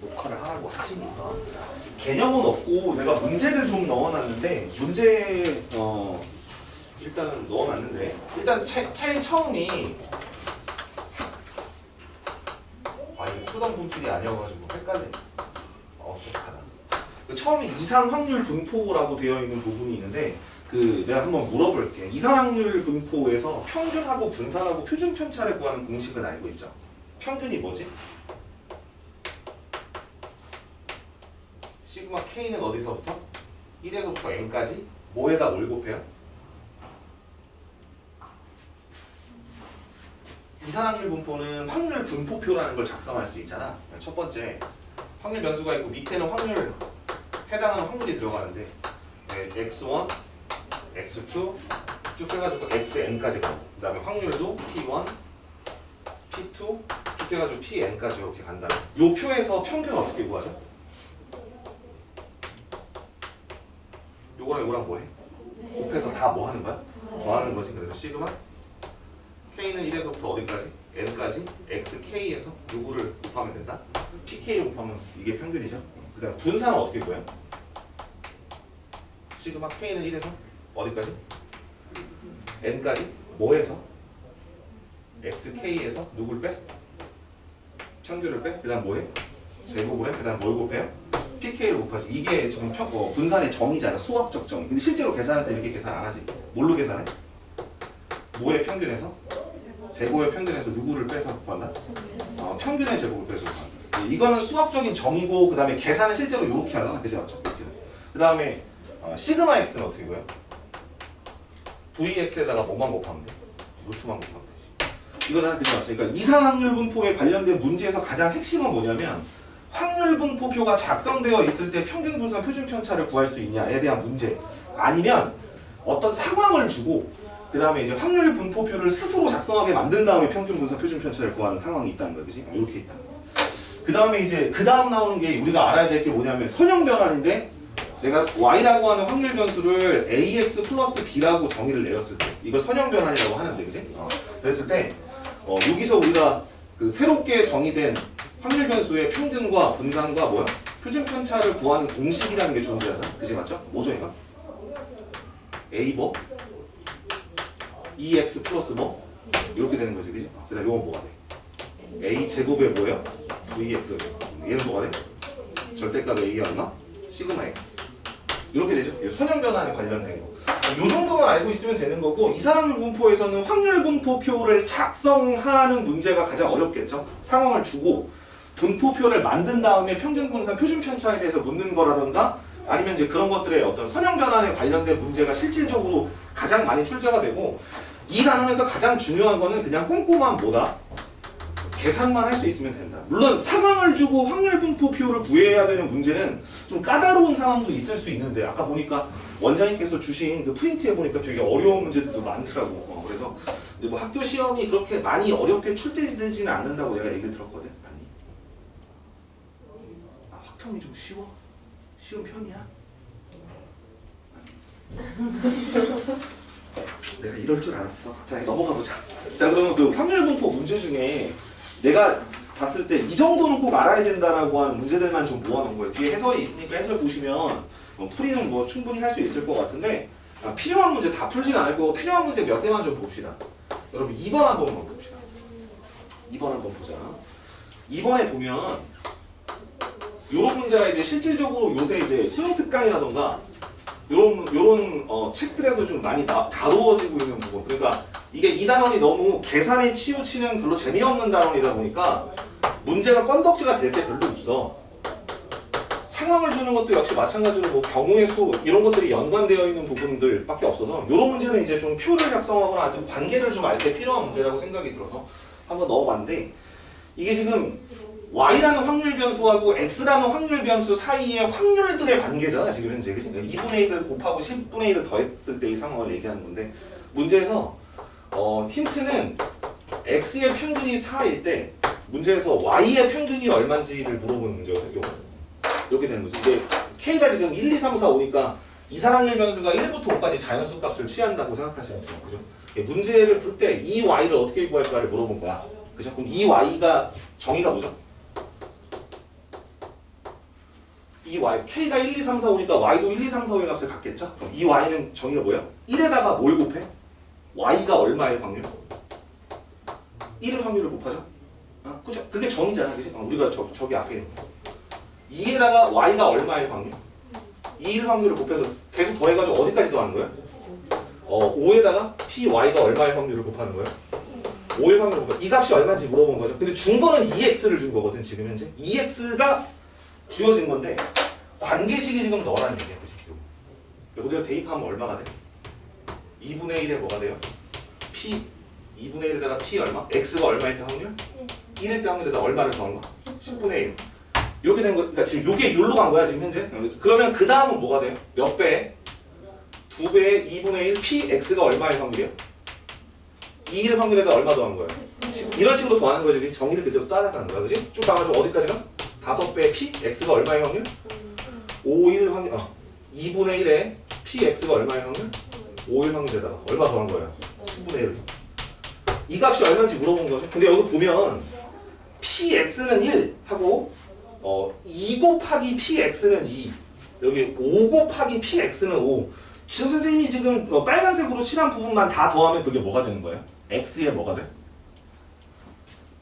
녹화를 하라고 하시니까 개념은 없고 내가 문제를 좀 넣어놨는데 문제 일단은 넣어놨는데 일단 제일 처음이 이게 쓰던 분필이 아니어가지고 헷갈리네. 어색하다. 처음에 이상 확률 분포라고 되어 있는 부분이 있는데 내가 한번 물어볼게. 이상 확률 분포에서 평균하고 분산하고 표준 편차를 구하는 공식은 알고 있죠? 평균이 뭐지? 시그마 K는 어디서부터? 1에서부터 N까지 뭐에다 뭘 곱해요? 이산확률 분포는 확률 분포표라는 걸 작성할 수 있잖아. 첫 번째 확률 변수가 있고 밑에는 확률 해당하는 확률이 들어가는데 x1, x2 쭉 해가지고 xn까지 가고 그 다음에 확률도 p1, p2 쭉 해가지고 pn까지 이렇게 간다면 이 표에서 평균 어떻게 구하죠? 요거랑 요거랑 뭐해? 곱해서 다 뭐 하는 거야? 더하는 거지. 그래서 시그마 K는 1에서부터 어디까지? N까지 XK에서 누구를 곱하면 된다? PK를 곱하면 이게 평균이죠. 그 다음 분산은 어떻게 구해요? 시그마 K는 1에서 어디까지? N까지 뭐에서? XK에서 누굴 빼? 평균을 빼? 그 다음 뭐해? 제곱을 해? 그 다음 뭘 곱해요? PK를 곱하지. 이게 지금 분산의 정의잖아. 수학적 정의. 근데 실제로 계산할 때 이렇게 계산 안 하지. 뭘로 계산해? 뭐의 평균에서? 제곱의 평균에서 누구를 빼서 곱한다? 평균의 제곱을 빼서 곱한다. 이거는 수학적인 정의고 그 다음에 계산은 실제로 이렇게 하잖아. 그치 맞죠? 그 다음에 시그마 x는 어떻게 구해요? vx에다가 뭐만 곱하면 돼? 루트만 곱하면 되지. 이거잖아. 그치 맞죠? 그러니까 이상확률 분포에 관련된 문제에서 가장 핵심은 뭐냐면 확률 분포표가 작성되어 있을 때 평균 분산 표준 편차를 구할 수 있냐에 대한 문제. 아니면 어떤 상황을 주고 그 다음에 이제 확률 분포표를 스스로 작성하게 만든 다음에 평균 분산 표준 편차를 구하는 상황이 있다는 거야. 그지? 이렇게 있다. 그 다음에 이제 그 다음 나오는 게 우리가 알아야 될 게 뭐냐면 선형 변환인데 내가 y라고 하는 확률 변수를 ax 플러스 b라고 정의를 내렸을 때 이걸 선형 변환이라고 하는데 그지? 그랬을 때 여기서 우리가 새롭게 정의된 확률 변수의 평균과 분산과 뭐야? 표준 편차를 구하는 공식이라는 게 존재하잖아. 그지 맞죠? 뭐죠 이거? a 뭐? 2x 플러스 뭐? 이렇게 되는 거지, 그지? 그 다음 요건 뭐가 돼? a 제곱에 뭐예요? vx. 얘는 뭐가 돼? 절대값 a였나? 시그마 x. 이렇게 되죠? 선형 변환에 관련된 거. 이 정도만 알고 있으면 되는 거고 이산확률 분포에서는 확률 분포표를 작성하는 문제가 가장 어렵겠죠? 상황을 주고 분포표를 만든 다음에 평균 분산 표준 편차에 대해서 묻는 거라던가 아니면 이제 그런 것들의 어떤 선형 변환에 관련된 문제가 실질적으로 가장 많이 출제가 되고 이 단원에서 가장 중요한 거는 그냥 꼼꼼한 뭐다? 계산만 할 수 있으면 된다. 물론 상황을 주고 확률 분포표를 구해야 되는 문제는 좀 까다로운 상황도 있을 수 있는데 아까 보니까 원장님께서 주신 그 프린트에 보니까 되게 어려운 문제들도 많더라고. 그래서 뭐 학교 시험이 그렇게 많이 어렵게 출제되지는 않는다고 내가 얘기를 들었거든. 아니. 확통이 좀 쉬워? 쉬운 편이야? 내가 이럴 줄 알았어. 자, 넘어가 보자. 자, 그러면 그 확률 분포 문제 중에 내가 봤을 때 이 정도는 꼭 알아야 된다라고 하는 문제들만 좀 모아놓은 거예요. 뒤에 해설이 있으니까 해설 보시면 풀이는 뭐 충분히 할 수 있을 것 같은데 필요한 문제 다 풀진 않을 거고 필요한 문제 몇 개만 좀 봅시다. 여러분 2번 한번 봅시다. 2번 한번 보자. 2번에 보면 요런 문제가 이제 실질적으로 요새 이제 수능 특강이라던가 요런 책들에서 좀 많이 다루어지고 있는 부분. 그러니까 이게 이 단원이 너무 계산에 치우치는 별로 재미없는 단원이다 보니까 문제가 건덕지가 될 때 별로 없어. 상황을 주는 것도 역시 마찬가지로 뭐 경우의 수 이런 것들이 연관되어 있는 부분들밖에 없어서 이런 문제는 이제 좀 표를 작성하거나 아니면 관계를 좀 알 때 필요한 문제라고 생각이 들어서 한번 넣어봤는데 이게 지금 y라는 확률 변수하고 x라는 확률 변수 사이의 확률들의 관계잖아 지금 현재. 그치? 2분의 1을 곱하고 10분의 1을 더했을 때 이 상황을 얘기하는 건데 문제에서 힌트는 x의 평균이 4일 때 문제에서 y의 평균이 얼마인지를 물어보는 문제거든요. 이렇게 되는 거죠. 이게 k가 지금 1, 2, 3, 4, 5니까 이산확률 변수가 1부터 5까지 자연수 값을 취한다고 생각하시면 돼요. 그죠? 문제를 풀 때 이 y를 어떻게 구할까를 물어본 거야. 그죠? 그럼 이 y가 정의가 뭐죠? 이 y, k가 1, 2, 3, 4, 5니까 y도 1, 2, 3, 4, 5의 값을 갖겠죠? 그럼 이 y는 정의가 뭐예요? 1에다가 뭘 곱해? y가 얼마의 확률? 1의 확률을 곱하죠? 그죠? 그게 정의잖아, 그지? 우리가 저기 앞에 있는 거. 2에다가 y가 얼마의 확률? 2일 확률을 곱해서 계속 더해가지고 어디까지 더하는 거예요? 5에다가 py가 얼마의 확률을 곱하는 거예요? 5일 확률을 곱하. 이 값이 얼마인지 물어본 거죠. 근데 준 거는 2x를 준 거거든, 지금 현재. 2x가 주어진 건데 관계식이 지금 너라는 얘기야, 그지? 이거 대입하면 얼마가 돼? 2분의 1에 뭐가 돼요? p 2분의 1에다가 p 얼마? x가 얼마일 때 확률? 1일 때 확률에다 얼마를 더한 거? 10분의 1. 이렇게 된 거, 그러니까 지금 요게 요로 간 거야, 지금 현재. 그러면 그 다음은 뭐가 돼요? 몇 배? 2배의 2분의 1 px가 얼마일 확률이야? 2일 확률에다 얼마 더한 거야? 이런 식으로 더하는 거지. 정의를 그대로 따라가는 거야, 그지? 쭉 가가지고 어디까지가? 5배의 px가 얼마의 확률? 5일 확률, 2분의 1에 px가 얼마의 확률? 5일 확률에다가 얼마 더한 거예요? 10분의 1. 이 값이 얼마인지 물어본 거죠. 근데 여기서 보면 px는 1 하고 2 곱하기 px는 2 여기 5 곱하기 px는 5 지금 선생님이 지금 빨간색으로 칠한 부분만 다 더하면 그게 뭐가 되는 거예요? x에 뭐가 돼?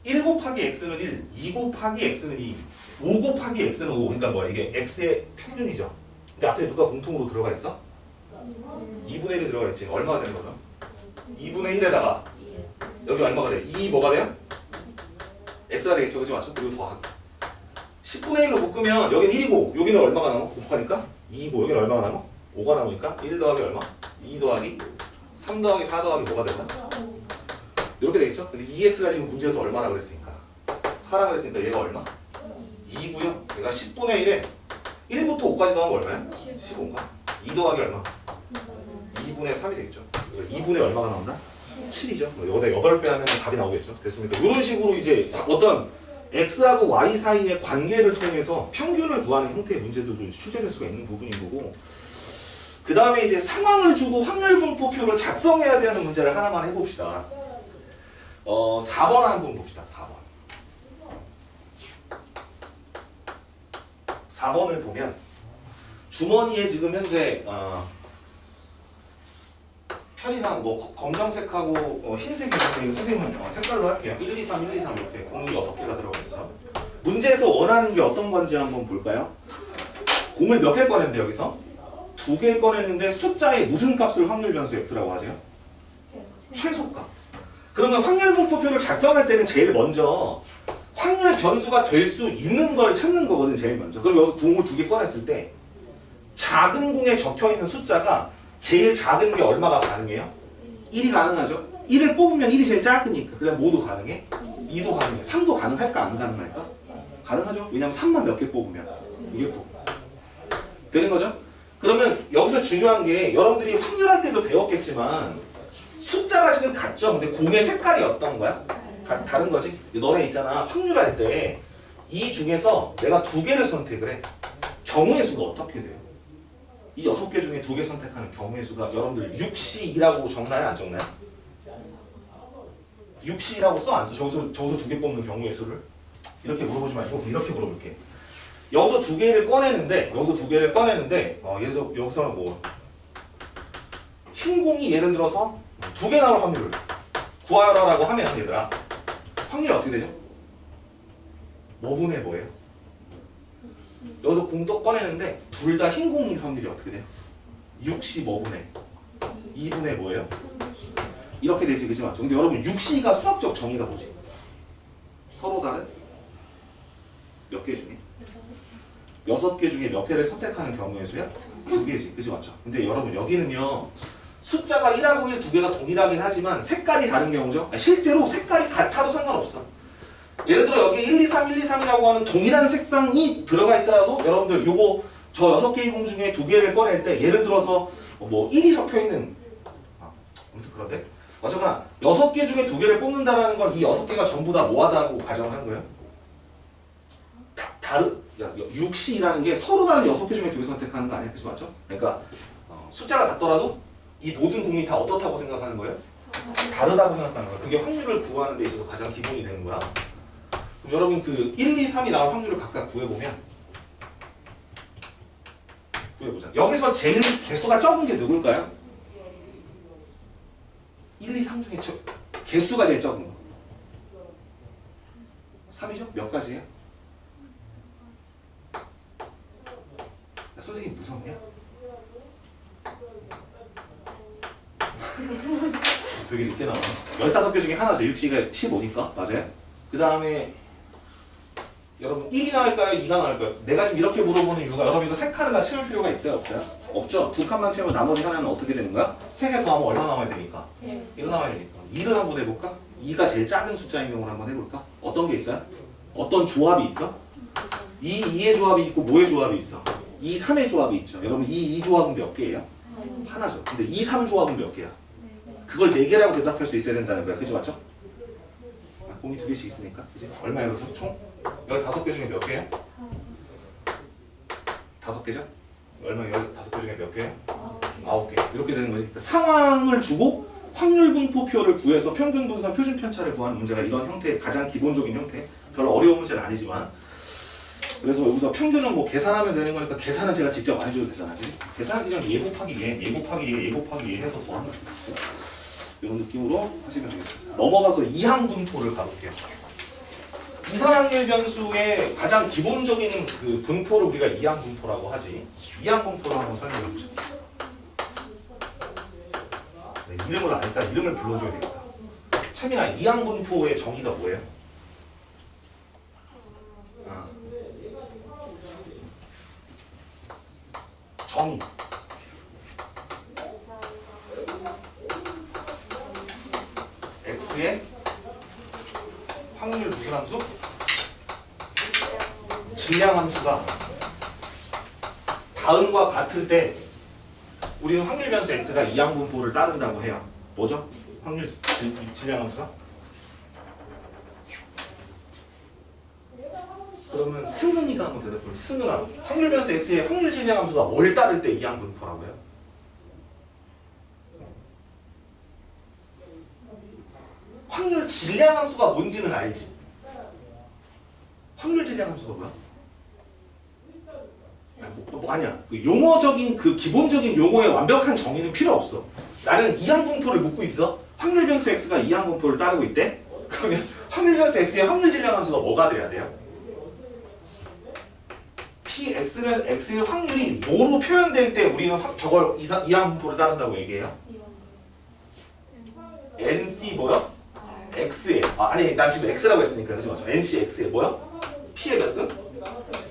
1 곱하기 x는 1, 2 곱하기 x는 2, 5 곱하기 x는 5. 그러니까 뭐야? 이게 x의 평균이죠. 근데 앞에 누가 공통으로 들어가 있어? 2분의 1이 들어가 있지. 얼마가 되는 거죠? 2분의 1에다가 여기 얼마가 돼? 2 뭐가 돼요? x가 되겠죠. 그치 맞죠? 그리고 더하기 10분의 1로 묶으면 여기는 1이고 여기는 얼마가 남아? 곱하니까 2이고 여기는 얼마가 남아? 5가 남으니까 1 더하기 얼마? 2 더하기 3 더하기 4 더하기 뭐가 된다? 이렇게 되겠죠? 근데 2x가 지금 문제에서 얼마라고 그랬으니까 4라고 그랬으니까 얘가 얼마? 2고요. 얘가 10분의 1에 1부터 5까지 더하면 얼마야? 15인가? 2 더하기 얼마? 2분의 3이 되겠죠. 그래서 2분의 얼마가 나온다? 7이죠. 여기다 8배 하면 답이 나오겠죠. 됐습니까? 이런 식으로 이제 어떤 x하고 y 사이의 관계를 통해서 평균을 구하는 형태의 문제들도 출제될 수가 있는 부분인 거고, 그 다음에 이제 상황을 주고 확률분포표를 작성해야 되는 문제를 하나만 해봅시다. 4번 한번 봅시다. 4번을 보면 주머니에 지금 현재 편의상 뭐 검정색하고 흰색이 있는데 선생님은 색깔로 할게요. 1, 2, 3, 1, 2, 3 이렇게 공이 6개가 들어가 있어. 문제에서 원하는 게 어떤 건지 한번 볼까요? 공을 몇 개 꺼냈는데 여기서? 2개 꺼냈는데 숫자의 무슨 값을 확률 변수 x라고 하죠? 최소값. 그러면 확률분포표를 작성할 때는 제일 먼저 확률 변수가 될 수 있는 걸 찾는 거거든, 제일 먼저. 그럼 여기서 공을 2개 꺼냈을 때 작은 공에 적혀있는 숫자가 제일 작은 게 얼마가 가능해요? 1이 가능하죠? 1을 뽑으면 1이 제일 작으니까. 그 다음 뭐도 가능해? 2도 가능해. 3도 가능할까 안 가능할까? 가능하죠? 왜냐면 3만 몇 개 뽑으면 2개 뽑으면 되는 거죠? 그러면 여기서 중요한 게 여러분들이 확률할 때도 배웠겠지만 숫자가 지금 같죠? 근데 공의 색깔이 어떤 거야? 다른 거지? 너네 있잖아. 확률할 때 이 중에서 내가 2개를 선택을 해. 경우의 수가 어떻게 돼요? 이 6개 중에 2개 선택하는 경우의 수가 여러분들 6C2라고 적나요? 안 적나요? 6C2라고 써? 안 써? 저기서 2개 뽑는 경우의 수를? 이렇게 물어보지 말고 이렇게 물어볼게. 여기서 2개를 꺼내는데 여기서는 뭐 흰 공이 예를 들어서 2개 나올 확률을 구하라고 하면 얘들아 확률이 어떻게 되죠? 뭐분의 뭐예요? 여기서 공도 꺼내는데 둘 다 흰 공인 확률이 어떻게 돼요? 6C 뭐분의 2분의 뭐예요? 이렇게 되지, 그치 맞죠? 근데 여러분 6C가 수학적 정의가 뭐지? 서로 다른 몇 개 중에? 6개 중에 몇 개를 선택하는 경우의 수야? 2개지, 그치 맞죠? 근데 여러분 여기는요 숫자가 1하고 1 두 개가 동일하긴 하지만 색깔이 다른 경우죠? 실제로 색깔이 같아도 상관없어. 예를 들어 여기 1, 2, 3, 1, 2, 3이라고 하는 동일한 색상이 들어가 있더라도 여러분들 요거 저 6개의 공 중에 2개를 꺼낼 때 예를 들어서 뭐 1이 적혀있는 아무튼 그런데 어쨌거나 6개 중에 2개를 뽑는다라는 건 이 6개가 전부 다 뭐하다고 가정을 한 거예요? 다른 6C라는 게 서로 다른 6개 중에 2개 선택하는 거 아니야? 그치 맞죠? 그러니까 숫자가 같더라도 이 모든 공이 다 어떻다고 생각하는 거예요? 다르다고 생각하는 거예요. 그게 확률을 구하는 데 있어서 가장 기본이 되는 거야. 그럼 여러분 그 1, 2, 3이 나올 확률을 각각 구해보면 구해보자. 여기서 제일 개수가 적은 게 누굴까요? 1, 2, 3 중에 개수가 제일 적은 거. 3이죠? 몇 가지예요? 선생님 무섭냐? 되게 늦게 나와. 15개 중에 하나죠. 1T가 15니까. 맞아요? 그 다음에 여러분 1이 나을까요? 2가 나을까요? 내가 지금 이렇게 물어보는 이유가 여러분 이거 세 칸을 다 채울 필요가 있어요? 없어요? 없죠? 두 칸만 채우면 나머지 하나는 어떻게 되는 거야? 3개 더하면 얼마 나와야 되니까? 1 나와야 되니까. 2를 한번 해볼까? 2가 제일 작은 숫자인 경우를 한번 해볼까? 어떤 게 있어요? 어떤 조합이 있어? 2, 2의 조합이 있고 뭐의 조합이 있어? 2, 3의 조합이 있죠. 여러분 2, 2 조합은 몇 개예요? 하나죠. 근데 2, 3 조합은 몇 개야? 그걸 4개라고 대답할 수 있어야 된다는 거야. 그치 맞죠? 공이 2개씩 있으니까. 그치? 얼마예요? 그래서 총? 15개 중에 몇 개야? 5개죠? 얼마 15개 중에 몇 개야? 9개. 이렇게 되는 거지. 그러니까 상황을 주고 확률 분포표를 구해서 평균 분산 표준 편차를 구하는 문제가 이런 형태의 가장 기본적인 형태. 별로 어려운 문제는 아니지만. 그래서 여기서 평균은 뭐 계산하면 되는 거니까 계산은 제가 직접 안 해줘도 되잖아요. 그치? 계산은 그냥 얘 곱하기 얘, 얘 곱하기 얘, 얘 곱하기 얘 해서 더하는 거죠. 이런 느낌으로 하시면 되겠습니다. 넘어가서 이항 분포를 가볼게요. 이산확률 변수의 가장 기본적인 그 분포를 우리가 이항 분포라고 하지. 이항 분포를 한번 설명해 보죠. 네, 이름을 아니까 이름을 불러줘야 되겠다. 참이나 이항 분포의 정의가 뭐예요? 정의. x의 확률 무슨 함수? 질량 함수가 다음과 같을 때 우리는 확률 변수 x가 이항 분포를 따른다고 해요. 뭐죠? 확률 질량 함수가? 그러면 승은이가 한번 대답해볼게요. 승은아, 확률 변수 x의 확률 질량 함수가 뭘 따를 때 이항 분포라고 해요? 확률 질량 함수가 뭔지는 알지? 확률 질량 함수가 뭐야? 아니야. 그 용어적인 그 기본적인 용어의 완벽한 정의는 필요 없어. 나는 이항 분포를 묻고 있어. 확률 변수 x가 이항 분포를 따르고 있대. 그러면 확률 변수 x의 확률 질량 함수가 뭐가 돼야 돼요? px는 x의 확률이 뭐로 표현될 때 우리는 저걸 이항 분포를 따른다고 얘기해요? nc 뭐요? x에 아니 난 지금 x라고 했으니까 그렇지 맞죠? nc x에 뭐야? p의 몇 승?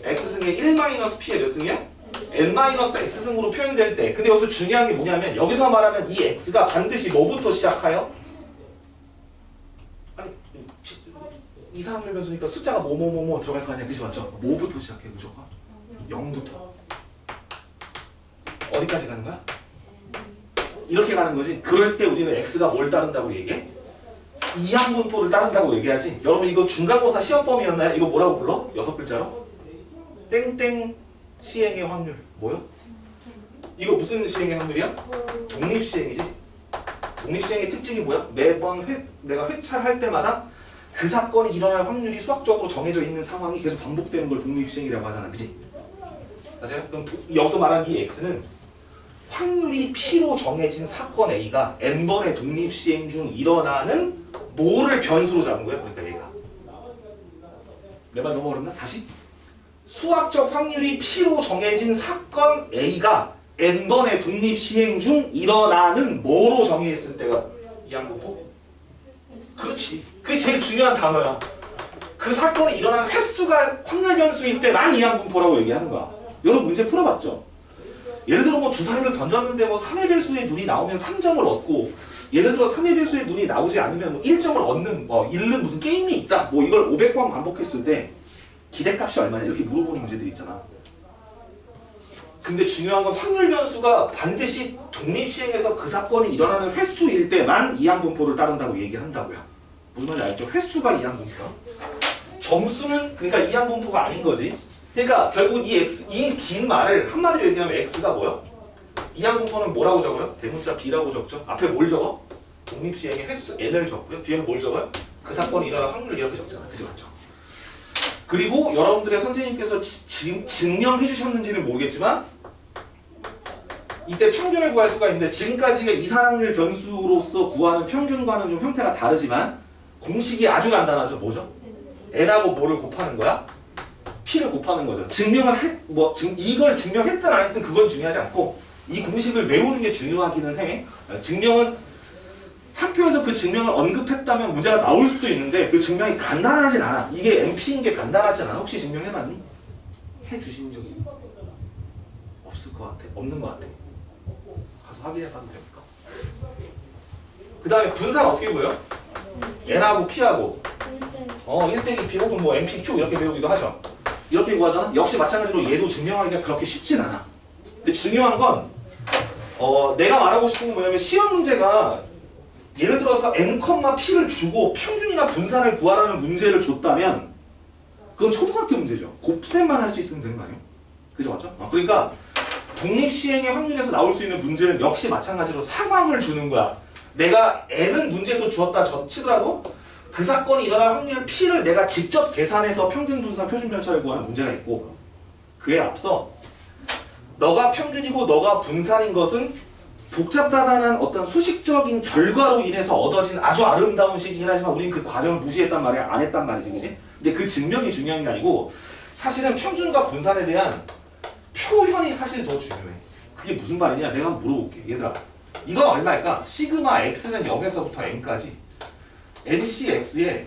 x승의 1-p의 몇 승이야? n-x승으로 표현될 때 근데 여기서 중요한 게 뭐냐면 여기서 말하는 이 x가 반드시 뭐부터 시작하여? 아니 이상한 변수니까 숫자가 뭐뭐뭐뭐 들어갈 거 아니야 그치 맞죠? 뭐부터 시작해 무조건? 0부터 어디까지 가는 거야? 이렇게 가는 거지. 그럴 때 우리는 x가 뭘 따른다고 얘기해? 이항 분포를 따른다고 얘기하지. 여러분 이거 중간고사 시험범위였나요? 이거 뭐라고 불러? 6글자로? 땡땡 시행의 확률. 뭐요? 이거 무슨 시행의 확률이야? 독립시행이지. 독립시행의 특징이 뭐야? 매번 내가 회차를 할 때마다 그 사건이 일어날 확률이 수학적으로 정해져 있는 상황이 계속 반복되는 걸 독립시행이라고 하잖아. 그치? 맞아요? 그럼 여기서 말하는 이 x는 확률이 P로 정해진 사건 A가 N번의 독립시행 중 일어나는 뭐를 변수로 잡은 거예요? 그러니까 얘가. 내 말 너무 어렵나? 다시. 수학적 확률이 P로 정해진 사건 A가 N번의 독립시행 중 일어나는 뭐로 정의했을 때가 이항 분포? 그렇지. 그게 제일 중요한 단어야. 그 사건이 일어나는 횟수가 확률 변수일 때만 이항 분포라고 얘기하는 거야. 여러분 문제 풀어봤죠? 예를 들어 뭐 주사위를 던졌는데 뭐 3의 배수의 눈이 나오면 3점을 얻고 예를 들어 3의 배수의 눈이 나오지 않으면 뭐 1점을 얻는 잃는 무슨 게임이 있다. 뭐 이걸 500번 반복했을 때 기대값이 얼마냐 이렇게 물어보는 문제들이 있잖아. 근데 중요한 건 확률 변수가 반드시 독립시행에서 그 사건이 일어나는 횟수일 때만 이항 분포를 따른다고 얘기한다고요. 무슨 말인지 알죠? 횟수가 이항 분포야. 점수는 그러니까 이항 분포가 아닌 거지. 그러니까 결국 이 긴 말을 한마디로 얘기하면 x가 뭐요? 이항 분포는 뭐라고 적어요? 대문자 b라고 적죠. 앞에 뭘 적어? 독립시행의 횟수 n을 적고요. 뒤에는 뭘 적어요? 그 사건이 일어날 확률을 이렇게 적잖아. 그지 맞죠? 그리고 여러분들의 선생님께서 증명해 주셨는지는 모르겠지만 이때 평균을 구할 수가 있는데 지금까지의 이산확률 변수로서 구하는 평균과는 좀 형태가 다르지만 공식이 아주 간단하죠. 뭐죠? n하고 뭐를 곱하는 거야? p를 곱하는 거죠. 이걸 증명했든 안 했든 그건 중요하지 않고 이 공식을 외우는 게 중요하기는 해. 증명은 학교에서 그 증명을 언급했다면 문제가 나올 수도 있는데 그 증명이 간단하진 않아. 이게 NP인 게 간단하진 않아. 혹시 증명해봤니? 해주신 적이 없을 것 같아. 없는 것 같아. 가서 확인해봐도 됩니까? 그 다음에 분사가 어떻게 보여? n하고 p하고 1 p 혹은 뭐 npq 이렇게 배우기도 하죠. 이렇게 구하잖아? 역시 마찬가지로 얘도 증명하기가 그렇게 쉽진 않아. 근데 중요한 건 내가 말하고 싶은 건 뭐냐면 시험 문제가 예를 들어서 n, p를 주고 평균이나 분산을 구하라는 문제를 줬다면 그건 초등학교 문제죠. 곱셈만 할 수 있으면 되는 거 아니에요? 그죠? 맞죠? 그러니까 독립시행의 확률에서 나올 수 있는 문제는 역시 마찬가지로 상황을 주는 거야. 내가 n은 문제에서 주었다 치더라도 그 사건이 일어날 확률 p를 내가 직접 계산해서 평균 분산 표준 편차를 구하는 문제가 있고 그에 앞서 너가 평균이고 너가 분산인 것은 복잡하다는 어떤 수식적인 결과로 인해서 얻어진 아주 아름다운 식이긴 하지만 우리는 그 과정을 무시했단 말이야. 안 했단 말이지. 그지? 근데 그 증명이 중요한 게 아니고 사실은 평균과 분산에 대한 표현이 사실 더 중요해. 그게 무슨 말이냐? 내가 한번 물어볼게. 얘들아. 이건 얼마일까? 시그마 x는 0에서부터 n까지 ncx에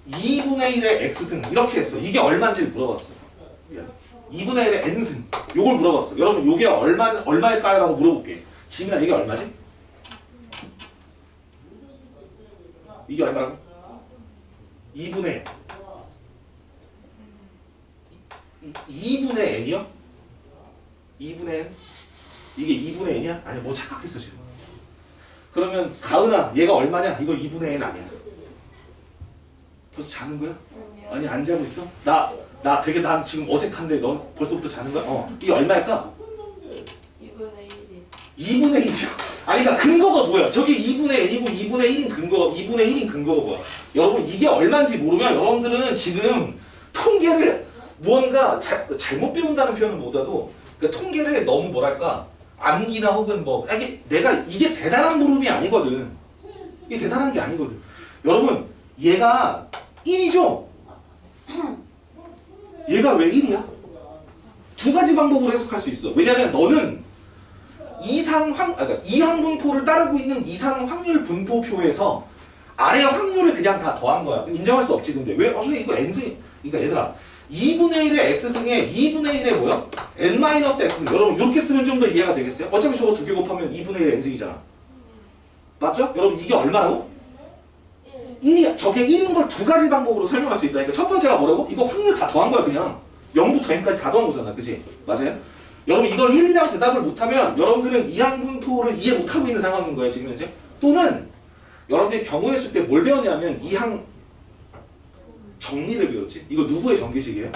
2분의 1의 x승 이렇게 했어. 이게 얼마인지 물어봤어. 2분의 1의 n승 요걸 물어봤어. 여러분 요게 얼마일까요? 라고 물어볼게. 지민아 이게 얼마지? 이게 얼마라고? 2분의 2분의 n이요? 2분의 n? 이게 2분의 n이야? 아니 뭐 착각했어 지금. 그러면 가은아 얘가 얼마냐? 이거 2분의 n 아니야. 벌써 자는 거야? 아니 안 자고 있어? 나 되게 난 지금 어색한데 넌 벌써부터 자는 거야? 이게 얼마일까? 2분의 1이요? 아니 그러니까 근거가 뭐야? 저게 2분의 n이고 2분의 1인 근거가 뭐야? 여러분 이게 얼마인지 모르면 여러분들은 지금 통계를 무언가 잘못 배운다는 표현은 못해도 그러니까 통계를 너무 뭐랄까 암기나 혹은 뭐 이게 대단한 물음이 아니거든. 이게 대단한 게 아니거든. 여러분 얘가 1이죠? 얘가 왜 1이야? 두 가지 방법으로 해석할 수 있어. 왜냐면 너는 이항분포를 따르고 있는 이상 확률 분포표에서 아래 확률을 그냥 다 더한 거야. 인정할 수 없지. 근데 왜? 선생님 이거 n승이 그러니까 얘들아 2분의 1의 x승에 2분의 1의 뭐야? n-x승. 여러분 이렇게 쓰면 좀 더 이해가 되겠어요? 어차피 저거 두 개 곱하면 2분의 1의 n승이잖아. 맞죠? 여러분 이게 얼마라고? 1이야. 저게 1인 걸 두 가지 방법으로 설명할 수 있다니까. 첫 번째가 뭐라고? 이거 확률 다 더한 거야 그냥. 0부터 n까지 다 더한 거잖아. 그치? 맞아요? 여러분 이걸 1이라고 대답을 못하면 여러분들은 이항분포를 이해 못하고 있는 상황인 거예요 지금 현재. 또는 여러분들이 경우의 수 때 뭘 배웠냐면 이항 정리를 배웠지. 이거 누구의 전개식이에요?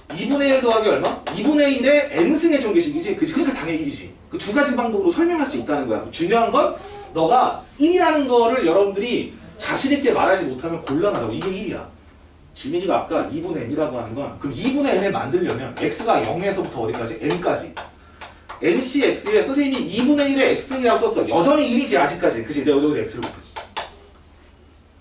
2분의 1 더하기 얼마? 2분의 1의 n승의 전개식이지. 그치? 그러니까 당연히 1이지. 그 두 가지 방법으로 설명할 수 있다는 거야. 중요한 건 너가 1이라는 거를 여러분들이 자신있게 말하지 못하면 곤란하다고. 이게 1이야. 지민이가 아까 2분의 n이라고 하는 건 그럼 2분의 n을 만들려면 x가 0에서부터 어디까지? n까지 ncx에 선생님이 2분의 1의 x승이라고 썼어. 여전히 1이지 아직까지. 그치? 내가 여기다 x를 곱했지.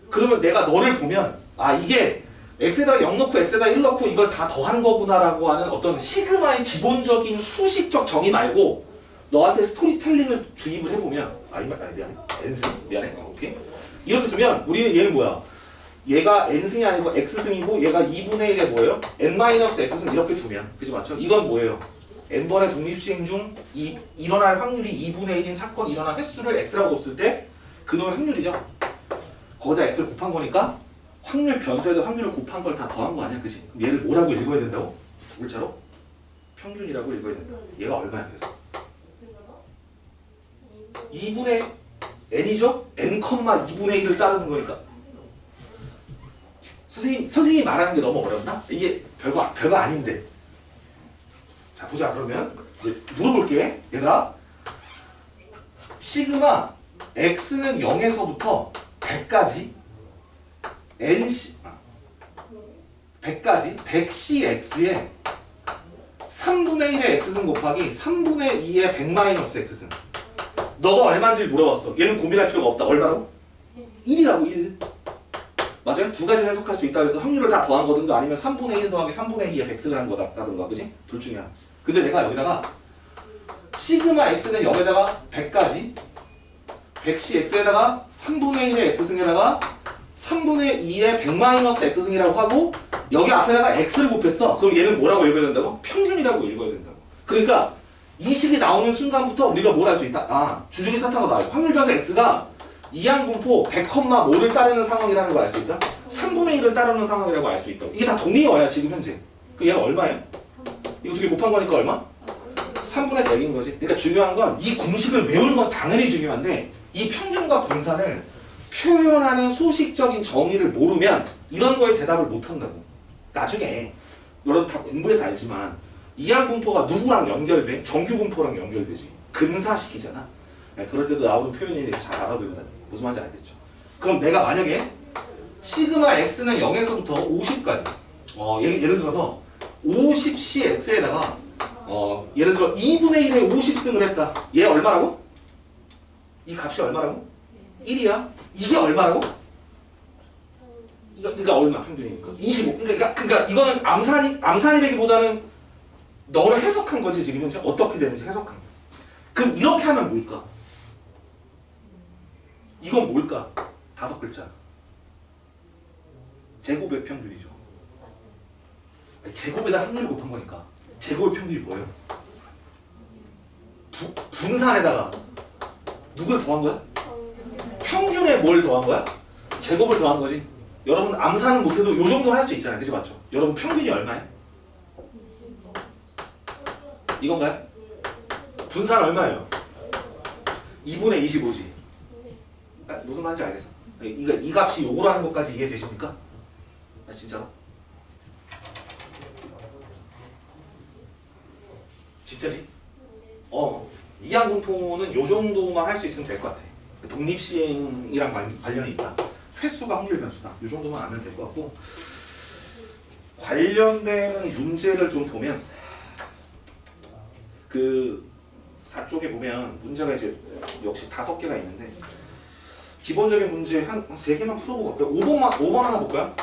그러면 내가 너를 보면 이게 x에다 0 넣고 x에다 1 넣고 이걸 다 더한 거구나 라고 하는 어떤 시그마의 기본적인 수식적 정의 말고 너한테 스토리텔링을 주입을 해보면 미안해 n승 미안해 오케이 이렇게 두면 우리는 얘는 뭐야? 얘가 n승이 아니고 x승이고 얘가 2분의 1에 뭐예요? n-x승 이렇게 두면 그치 맞죠? 이건 뭐예요? n번의 독립시행 중 일어날 확률이 2분의 1인 사건이 일어날 횟수를 x라고 뒀을 때 그놈의 확률이죠. 거기다 x를 곱한 거니까 확률 변수에도 확률을 곱한 걸 다 더한 거 아니야? 그치? 얘를 뭐라고 읽어야 된다고? 두 글자로? 평균이라고 읽어야 된다. 얘가 얼마야 그래서? 2분의 n이죠? n, 2분의 1을 따르는 거니까 선생님이 말하는 게 너무 어렵나? 이게 별거 아닌데. 자, 보자. 그러면 이제 물어볼게. 얘들아. 시그마 x는 0에서부터 100까지 nc 100까지 100cx에 3분의 1의 x승 곱하기 3분의 2의 100 마이너스 x승. 너가 얼마인지 물어봤어. 얘는 고민할 필요가 없다. 얼마라고? 1이라고 1. 맞아요? 두 가지를 해석할 수 있다 그래서 확률을 다 더한 거든가 아니면 3분의 1 더하기 3분의 2의 100승을 한 거다라든가 그지? 둘 중에 하나. 근데 내가 여기다가 시그마 x는 0에다가 100까지 100시 x에다가 3분의 1의 x승에다가 3분의 2의 100 마이너스 x승이라고 하고 여기 앞에다가 x를 곱했어. 그럼 얘는 뭐라고 읽어야 된다고? 평균이라고 읽어야 된다고. 그러니까 이 식이 나오는 순간부터 우리가 뭘 할 수 있다? 아, 주중이 사타가 나와요. 확률 변수 x가 이항분포 100,5를 따르는 상황이라는 걸 알 수 있다? 3분의 1을 따르는 상황이라고 알 수 있다. 이게 다 동의어야 지금 현재. 그 얘가 얼마예요? 이거 두 개 곱한 거니까 얼마? 3분의 100인 거지. 그러니까 중요한 건 이 공식을 외우는 건 당연히 중요한데 이 평균과 분산을 표현하는 수식적인 정의를 모르면 이런 거에 대답을 못 한다고. 나중에 여러분 다 공부해서 알지만 이항분포가 누구랑 연결돼? 정규분포랑 연결되지. 근사식이잖아. 그럴 때도 나오는 표현이 잘 알아두는다. 무슨 말인지 알겠죠? 그럼 내가 만약에 시그마 x는 0에서부터 50까지 예를 들어서 50cx에다가 예를 들어 2분의 1에 50승을 했다. 얘 얼마라고? 이 값이 얼마라고? 1이야. 이게 얼마라고? 그러니까 얼마 평균이니까 25. 그러니까 이거는 암산이라기보다는 너를 해석한 거지 지금 현재 어떻게 되는지 해석한 거야. 그럼 이렇게 하면 뭘까? 이건 뭘까? 5글자. 제곱의 평균이죠. 제곱에다 확률을 곱한 거니까. 제곱의 평균이 뭐예요? 분산에다가 누굴 더한 거야? 평균에 뭘 더한 거야? 제곱을 더한 거지. 여러분 암산은 못해도 요 정도는 할 수 있잖아요. 그치 맞죠? 여러분 평균이 얼마예요? 이건가요? 분산 얼마예요? 2분의 25지. 무슨 말인지 알겠어? 이 값이 요거라는 것까지 이해되십니까? 진짜로? 진짜지? 이항분포는 요 정도만 할 수 있으면 될 것 같아. 독립시행이랑 관련이 있다. 횟수가 확률 변수다. 요 정도만 알면 될 것 같고 관련되는 문제를 좀 보면 그 4쪽에 보면 문제가 이제 역시 5개가 있는데 기본적인 문제 한 3개만 풀어보고 갈까요? 5번 하나 볼까요?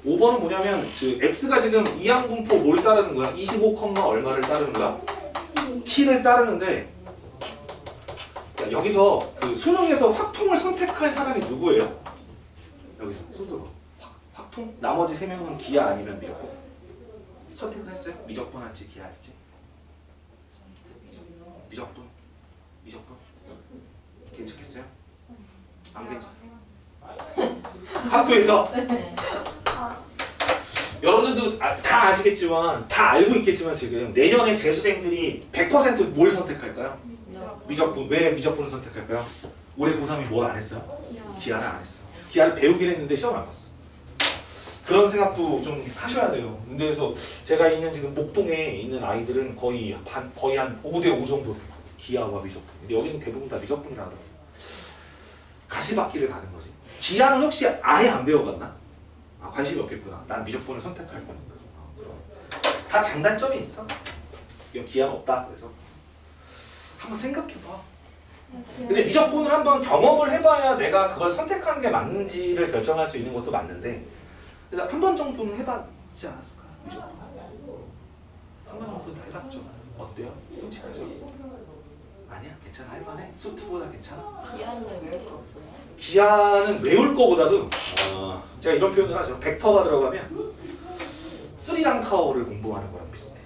5번은 뭐냐면 x가 지금 이항분포 뭘 따르는 거야? 25, 얼마를 따르는 거야? 키를 따르는데 여기서 그 수능에서 확통을 선택할 사람이 누구예요? 여기서 손들어. 확통? 나머지 3명은 기하 아니면 미적분? 선택을 했어요? 미적분 할지 기하 할지? 미적분? 괜찮겠어요? 안 괜찮아? 학교에서 여러분들도 다 아시겠지만 다 알고 있겠지만 지금 내년에 재수생들이 100% 뭘 선택할까요? 미적분. 왜 미적분을 선택할까요? 올해 고3이 뭘 안 했어요? 기하를 안 했어. 기하를 배우긴 했는데 시험 안 봤어. 그런 생각도 좀 하셔야 돼요. 근데 그래서 제가 있는 지금 목동에 있는 아이들은 거의 한 5대5 정도 돼요. 기하와 미적분. 근데 여기는 대부분 다 미적분이라 하더라고요. 가시밭길을 가는 거지. 기하는 혹시 아예 안 배워봤나? 관심이 없겠구나. 난 미적분을 선택할 거니까. 다 장단점이 있어. 기하는 없다. 그래서 한번 생각해봐. 근데 미적분을 한번 경험을 해봐야 내가 그걸 선택하는 게 맞는지를 결정할 수 있는 것도 맞는데 한 번 정도는 해봤지 않았을까요? 미적분. 한 번 정도는 다 해봤죠. 어때요? 솔직하죠? 아니야? 괜찮아? 할만해? 수트보다 괜찮아? 기하는 외울 거보다도 제가 이런 표현을 하죠. 벡터가 들어가면 스리랑카어를 공부하는 거랑 비슷해.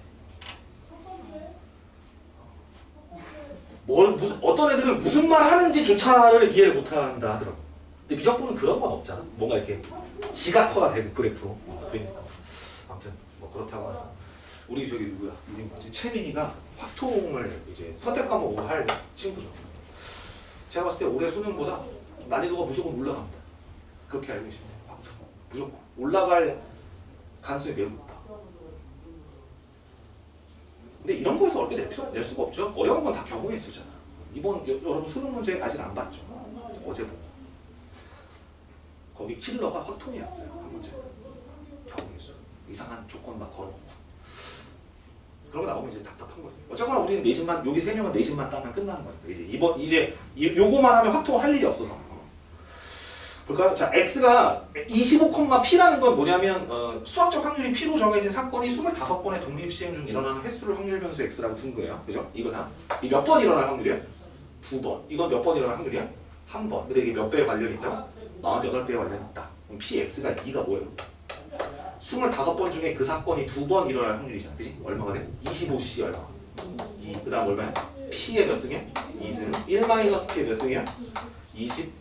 어떤 애들은 무슨 말 하는지조차를 이해를 못한다 하더라고. 근데 미적분은 그런 건 없잖아. 뭔가 이렇게 시각화가 되고 그래프로. 그러니까 아무튼 뭐 그렇다고 해서 우리 저기 누구야? 이름 뭐지? 채민이가 확통을 이제 선택 과목으로 할 친구죠. 제가 봤을 때 올해 수능보다 난이도가 무조건 올라갑니다. 그렇게 알고 계시면 확통 무조건 올라갈 가능성이 매우 높다. 근데 이런 거에서 어렵게 낼 수가 없죠. 어려운 건 다 경우의 수잖아. 이번 여러분 수능 문제 아직 안 봤죠? 어제 보고 거기 킬러가 확통이었어요. 한 문제 경우의 수 이상한 조건 막 걸어놓고 그런 거 나오면 이제 답답한 거지. 어쨌거나 우리는 내신만 여기 세 명은 내신만 따면 끝나는 거니까 이제 요거만 하면 확통을 할 일이 없어서. 볼까요? 자, x가 25,p라는 건 뭐냐면 수학적 확률이 p로 정해진 사건이 25번의 독립 시행 중 일어나는 횟수를 확률 변수 x라고 둔 거예요. 그죠? 이거잖아. 이 몇 번 일어날 확률이야? 2번. 이건 몇 번 일어날 확률이야? 1번. 근데 이게 몇 배에 관련이 있다? 48배에 관련이 있다. 그럼 px가 2가 뭐예요? 25번 중에 그 사건이 2번 일어날 확률이잖아. 그지? 얼마가 돼? 25c 얼마? 2. 그 다음 얼마야? p의 몇 승이야? 2승. 1-p의 몇 승이야? 20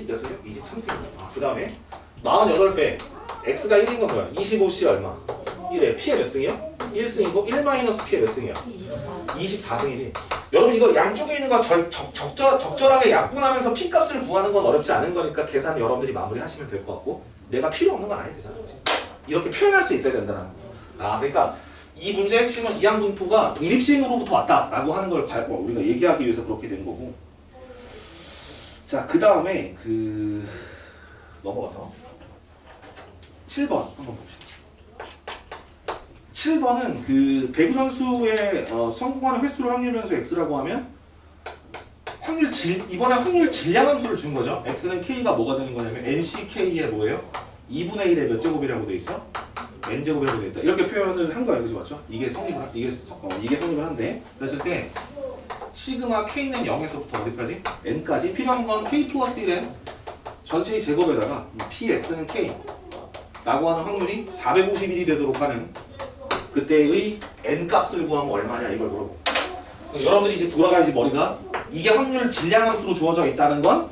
몇 승이야? 23승. 그 다음에 48배. x가 1인 건 뭐야? 25c 얼마? 1에 p의 몇 승이야? 1승이고 1-p의 몇 승이야? 24승이지. 여러분 이거 양쪽에 있는 거 적절하게 약분하면서 p 값을 구하는 건 어렵지 않은 거니까 계산 여러분들이 마무리하시면 될 것 같고 내가 필요 없는 건 아니 되잖아. 이렇게 표현할 수 있어야 된다는 거. 그러니까 이 문제의 핵심은 이항분포가 독립시행으로부터 왔다라고 하는 걸 우리가 얘기하기 위해서 그렇게 된 거고. 자, 그 다음에 넘어가서 7번 한번 봅시다. 7번은 배구 선수의 성공하는 횟수를 확률 변수 x라고 하면 이번에 확률 질량 함수를 준 거죠. x는 k가 뭐가 되는 거냐면 nck의 뭐예요? 2분의 1의 몇 제곱이라고 돼 있어? n제곱이라고 돼 있다. 이렇게 표현을 한 거예요. 그죠? 맞죠? 이게 성립을 한대. 그랬을 때 시그마 k는 0에서부터 어디까지? n까지 필요한 건 k 플러스 1의 전체의 제곱에다가 px는 k 라고 하는 확률이 451이 되도록 하는 그때의 n 값을 구하면 얼마냐 이걸 물어보고. 여러분들이 이제 돌아가야지 머리가 이게 확률 질량 함수로 주어져 있다는 건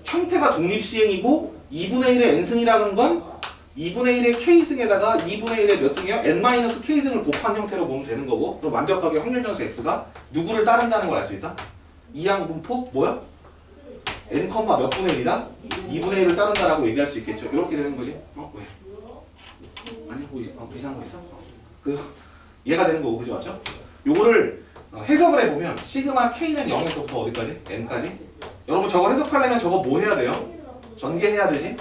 형태가 독립시행이고 2분의 1의 n승이라는 건 2분의 1의 k승에다가 2분의 1의 몇 승이요? n-k승을 곱한 형태로 보면 되는 거고 그럼 완벽하게 확률 변수 x가 누구를 따른다는 걸 알 수 있다? 이항분포 뭐야? n, 몇 분의 1이다? 2분의 1을 따른다라고 얘기할 수 있겠죠. 이렇게 되는 거지. 왜? 아니 뭐 이상한 거 있어? 얘가 되는 거고 그죠? 맞죠? 요거를 해석을 해보면 시그마 k는 0에서부터 어디까지? n까지? 여러분 저거 해석하려면 저거 뭐 해야 돼요? 전개해야 되지?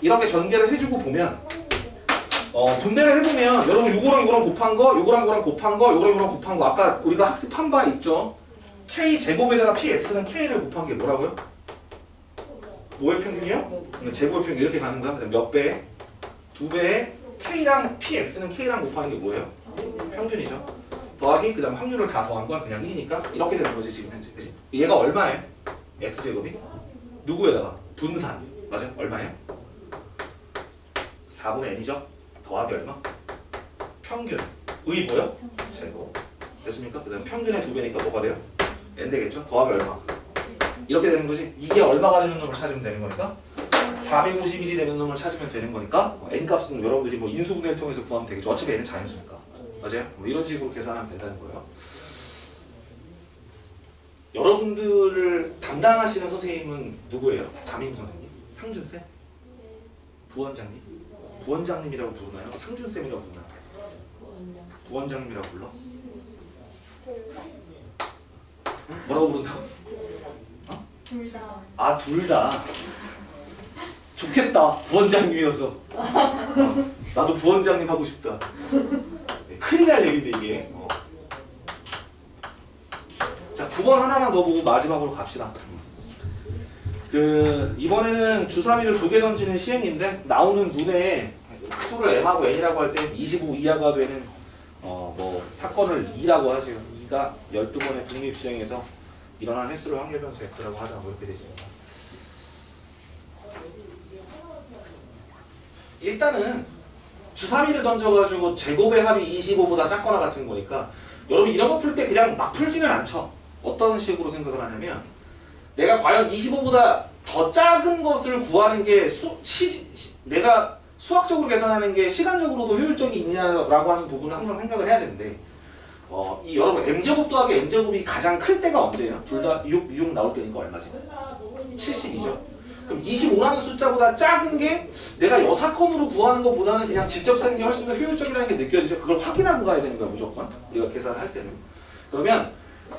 이렇게 전개를 해주고 보면 분배를 해보면 여러분 요거랑 이거랑 곱한 거, 요거랑 이거랑 곱한 거, 요거랑 이거랑 곱한 거 아까 우리가 학습한 바 있죠? k 제곱에다가 px는 k를 곱한 게 뭐라고요? 뭐의 평균이요? 제곱의 평균 이렇게 가는 거야. 몇 배? 2배에 k랑 px는 k랑 곱하는 게 뭐예요? 평균이죠. 더하기 그 다음 확률을 다 더한 거야. 그냥 1이니까 이렇게 되는 거지 지금 현재. 그치? 얘가 얼마예요? x제곱이? 누구에다가? 분산. 맞아? 얼마예요? 4분의 n이죠? 더하기 얼마? 평균. 의 뭐요? 제곱. 됐습니까? 그 다음 평균의 2배니까 뭐가 돼요? n 되겠죠? 더하기 얼마? 이렇게 되는 거지. 이게 얼마가 되는 놈을 찾으면 되는 거니까 451이 되는 놈을 찾으면 되는 거니까 n 값은 여러분들이 뭐 인수분해를 통해서 구하면 되겠죠. 어차피 n은 자연수니까. 맞아요? 뭐 이런 식으로 계산하면 된다는 거예요. 여러분들을 담당하시는 선생님은 누구예요? 담임 선생님? 상준쌤? 부원장님? 부원장님이라고 부르나요? 상준쌤이라고 부르나요? 부원장님이라고 불러? 뭐라고 부른다고? 둘 다. 아, 둘 다. 좋겠다. 부원장님이어서. 나도 부원장님 하고 싶다. 큰일 날 얘기인데 이게. 자, 9번 하나만 더 보고 마지막으로 갑시다. 이번에는 주사위를 2개 던지는 시행인데 나오는 눈에 수를 m하고 n이라고 할 때 25 이하가 되는 뭐 사건을 2라고 하세요. 2가 12번의 독립 시행에서 일어난 횟수를 확률 변수 x라고 하자고 이렇게 되어 있습니다. 일단은 주사위를 던져가지고 제곱의 합이 25보다 작거나 같은 거니까 여러분 이런 거 풀 때 그냥 막 풀지는 않죠. 어떤 식으로 생각을 하냐면 내가 과연 25보다 더 작은 것을 구하는 게 내가 수학적으로 계산하는 게 시간적으로도 효율적이 있냐라고 하는 부분을 항상 생각을 해야 되는데 여러분 m제곱 더하기 n제곱이 가장 클 때가 언제예요? 둘 다 6 나올 때니까 얼마지? 72죠. 그럼 25라는 숫자보다 작은 게 내가 여사건으로 구하는 것보다는 그냥 직접 쓰는 게 훨씬 더 효율적이라는 게 느껴지죠. 그걸 확인하고 가야 되는 거야 무조건. 우리가 계산할 때는. 그러면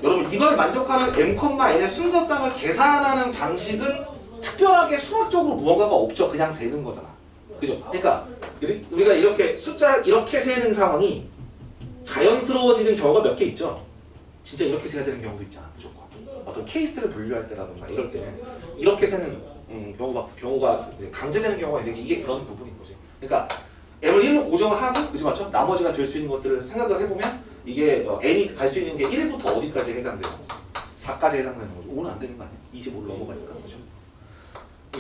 여러분 이걸 만족하는 m,n의 순서쌍을 계산하는 방식은 특별하게 수학적으로 무언가가 없죠. 그냥 세는 거잖아. 그죠? 그러니까 우리가 이렇게 숫자 이렇게 세는 상황이 자연스러워지는 경우가 몇 개 있죠. 진짜 이렇게 세야 되는 경우도 있잖아. 무조건. 어떤 케이스를 분류할 때라든가 이럴 때는 이렇게 세는 경우가 이제 강제되는 경우가 있는데 이게 그런 부분인 거지. 그러니까 m을 1로 고정을 하고, 그죠 맞죠? 나머지가 될 수 있는 것들을 생각을 해보면 이게 n이 갈 수 있는 게 1부터 어디까지 해당돼요? 4까지 해당되는 거죠. 5는 안 되는 거 아니야? 25를 넘어가니까. 그죠?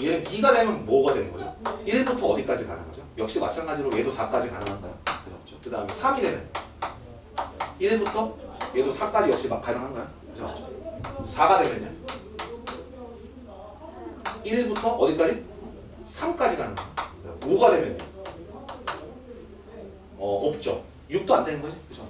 얘는 2가 되면 뭐가 되는 거죠? 1부터 어디까지 가는 거죠? 역시 마찬가지로 얘도 4까지 가능한가요? 그죠? 그 다음에 3이 되면 1부터 얘도 4까지 역시 막 가능한가요? 그죠? 맞죠? 4가 되면요? 1부터 어디까지? 3까지 가는 거예요. 5가 되면요? 없죠. 6도 안 되는 거지? 그죠?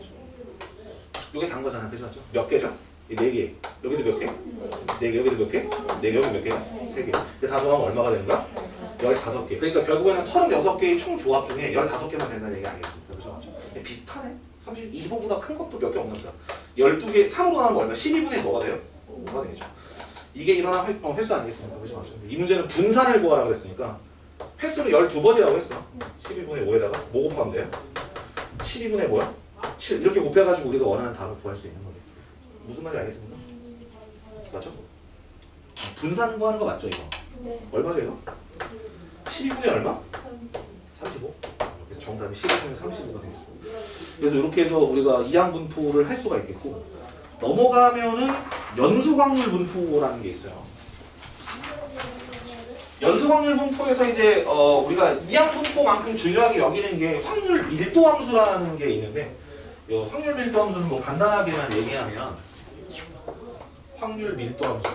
이게 단 거잖아. 그죠? 몇 개죠? 4개. 여기도 몇 개? 4개. 여기도 몇 개? 4개. 여기 몇 개? 3개. 다 더하면 얼마가 되는 거야? 15개. 그러니까 결국에는 36개의 총 조합 중에 15개만 된다는 얘기 아니겠습니까? 그죠? 맞죠? 비슷하네. 25보다 큰 것도 몇 개 없는 거야. 12개, 3으로 나누면 얼마? 12분의 뭐가 돼요? 5가 되죠. 이게 일어난 횟수 아니겠습니까? 그죠? 맞죠? 이 문제는 분산을 구하라고 그랬으니까 횟수를 12번이라고 했어. 12분의 5에다가 뭐 곱하면 돼요? 12분의 뭐야? 7. 이렇게 곱해가지고 우리가 원하는 답을 구할 수 있는 거예요. 무슨 말인지 알겠습니까? 맞죠? 분산 구하는 거 맞죠, 이거? 네. 얼마죠, 이거? 12분의 얼마? 35. 그래서 정답이 12분의 35가 되겠습니다. 그래서 이렇게 해서 우리가 이항 분포를 할 수가 있겠고, 넘어가면은 연속 확률 분포라는 게 있어요. 연속 확률 분포에서 이제 우리가 이항 분포만큼 중요하게 여기는 게 확률 밀도 함수라는 게 있는데, 이 확률 밀도 함수는 뭐 간단하게만 얘기하면 확률 밀도 함수.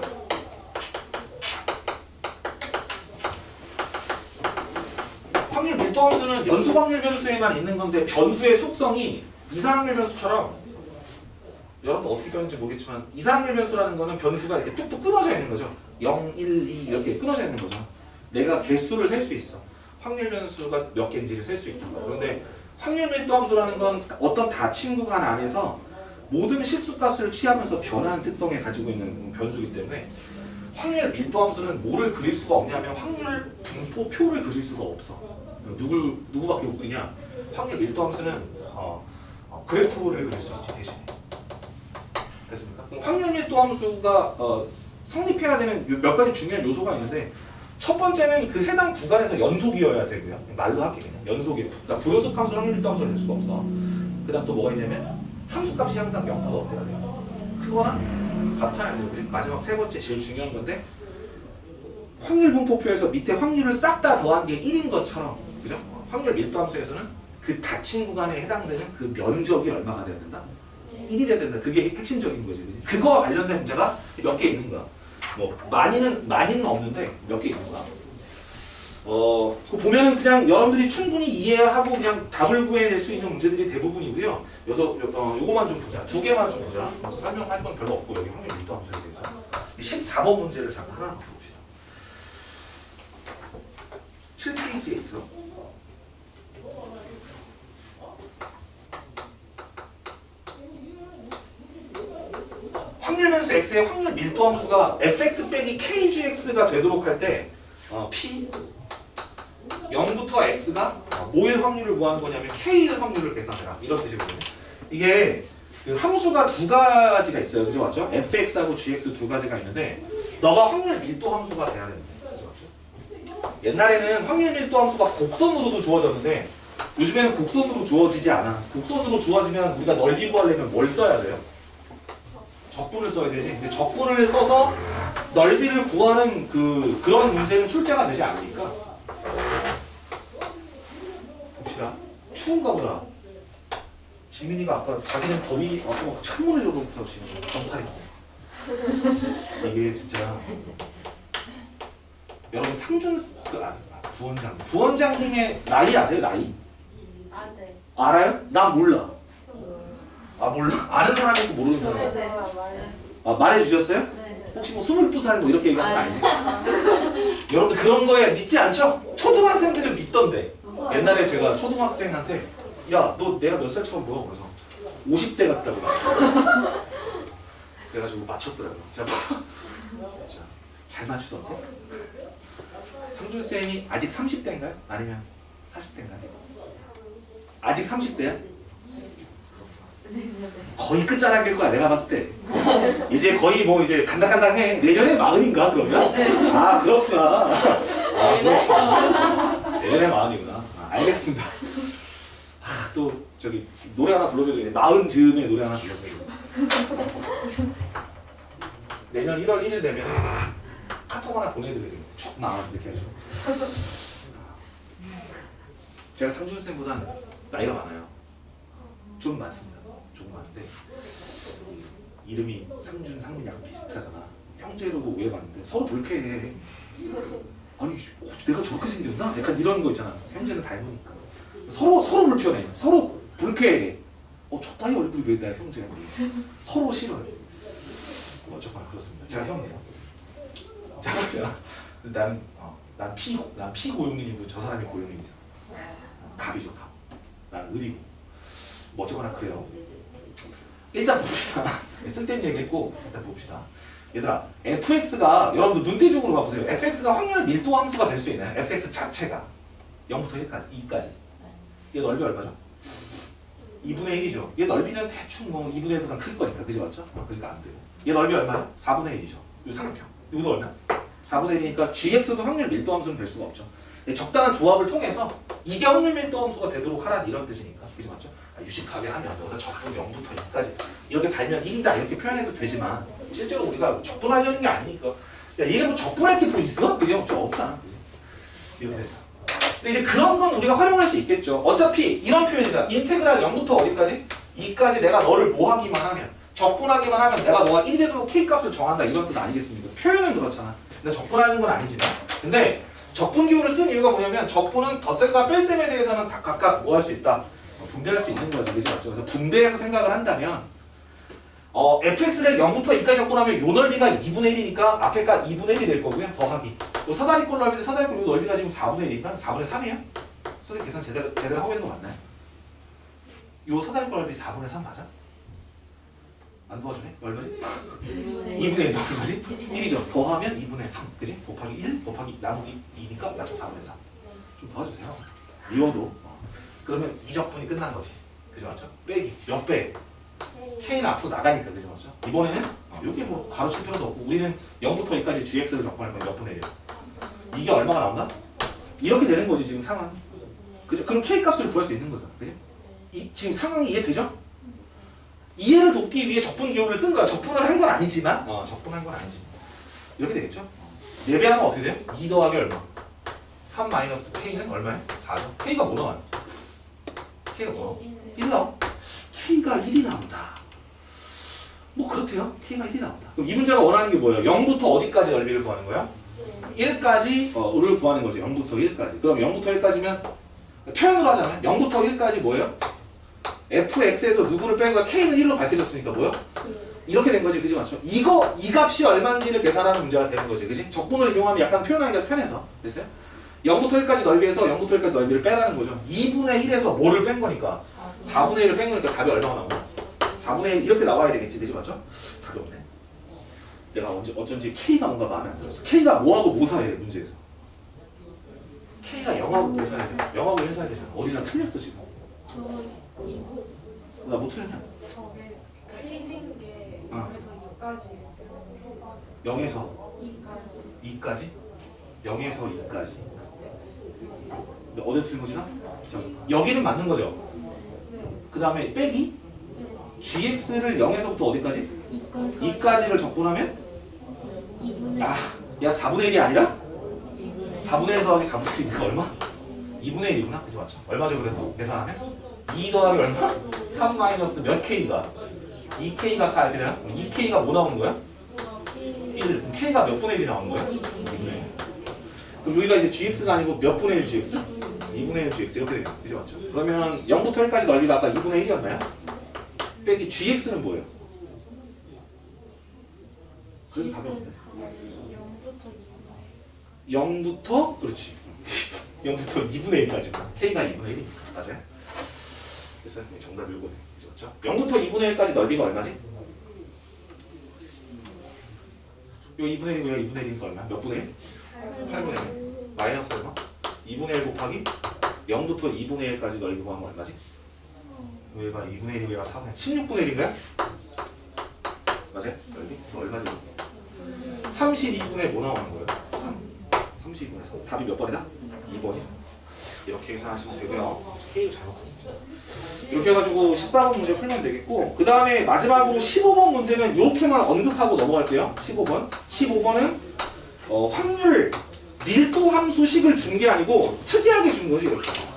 확률 밀도 함수는 연속 확률 변수에만 있는 건데 변수의 속성이 이상확률 변수처럼, 여러분 어떻게 표현할지 모르겠지만 이상확률 변수라는 거는 변수가 이렇게 뚝뚝 끊어져 있는 거죠. 0, 1, 2 이렇게 끊어져 있는 거죠. 내가 개수를 셀 수 있어. 확률 변수가 몇 개인지를 셀 수 있는 거예요. 그런데 확률 밀도 함수라는 건 어떤 다친 구간 안에서 모든 실수값을 취하면서 변하는 특성을 가지고 있는 변수이기 때문에 확률 밀도 함수는 뭐를 그릴 수가 없냐면 확률 분포표를 그릴 수가 없어. 누구밖에 못 그리냐? 확률 밀도 함수는 그래프를 그릴 수 있지 대신에. 됐습니까? 확률 밀도 함수가 성립해야 되는 몇 가지 중요한 요소가 있는데, 첫 번째는 그 해당 구간에서 연속이어야 되고요. 말로 할게 그냥 연속이에요. 그러니까 불연속 함수는 확률 밀도 함수가 될 수가 없어. 그 다음 또 뭐가 있냐면 함수값이 항상 0보다 어때야 돼요? 크거나 같아야 돼요. 그치? 마지막 세 번째 제일 중요한 건데, 확률 분포표에서 밑에 확률을 싹 다 더한 게 1인 것처럼, 그죠? 확률 밀도 함수에서는 그 닫힌 구간에 해당되는 그 면적이 얼마가 돼야 된다? 1이 돼야 된다. 그게 핵심적인 거지. 그치? 그거와 관련된 문제가 몇 개 있는 거야. 뭐 많이는 없는데 몇 개 있는 거야. 그 보면은 그냥 여러분들이 충분히 이해하고 그냥 답을 구해낼 수 있는 문제들이 대부분이고요. 요거만 좀 보자. 두 개만 좀 보자. 설명할 건 별로 없고 여기 확률 밀도 함수에 대해서 14번 문제를 잠깐 하나 봅시다. 7페이지에 있어. 확률 변수 x의 확률 밀도 함수가 fx 빼기 kgx가 되도록 할 때 p 0부터 x가 뭐일 확률을 구하는 거냐면 k일 확률을 계산해라 이런 뜻이거든요. 이게 그 함수가 두 가지가 있어요. 그죠 맞죠? fx하고 gx 두 가지가 있는데 너가 확률 밀도 함수가 돼야 되는 거예요. 그죠 맞죠? 옛날에는 확률 밀도 함수가 곡선으로도 주어졌는데 요즘에는 곡선으로 주어지지 않아. 곡선으로 주어지면 우리가 넓이 구하려면 뭘 써야 돼요? 적분을 써야 되지. 근데 적분을 써서 넓이를 구하는 그런 문제는 출제가 되지 않으니까. 봅시다. 추운가 보다. 지민이가 아까 자기는 더위 창문을 열어놓고서 지금 경찰이. 이게 진짜 여러분 부원장님의 나이 아세요? 나이? 아, 네. 알아요? 난 몰라. 아 몰라? 아는 사람이 있고 모르는 사람이 있고. 네. 아 말해주셨어요? 네. 혹시 뭐 22살 뭐 이렇게 얘기하는 거 아니지? 여러분들 그런 거에 믿지 않죠? 초등학생들은 믿던데. 옛날에 제가 초등학생한테 야 너 내가 몇 살 처음 보여? 그래서 50대 같다고 그래가지고 맞췄더라고요. 제가 잘 맞추던데? 상준쌤이 아직 30대인가요? 아니면 40대인가요? 아직 30대야? 거의 끝자락일 거야 내가 봤을 때. 이제 거의 뭐 이제 간당간당해. 내년에 40인가 그러면? 아 그렇구나. 아 그렇구나. 내년에 40이구나. 아, 알겠습니다. 아, 또 저기 노래 하나 불러줘야 되겠네. 40 즈음에 노래 하나 불러줘야 되겠네. 내년 1월 1일 되면 카톡 하나 보내드리겠네. 쭉 나와 이렇게 해서. 제가 상준쌤보다는 나이가 많아요. 좀 많습니다. 조금 많은데 이름이 상준, 상민 약간 비슷하잖아. 형제로도 오해받는데 서로 불쾌해. 아니 내가 저렇게 생겼나? 약간 이런 거 있잖아. 형제는 닮으니까 서로 불편해. 서로 불쾌해. 저 따위 얼굴이 왜 나 형제야? 서로 싫어요. 어쩌거나 그렇습니다. 제가 형이에요. 제가 난 피고용인이고 저 사람이 고용인이죠. 갑이죠 갑. 나는 을이고. 뭐 어쩌거나 그래요. 일단 봅시다. 쓸데없는 얘기했고 일단 봅시다. 얘들아 fx가 여러분들 눈대중으로 가보세요. fx가 확률 밀도 함수가 될 수 있나요? fx 자체가 0부터 1까지 2까지. 얘 넓이 얼마죠? 2분의 1이죠. 얘 넓이는 대충 뭐 2분의 1보다 클 거니까 그지 맞죠? 그러니까 안 돼요. 얘 넓이 얼마요? 4분의 1이죠. 이 삼각형. 이것도 얼마? 4분의 1이니까 gx도 확률 밀도 함수는 될 수가 없죠. 적당한 조합을 통해서 이게 확률 밀도 함수가 되도록 하라는 이런 뜻이니까 그지 맞죠? 유식하게 하면 너가 적분 0부터 2까지 이렇게 달면 1이다 이렇게 표현해도 되지만 실제로 우리가 적분하려는 게 아니니까 얘가 뭐 적분할 게 뭐 있어? 그지? 없잖아. 그지? 이렇게 된다. 근데 이제 그런 건 우리가 활용할 수 있겠죠. 어차피 이런 표현이잖아. 인테그랄 0부터 어디까지? 2까지 내가 너를 뭐 하기만 하면 적분하기만 하면 내가 너가 1에도 K값을 정한다 이런 뜻 아니겠습니까? 표현은 그렇잖아. 근데 적분하는 건 아니지만 근데 적분 기호를 쓴 이유가 뭐냐면 적분은 덧셈과 뺄셈에 대해서는 다 각각 뭐 할 수 있다? 분배할 수 있는 거죠. 그죠? 그래서 분배해서 생각을 한다면 fx를 0부터 2까지 적분하면 요 넓이가 2분의 1이니까 앞에가 2분의 1이 될 거고요. 더하기. 요 사다리꼴 넓이인데 사다리꼴 요 넓이가 지금 4분의 1이니까 4분의 3이에요? 선생님 계산 제대로 하고 있는 거 맞나요? 요 사다리꼴 넓이 4분의 3 맞아? 안 도와주네? 얼마지? 2분의 1 더하기 1이죠. 더하면 2분의 3. 그지? 곱하기 1 곱하기 나누기 2니까 약속 4분의 3. 좀 도와주세요. 미워도. 그러면 이적분이 끝난 거지. 그죠 맞죠? 빼기. 몇 배? K는 앞으로 나가니까 그죠 맞죠? 이번에는 여기 뭐 가로칠 필요도 없고 우리는 0부터 2까지 gx를 적분할 거면 몇 분의 1. 이게 얼마가 나온다? 이렇게 되는 거지 지금 상황이. 그죠? 그럼 K 값을 구할 수 있는 거잖아. 그죠? 지금 상황이 이해되죠? 이해를 돕기 위해 적분 기호를 쓴 거야. 적분을 한 건 아니지만 적분한 건 아니지. 이렇게 되겠죠? 예배하면 어떻게 돼요? 2 더하기 얼마? 3 마이너스 K는 얼마예요? 4죠. K가 뭐 나와요? K가 뭐? 1 나와. K가 1이 나온다. 뭐 그렇대요. K가 1이 나온다. 그럼 이 문제가 원하는 게 뭐예요? 0부터 어디까지 넓이를 구하는 거야? 1까지 를 구하는 거지. 0부터 1까지. 그럼 0부터 1까지면 표현으로 하자면 0부터 1까지 뭐예요? fx에서 누구를 뺀 거야? K는 1로 밝혀졌으니까 뭐요? 이렇게 된 거지. 그지 맞죠? 이 값이 얼마인지를 계산하는 문제가 되는 거지. 그지? 적분을 이용하면 약간 표현하기가 편해서. 됐어요? 0부터 1까지 넓이에서 0부터 1까지 넓이를 빼라는 거죠. 2분의 1에서 뭐를 뺀 거니까 4분의 1을 뺀 거니까 답이 얼마가 나오나? 4분의 1 이렇게 나와야 되겠지. 되지 맞죠? 답이 없네. 내가 어쩐지 K가 뭔가 마음에 안 들었어. K가 뭐하고 뭐 사야 돼 문제에서. K가 0하고 뭐 사야 돼? 0하고 1 사야 되잖아. 어디나 틀렸어 지금. 나 뭐 틀렸냐? K인 게 0에서 2까지 0에서 2까지 2까지? 0에서 2까지. 어디 틀린 거지 나? 여기는 맞는 거죠? 그 다음에 빼기? gx를 0에서부터 어디까지? 2까지를 적분하면? 야 4분의 1이 아니라? 4분의 1 더하기 4분의 1이니까 얼마? 2분의 1이구나? 그죠 맞죠? 얼마죠 그래서? 계산하면? 2 더하기 얼마? 3 마이너스 몇 K가? 2K가 4 이렇게 되나? 2K가 뭐 나오는 거야? 1. 그럼 K가 몇 분의 1이 나오는 거야? 2분의 1. 그럼 여기가 이제 gx가 아니고 몇 분의 1 gx? 2분의 1 gx 이렇게 되겠죠. 그죠 맞죠? 그러면 0부터 1까지 넓이가 아까 2분의 1이었나요? 빼기 gx는 뭐예요? 그래도 답이 없네. 0부터 그렇지. 0부터 2분의 1까지구나. K가 2분의 1이니까. 맞아요? 됐어요? 정답 읽고네. 그죠? 0부터 2분의 1까지 넓이가 얼마지? 요 2분의 1이고요. 2분의 1이니까 얼마? 몇 분의 1? 8분의 1. 마이너스 얼마? 2분의 1 곱하기 0부터 2분의 1까지 넓이 구하면 얼마지? 왜 얘가 2분의 1이고 얘가 4분의 16분의 1인가요? 맞아요? 여기? 얼마죠? 32분의 뭐 나오는 거예요? 32분의 3. 답이 몇 번이다? 2번이죠. 이렇게 계산하시면 되고요. K를 잘 넣고. 이렇게 해가지고 14번 문제 풀면 되겠고, 그 다음에 마지막으로 15번 문제는 이렇게만 언급하고 넘어갈게요. 15번. 15번은 확률 밀도 함수식을 준 게 아니고 특이하게 준 거지. 이렇게.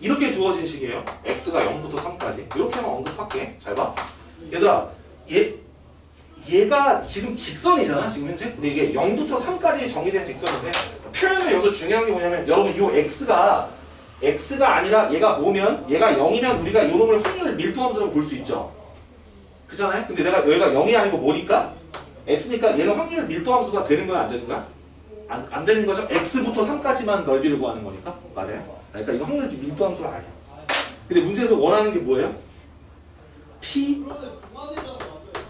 이렇게 주어진 식이에요. x가 0부터 3까지. 이렇게만 언급할게. 잘 봐. 얘들아, 얘가 지금 직선이잖아, 지금 현재. 근데 이게 0부터 3까지 정의된 직선인데, 표현은 여기서 중요한 게 뭐냐면, 여러분, 요 x가 아니라 얘가 뭐면, 얘가 0이면 우리가 요 놈을 확률 밀도함수라고 볼 수 있죠. 그잖아요? 근데 내가 여기가 0이 아니고 뭐니까? x니까 얘는 확률 밀도함수가 되는 거야, 안 되는 거야? 안 되는 거죠? x부터 3까지만 넓이를 구하는 거니까. 맞아요? 그러니까 이거 확률 밀도함수가 아니야. 근데 문제에서 원하는 게 뭐예요? p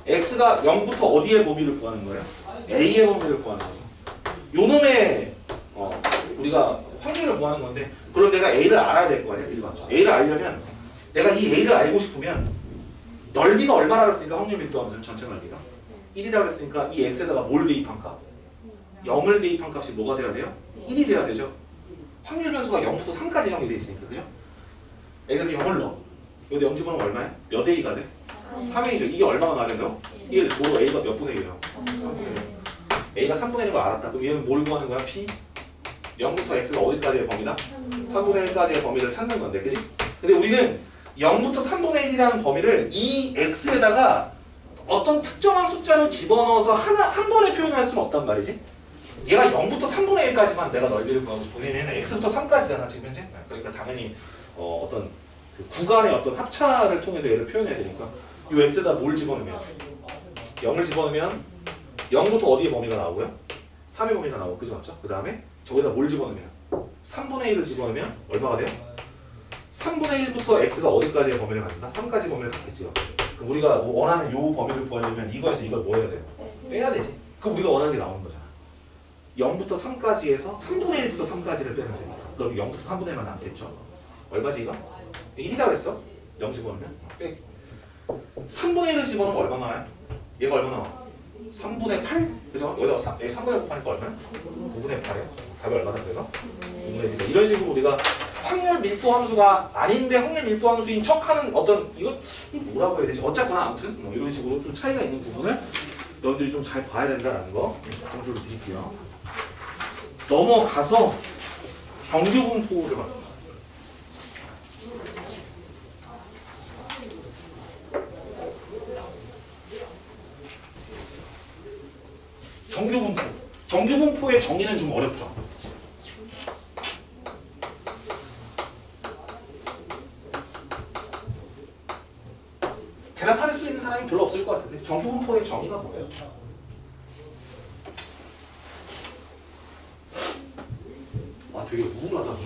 x가 0부터 어디의 범위를 구하는 거예요? a의 범위를 구하는 거죠. 요 놈의 우리가 확률을 구하는 건데, 그럼 내가 a를 알아야 될 거 아니야? 그지 맞죠? a를 알려면 내가 이 a를 알고 싶으면 넓이가 얼마라고 했으니까 확률 밀도함수는 전체 넓이가 1이라고 했으니까 이 x에다가 뭘 대입한 값? 0을 대입한 값이 뭐가 돼야 돼요? 1이 돼야 되죠. 확률 변수가 0부터 3까지 정의되어 있으니까, 그죠? 여기서 0을 넣어. 여기 0 집어넣으면 얼마야? 몇 a가 돼? 3a죠. 이게 얼마가 나야 된다고? 1. 뭐로 a가 몇 분의 1이에요? 3분의 1. a가 3분의 1인 거 알았다. 그럼 얘는 뭘 구하는 거야? p? 0부터 x가 어디까지의 범위다? 3분의 1까지의 범위를 찾는 건데, 그지? 근데 우리는 0부터 3분의 1이라는 범위를 이 x에다가 어떤 특정한 숫자를 집어넣어서 한 번에 표현할 수는 없단 말이지. 얘가 0부터 3분의 1까지만 내가 넓이를 구하고 싶으면 얘는 x부터 3까지잖아, 지금 현재. 그러니까 당연히 어떤 그 구간의 어떤 합차를 통해서 얘를 표현해야 되니까 이 x에다 뭘 집어넣으면 0을 집어넣으면 0부터 어디의 범위가 나오고요? 3의 범위가 나오고, 그죠? 맞죠? 그 다음에 저기다 뭘 집어넣으면 3분의 1을 집어넣으면 얼마가 돼요? 3분의 1부터 x가 어디까지의 범위를 갖는다? 3까지 범위를 갖겠지요. 그럼 우리가 원하는 요 범위를 구하려면 이거에서 이걸 뭐 해야 돼요? 빼야 되지. 그럼 우리가 원하는 게 나오는 거잖아. 0부터 3까지에서 3분의 1부터 3까지를 빼면 되니까. 그럼 0부터 3분의 1만 남겠죠. 얼마지 이거? 1이라고 했어. 0 집어넣으면 빼. 3분의 1을 집어넣으면 얼마 나와요? 얘가 얼마 나와? 3분의 8? 그죠? 여기다 3분의 9 하니까 얼마야? 9분의 8이야. 답이 얼마나 돼서? 9분의 1. 이런 식으로 우리가 확률 밀도 함수가 아닌데 확률 밀도 함수인 척하는 어떤 이거 뭐라고 해야 되지? 어쨌거나 아무튼 뭐 이런 식으로 좀 차이가 있는 부분을 여러분들이 좀 잘 봐야 된다는 거 강조를 드릴게요. 넘어가서 정규분포를 봐요. 정규분포. 정규분포의 정의는 좀 어렵죠. 대답할 수 있는 사람이 별로 없을 것 같은데 정규분포의 정의가 뭐예요? 아, 되게 우울하다.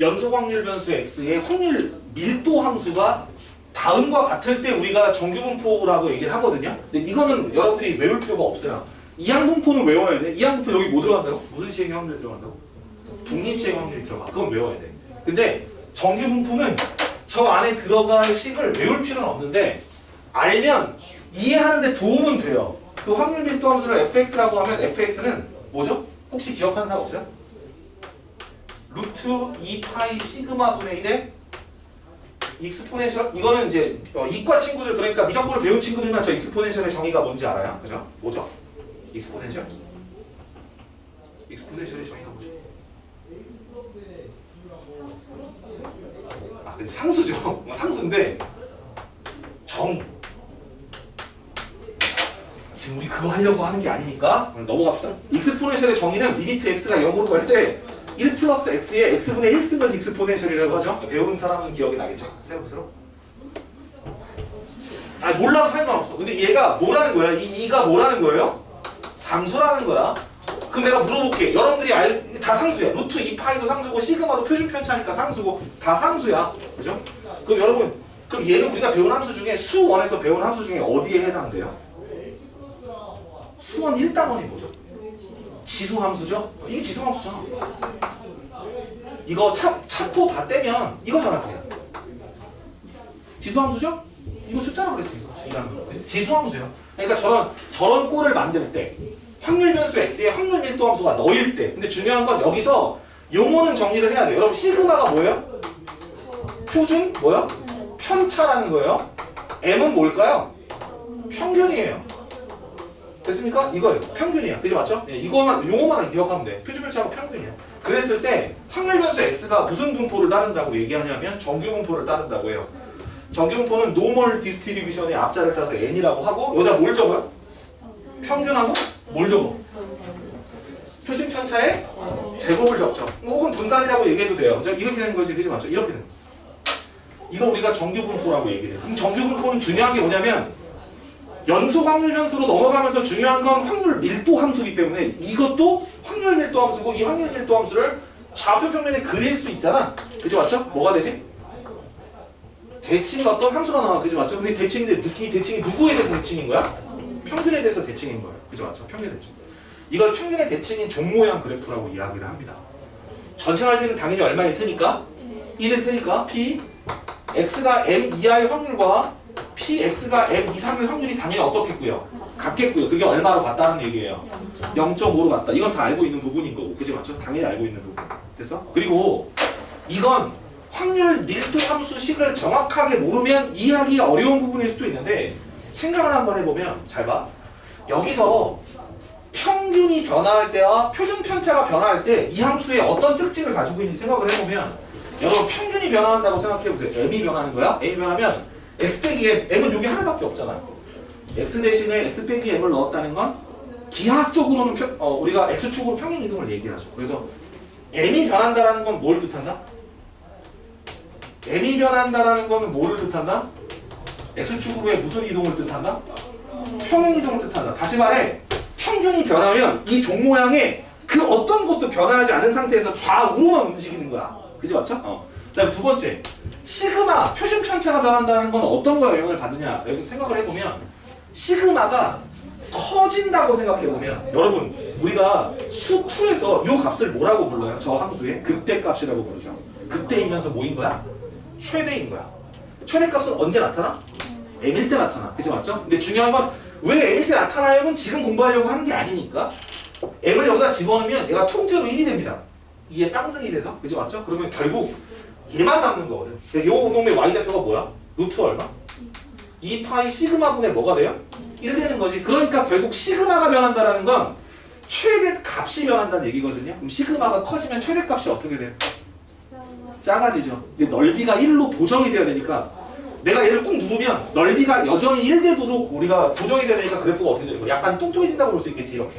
연속 확률 변수 x의 확률 밀도 함수가 다음과 같을 때 우리가 정규분포라고 얘기를 하거든요. 근데 이거는 여러분들이 외울 필요가 없어요. 이항분포는 외워야 돼. 이항분포 여기 뭐 들어간다고? 무슨 시행의 확률이 들어간다고? 독립시행의 확률이 들어가. 그건 외워야 돼. 근데 정규분포는 저 안에 들어갈 식을 외울 필요는 없는데 알면 이해하는데 도움은 돼요. 그 확률 밀도 함수를 fx라고 하면 fx는 뭐죠? 혹시 기억하는 사람 없어요? 루트 2파이 시그마 분의 1의 익스포넨셜. 이거는 이제 이과 친구들, 그러니까 미적분을 배운 친구들만 저 익스포넨셜의 정의가 뭔지 알아요? 그죠? 뭐죠? 익스포넨셜? 익스포넨셜의 정의가 뭐죠? 아, 근데 상수죠. 상수인데 정의. 지금 우리 그거 하려고 하는 게 아니니까 넘어갑시다. 익스포넨셜의 정의는 리미트 x가 0으로 갈 때 1 플러스 x에 x분의 1 쓰면 익스포넨셜이라고 하죠. 배운 사람은 기억이 나겠죠? 새록새록. 아니 몰라도 상관없어. 근데 얘가 뭐라는 거야? 이 2가 뭐라는 거예요? 상수라는 거야. 그럼 내가 물어볼게. 여러분들이 다 상수야. 루트 2파이도 상수고 시그마도 표준 편차니까 상수고 다 상수야. 그죠? 그럼 여러분, 그럼 얘는 우리가 배운 함수 중에 수원에서 배운 함수 중에 어디에 해당돼요? 수원 1단원이 뭐죠? 지수함수죠? 이게 지수함수잖아. 이거 차포 다 떼면 이거잖아 그냥. 지수함수죠? 이거 숫자라고 그랬으니까. 지수함수예요. 그러니까 저런 꼴을 만들 때 확률 변수 x의 확률 밀도 함수가 너일 때. 근데 중요한 건 여기서 용어는 정리를 해야 돼요. 여러분 시그마가 뭐예요? 표준 뭐야? 편차라는 거예요. m은 뭘까요? 평균이에요. 됐습니까? 이거예요. 평균이야. 그죠? 맞죠? 예, 이거만 용어만 기억하면 돼. 표준 편차가 평균이야. 그랬을 때 확률 변수 x가 무슨 분포를 따른다고 얘기하냐면 정규 분포를 따른다고 해요. 정규 분포는 노멀 디스트리뷰션의 앞자를 따서 n이라고 하고 여기다 뭘 적어요? 평균하고 뭘 적어? 표준 편차의 제곱을 적죠. 혹은 분산이라고 얘기해도 돼요. 이렇게 되는 거지. 그죠? 맞죠? 이렇게 되는 거. 이거 우리가 정규 분포라고 얘기해요. 그럼 정규 분포는 중요한 게 뭐냐면 연속 확률 변수로 넘어가면서 중요한 건 확률 밀도 함수이기 때문에 이것도 확률 밀도 함수고 이 확률 밀도 함수를 좌표 평면에 그릴 수 있잖아. 그죠? 맞죠? 뭐가 되지? 대칭 어떤 함수가 나와. 그죠? 맞죠? 근데 대칭인데 이 대칭이 누구에 대해서 대칭인 거야? 평균에 대해서 대칭인 거예요. 그죠? 맞죠? 평균 대칭. 이걸 평균의 대칭인 종 모양 그래프라고 이야기를 합니다. 전체 넓이는 당연히 얼마일 테니까? 1일 테니까 P X가 M 이하의 확률과 PX가 M 이상의 확률이 당연히 어떻겠고요? 같겠고요. 그게 얼마로 같다는 얘기예요. 0.5로 같다. 이건 다 알고 있는 부분인 거고. 그지 맞죠? 당연히 알고 있는 부분. 됐어? 그리고 이건 확률 밀도 함수식을 정확하게 모르면 이해하기 어려운 부분일 수도 있는데 생각을 한번 해보면 잘 봐. 여기서 평균이 변화할 때와 표준 편차가 변화할 때 이 함수의 어떤 특징을 가지고 있는지 생각을 해보면 여러분 평균이 변화한다고 생각해보세요. M이 변하는 거야? M이 변하면 X 빼기 M, M은 여기 하나밖에 없잖아. X 대신에 X 빼기 M을 넣었다는 건 기하학적으로는 우리가 X축으로 평행 이동을 얘기하죠. 그래서 M이 변한다는 건 뭘 뜻한다? M이 변한다는 건 뭐를 뜻한다? X축으로의 무슨 이동을 뜻한다? 평행 이동을 뜻한다. 다시 말해 평균이 변하면 이 종 모양에 그 어떤 것도 변화하지 않은 상태에서 좌우로만 움직이는 거야. 그지 맞죠? 그다음 두 번째 시그마 표준 편차가 변한다는 건 어떤 거에 영향을 받느냐 여기 생각을 해보면 시그마가 커진다고 생각해보면 여러분 우리가 수2에서 이 값을 뭐라고 불러요? 저 함수의 극대값이라고 부르죠. 극대이면서 뭐인 거야? 최대인 거야. 최대값은 언제 나타나? M일 때 나타나. 그치 맞죠? 근데 중요한 건 왜 M일 때 나타나려면 지금 공부하려고 하는 게 아니니까 M을 여기다 집어넣으면 얘가 통째로 1이 됩니다. 이게 빵승이 돼서. 그치 맞죠? 그러면 결국 얘만 남는 거거든. 요 놈의 y좌표가 뭐야? 루트 얼마? 2파이 시그마분의 뭐가 돼요? 1 되는 거지. 그러니까 결국 시그마가 변한다는 건 최대 값이 변한다는 얘기거든요. 그럼 시그마가 커지면 최대 값이 어떻게 돼요? 작아지죠. 근데 넓이가 1로 보정이 돼야 되니까 내가 얘를 꾹 누르면 넓이가 여전히 1 되도록 우리가 보정이 돼야 되니까 그래프가 어떻게 되고 약간 뚱뚱해진다고 볼 수 있겠지. 이렇게.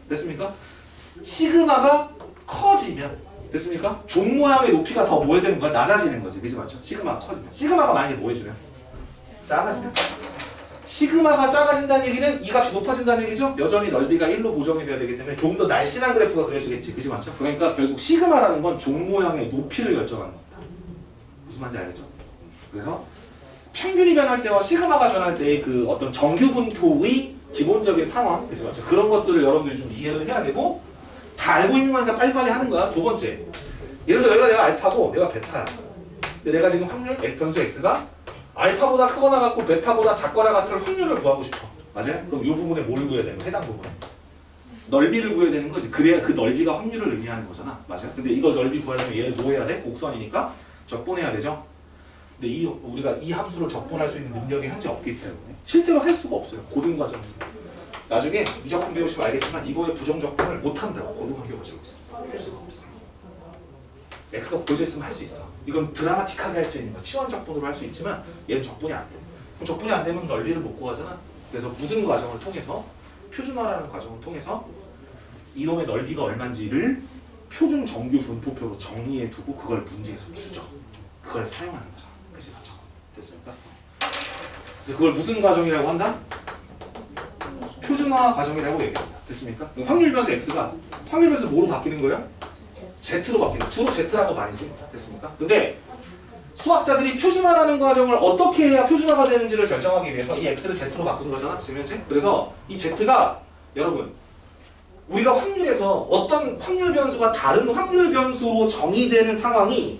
됐습니까? 시그마가 커지면 됐습니까? 종 모양의 높이가 더 뭐야 되는 거야? 낮아지는 거지. 그지 맞죠? 시그마가 커지면. 시그마가 만약에 뭐 해주면? 작아지면. 시그마가 작아진다는 얘기는 이 값이 높아진다는 얘기죠? 여전히 넓이가 1로 보정이 돼야 되기 때문에 조금 더 날씬한 그래프가 그려지겠지. 그지 맞죠? 그러니까 결국 시그마라는 건 종 모양의 높이를 결정하는 겁니다. 무슨 말인지 알겠죠? 그래서 평균이 변할 때와 시그마가 변할 때의 그 어떤 정규 분포의 기본적인 상황, 그지 맞죠? 그런 것들을 여러분들이 좀 이해를 해야 되고 다 알고 있는 거니까 빨리빨리 하는 거야. 두 번째. 예를 들어 내가 알파고 내가 베타야. 근데 내가 지금 확률 변수 x가 알파보다 크거나 같고 베타보다 작거나 같은 확률을 구하고 싶어. 맞아요? 그럼 이 부분에 뭘 구해야 되는 거야? 해당 부분에. 넓이를 구해야 되는 거지. 그래야 그 넓이가 확률을 의미하는 거잖아. 맞아요? 근데 이거 넓이 구하려면 얘를 뭐 해야 돼? 곡선이니까 적분해야 되죠? 근데 우리가 이 함수를 적분할 수 있는 능력이 현재 없기 때문에 실제로 할 수가 없어요. 고등 과정에서. 나중에 미적분 배우시면 알겠지만 이거의 부정 적분을 못한다고 고등학교 과정에서. 할 수가 없어. X가 보여져 있으면 할 수 있어. 이건 드라마틱하게 할 수 있는 거. 치환 적분으로 할 수 있지만 얘는 적분이 안 돼. 그럼 적분이 안 되면 넓이를 못 구하잖아. 그래서 무슨 과정을 통해서 표준화라는 과정을 통해서 이놈의 넓이가 얼마인지를 표준 정규 분포표로 정리해 두고 그걸 문제에서 주죠. 그걸 사용하는 거죠. 그치 맞죠? 됐습니까? 그래서 그걸 무슨 과정이라고 한다? 표준화 과정이라고 얘기합니다. 됐습니까? 확률 변수 x가 확률 변수 뭐로 바뀌는 거예요? z로 바뀌는, 주로 z라고 많이 씁니다. 됐습니까? 근데 수학자들이 표준화라는 과정을 어떻게 해야 표준화가 되는지를 결정하기 위해서 이 x를 z로 바꾸는 거잖아, 지금 현재. 그래서 이 z가 여러분 우리가 확률에서 어떤 확률 변수가 다른 확률 변수로 정의되는 상황이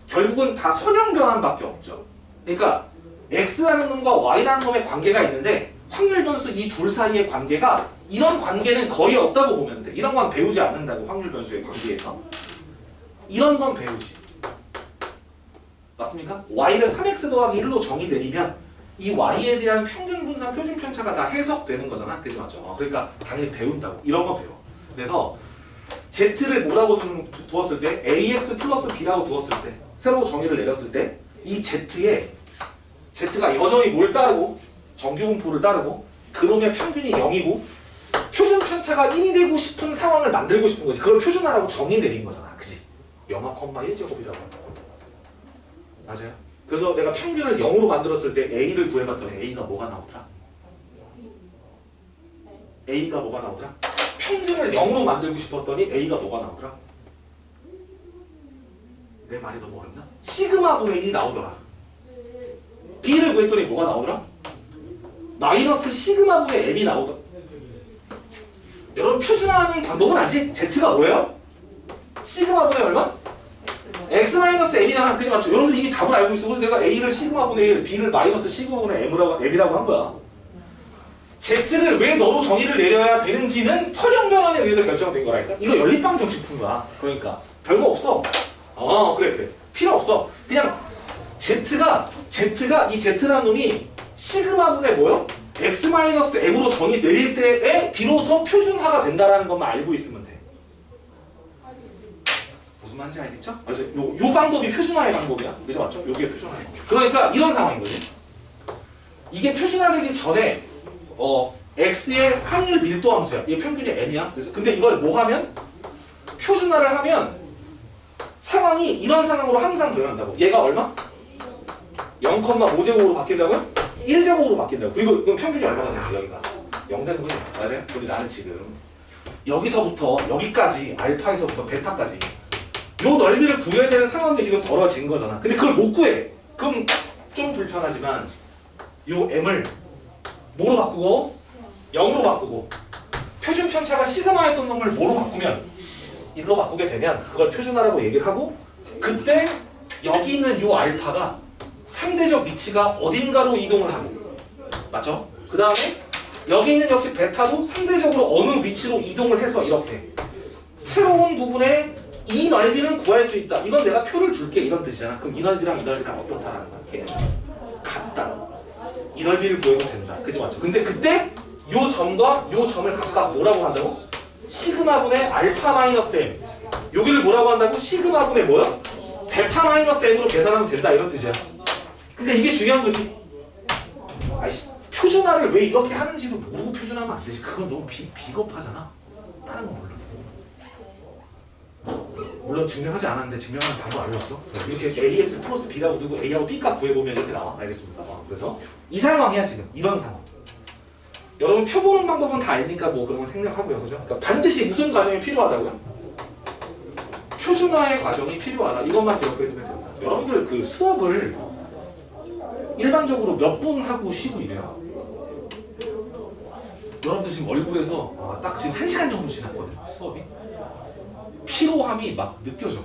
결국은 다 선형 변환밖에 없죠. 그러니까 x라는 놈과 y라는 놈의 관계가 있는데 확률 변수 이 둘 사이의 관계가 이런 관계는 거의 없다고 보면 돼. 이런 건 배우지 않는다고, 확률 변수의 관계에서. 이런 건 배우지. 맞습니까? y를 3x 더하기 1로 정의 내리면 이 y에 대한 평균 분산, 표준 편차가 다 해석되는 거잖아. 그지 맞죠? 그러니까 당연히 배운다고. 이런 거 배워. 그래서 z를 뭐라고 두었을 때 ax 플러스 b라고 두었을 때 새로 정의를 내렸을 때 이 z가 여전히 뭘 따르고 정규분포를 따르고 그놈의 평균이 0이고 표준 편차가 1이 되고 싶은 상황을 만들고 싶은 거지. 그걸 표준화라고 정의 내린 거잖아. 그지? 영하 컴마 1제곱이라고. 맞아요? 그래서 내가 평균을 0으로 만들었을 때 A를 구해봤더니 A가 뭐가 나오더라? A가 뭐가 나오더라? 평균을 0으로 만들고 싶었더니 A가 뭐가 나오더라? 내 말이 너무 어렵나? 시그마 분의 1이 나오더라. B를 구했더니 뭐가 나오더라? 마이너스 시그마 분의 M이 나오더라. 여러분 표준화하는 방법은 알지? Z가 뭐예요? 시그마 분의 얼마? x-m이잖아. 그지 맞죠? 여러분들 이미 답을 알고 있어. 그래서 내가 a를 시그마 분의 1, b를 마이너스 시그마 분의 m이라고 한 거야. z를 왜 너로 정의를 내려야 되는지는 선형 변환에 의해서 결정된 거라니까. 이거 연립방 정식 푼 거야. 그러니까 별거 없어. 그래. 필요 없어. 그냥 z가 이 z라는 놈이 시그마 분의 뭐요? x-m으로 정의 내릴 때에 비로소 표준화가 된다라는 것만 알고 있으면 돼. 무슨 말인지 알겠죠? 그래서 요 방법이 표준화의 방법이야. 그죠? 맞죠? 요게 표준화의 방법. 그러니까 이런 상황인 거지. 이게 표준화되기 전에 x의 확률 밀도 함수야. 이게 평균이 n이야. 그래서 근데 이걸 뭐 하면? 표준화를 하면 상황이 이런 상황으로 항상 변한다고. 얘가 얼마? 0,5제곱으로 바뀐다고요? 1제곱으로 바뀐다고. 그리고 그럼 평균이 얼마가 되는 거야? 여기가 0 되는 거지. 맞아요? 근데 나는 지금 여기서부터 여기까지 알파에서부터 베타까지 요 넓이를 구해야 되는 상황이 지금 벌어진 거잖아. 근데 그걸 못 구해. 그럼 좀 불편하지만 요 m을 뭐로 바꾸고? 0으로 바꾸고 표준 편차가 시그마였던 놈을 뭐로 바꾸면? 1로 바꾸게 되면 그걸 표준화라고 얘기를 하고 그때 여기 있는 요 알파가 상대적 위치가 어딘가로 이동을 하고 맞죠? 그 다음에 여기 있는 역시 베타도 상대적으로 어느 위치로 이동을 해서 이렇게 새로운 부분에 이 넓이를 구할 수 있다. 이건 내가 표를 줄게 이런 뜻이잖아. 그럼 이 넓이랑 어떻다라는 거야? 걔는 같다. 이 넓이를 구해도 된다. 그지 맞죠? 근데 그때 요 점과 요 점을 각각 뭐라고 한다고? 시그마분의 알파 마이너스 m. 여기를 뭐라고 한다고? 시그마분의 뭐야? 베타 마이너스 m으로 계산하면 된다 이런 뜻이야. 근데 이게 중요한 거지. 아이씨, 표준화를 왜 이렇게 하는지도 모르고 표준하면 안 되지. 그건 너무 비겁하잖아. 다른 건 몰라. 물론 증명하지 않았는데 증명하는 방법 알려줬어. 이렇게 ax 플러스 b라고 두고 a하고 b값 구해보면 이렇게 나와. 알겠습니다. 그래서 이 상황이야 지금. 이런 상황. 여러분 표 보는 방법은 다 알니까 뭐 그런 건 생략하고요. 그죠? 그러니까 반드시 무슨 과정이 필요하다고요? 표준화의 과정이 필요하다. 이것만 기억해두면 된다. 여러분들 그 수업을 일반적으로 몇 분 하고 쉬고 이래요. 여러분들 지금 얼굴에서 딱 지금 1시간 정도 지났거든요. 수업이. 피로함이 막 느껴져.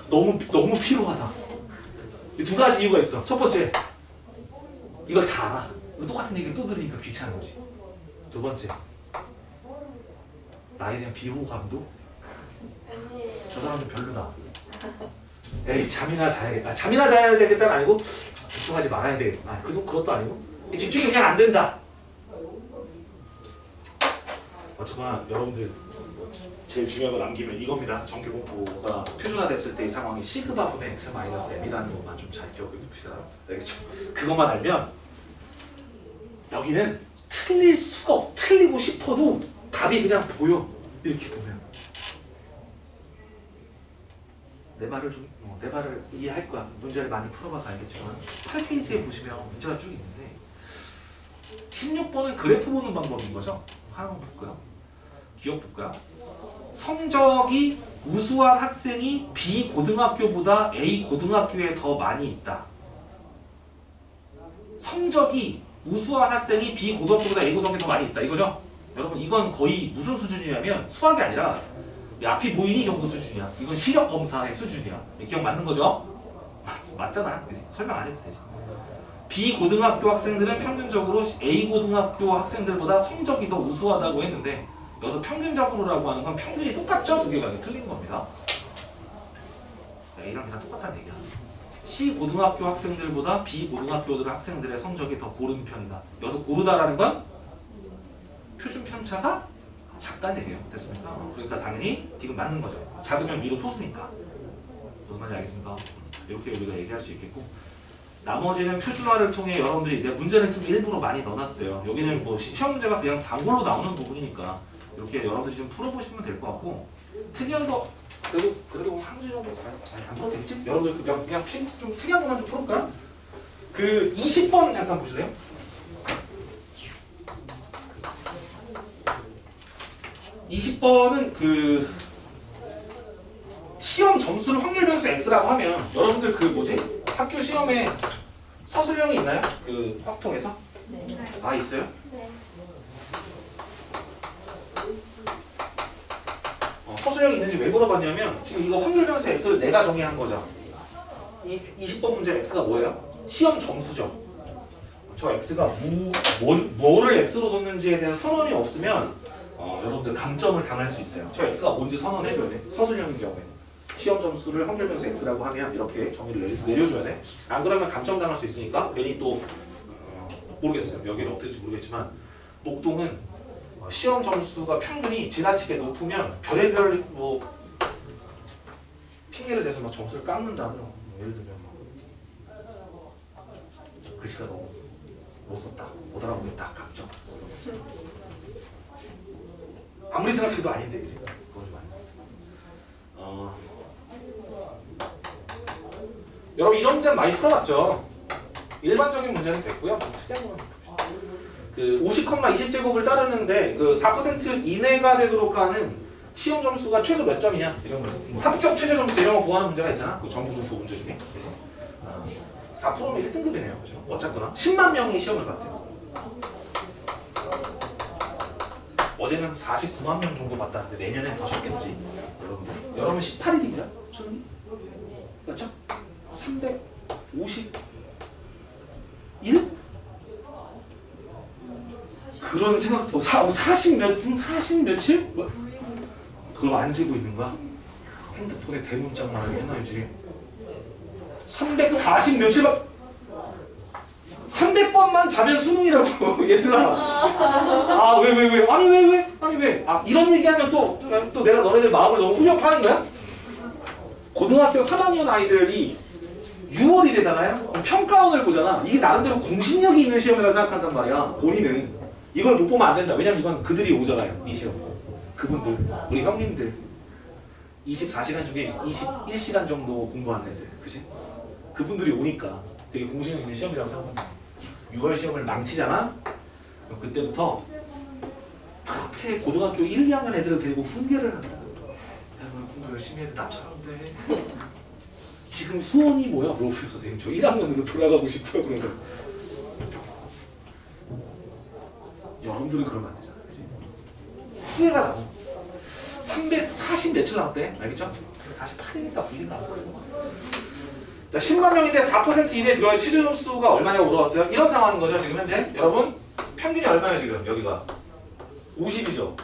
너무 피로하다. 두 가지 이유가 있어. 첫 번째, 이걸 다 알아. 똑같은 얘기를 또 들으니까 귀찮은 거지. 두 번째, 나에 대한 비호감도 저 사람 좀 별로다. 에이 잠이나 자야겠다. 잠이나 자야 되겠다는 아니고 집중하지 말아야 되겠다. 그것도 아니고 집중이 그냥 안 된다. 어쩌거나 여러분들 제일 중요한 거 남기면 이겁니다. 정규분포가 표준화됐을 때의 상황이 시그마 분의 x 마이너스 m이라는 것만 좀 잘 기억해 둡시다. 알겠죠? 그것만 알면 여기는 틀릴 수가 없. 틀리고 싶어도 답이 그냥 보여. 이렇게 보면 내 말을 이해할 거야. 문제를 많이 풀어봐서 알겠지만 8페이지에 보시면 문제가 쭉 있는데 16번은 그래프 보는 방법인 거죠. 하나만 볼까요? 기억 볼까요? 성적이 우수한 학생이 B 고등학교보다 A 고등학교에 더 많이 있다. 성적이 우수한 학생이 B 고등학교보다 A 고등학교에 더 많이 있다. 이거죠? 여러분 이건 거의 무슨 수준이냐면 수학이 아니라 앞이 보이니 정도 수준이야. 이건 시력 검사의 수준이야. 기억 맞는 거죠? 맞잖아. 그치? 설명 안 해도 되지. B 고등학교 학생들은 평균적으로 A 고등학교 학생들보다 성적이 더 우수하다고 했는데 여기서 평균적으로라고 하는 건 평균이 똑같죠? 두 개가 틀린 겁니다. A랑 B랑 똑같다는 얘기야. C 고등학교 학생들보다 B 고등학교 학생들의 성적이 더 고른 편이다. 여기서 고르다라는 건 표준 편차가 작다는 얘기예요. 됐습니까? 그러니까 당연히 D가 맞는 거죠. 작으면 위로 솟으니까. 무슨 말인지 알겠습니까? 이렇게 우리가 얘기할 수 있겠고 나머지는 표준화를 통해 여러분들이 내 문제를 좀 일부러 많이 넣어놨어요. 여기는 뭐 시험 문제가 그냥 단골로 나오는 부분이니까 이렇게 여러분들이 좀 풀어보시면 될 것 같고 특이한 거 그래도 한 문제 정도 안 풀어도 되겠지? 여러분들 그냥 좀 특이한 것만 좀 풀어볼까요? 그 20번 잠깐 보실래요? 20번은 그 시험 점수를 확률 변수 x라고 하면 여러분들 그 뭐지? 학교 시험에 서술형이 있나요? 그 확통에서? 네. 아 있어요? 네. 서술형이 있는지 왜 물어봤냐면 지금 이거 확률 변수 x를 내가 정의한 거죠. 이 20번 문제 x가 뭐예요? 시험 점수죠. 저 x가 뭐를 x로 뒀는지에 대한 선언이 없으면 여러분들 감점을 당할 수 있어요. 저 x가 뭔지 선언해줘야 돼. 서술형인 경우에 시험 점수를 확률 변수 x라고 하면 이렇게 정의를 내려줘야 돼. 안 그러면 감점 당할 수 있으니까 괜히 또 모르겠어요. 여기는 어떻게 될지 모르겠지만 녹동은 시험 점수가 평균이 지나치게 높으면 별의별 뭐 핑계를 대서 막 점수를 깎는다는 예를 들면 글씨가 너무 못 썼다, 못 알아보겠다, 감점. 아무리 생각해도 아닌데 그지? 그건 좀 아닌데. 여러분 이런 문제는 많이 풀어봤죠? 일반적인 문제는 됐고요. 특이한 거만 봅시다. 그 50,20제곱을 따르는데 그 4% 이내가 되도록 하는 시험 점수가 최소 몇 점이냐 이런 거. 뭐 합격 최저 점수 이런 거 구하는 문제가 있잖아. 그 정부 분포 문제 중에. 4%면 1등급이네요. 그죠? 어쨌거나 10만 명이 시험을 봤대요. 어제는 49만 명 정도 봤다는데 내년엔 더 적겠지. 여러분 18일이죠? 수능이? 그렇죠? 351? 그런 생각도 40 며칠? 뭐? 그걸 안 세고 있는 거야? 핸드폰에 대문짝만 해놔야지. 340 며칠 300번만 자면 수능이라고 얘들아. 아 왜? 아니 왜? 아 이런 얘기하면 또 내가 너네들 마음을 너무 후벼파는 거야? 고등학교 3학년 아이들이 6월이 되잖아요? 평가원을 보잖아. 이게 나름대로 공신력이 있는 시험이라 생각한단 말이야. 본인은. 이걸 못 보면 안 된다. 왜냐면 이건 그들이 오잖아요. 이 시험. 그분들. 우리 형님들. 24시간 중에 21시간 정도 공부하는 애들. 그치? 그분들이 오니까 되게 공신력 있는 시험이라고 생각합니다. 6월 시험을 망치잖아? 그럼 그때부터 그렇게 고등학교 1, 2학년 애들을 데리고 훈계를 한다. 야, 너 공부 열심히 해야 돼. 나처럼 돼. 지금 소원이 뭐야? 물어보세요, 선생님. 저 1학년으로 돌아가고 싶어요. 그러면 여러분들은 그러면 안 되잖아. 그치? 후회가 나고 340 며칠 나왔대. 알겠죠? 48이니까 불린다. 자, 10만 명인데 4% 이내에 들어갈 최저 점수가 얼마냐고 물어봤어요. 이런 상황인 거죠, 지금 현재. 여러분, 평균이 얼마예요, 지금? 여기가 50이죠.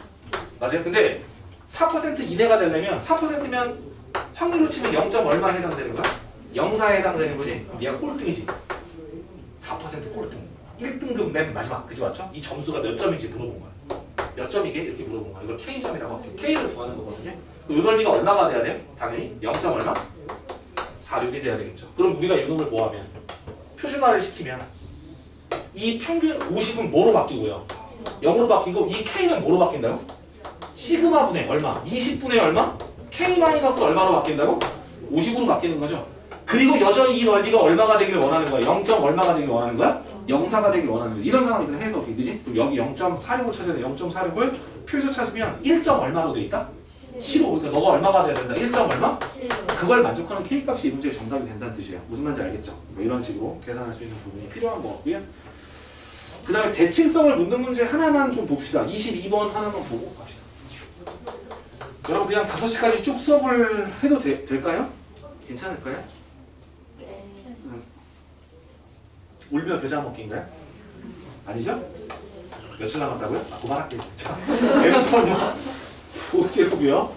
맞아요? 근데 4% 이내가 되려면 4%면 확률로 치면 0. 얼마에 해당되는 거야? 0.4에 해당되는 거지? 그럼 얘가 꼴등이지. 4% 꼴등. 1등급 맨 마지막. 그치 맞죠? 이 점수가 몇 점인지 물어본 거야. 몇 점이게? 이렇게 물어본 거야. 이걸 K점이라고 할게요. K를 구하는 거거든요. 이 넓이가 얼마가 돼야 돼요? 당연히 0. 얼마? 46이 돼야 되겠죠. 그럼 우리가 이 놈을 뭐하면? 표준화를 시키면 이 평균 50은 뭐로 바뀌고요? 0으로 바뀌고 이 K는 뭐로 바뀐다고? 시그마 분의 얼마? 20분의 얼마? K 마이너스 얼마로 바뀐다고? 50으로 바뀌는 거죠. 그리고 여전히 이 넓이가 얼마가 되길 원하는 거야? 0. 얼마가 되길 원하는 거야? 0.4가 되길 원하는 거야. 이런 상황이 있잖아. 해석이. 그지? 그럼 여기 0.46을 찾아야 돼. 0.46을 표에서 찾으면 1. 얼마로 돼 있다? 15. 그러니까 너가 얼마가 돼야 된다? 1. 얼마? 그걸 만족하는 K값이 이 문제의 정답이 된다는 뜻이에요. 무슨 말인지 알겠죠? 뭐 이런 식으로 계산할 수 있는 부분이 필요한 거고요. 그 다음에 대칭성을 묻는 문제 하나만 좀 봅시다. 22번 하나만 보고 갑시다. 여러분 그냥 5시까지 쭉 수업을 해도 될까요? 괜찮을까요? 울며 겨자 먹기인가요? 아니죠? 며칠 남았다고요? 아, 그만할게요. 자, M번요. 5제곱이요.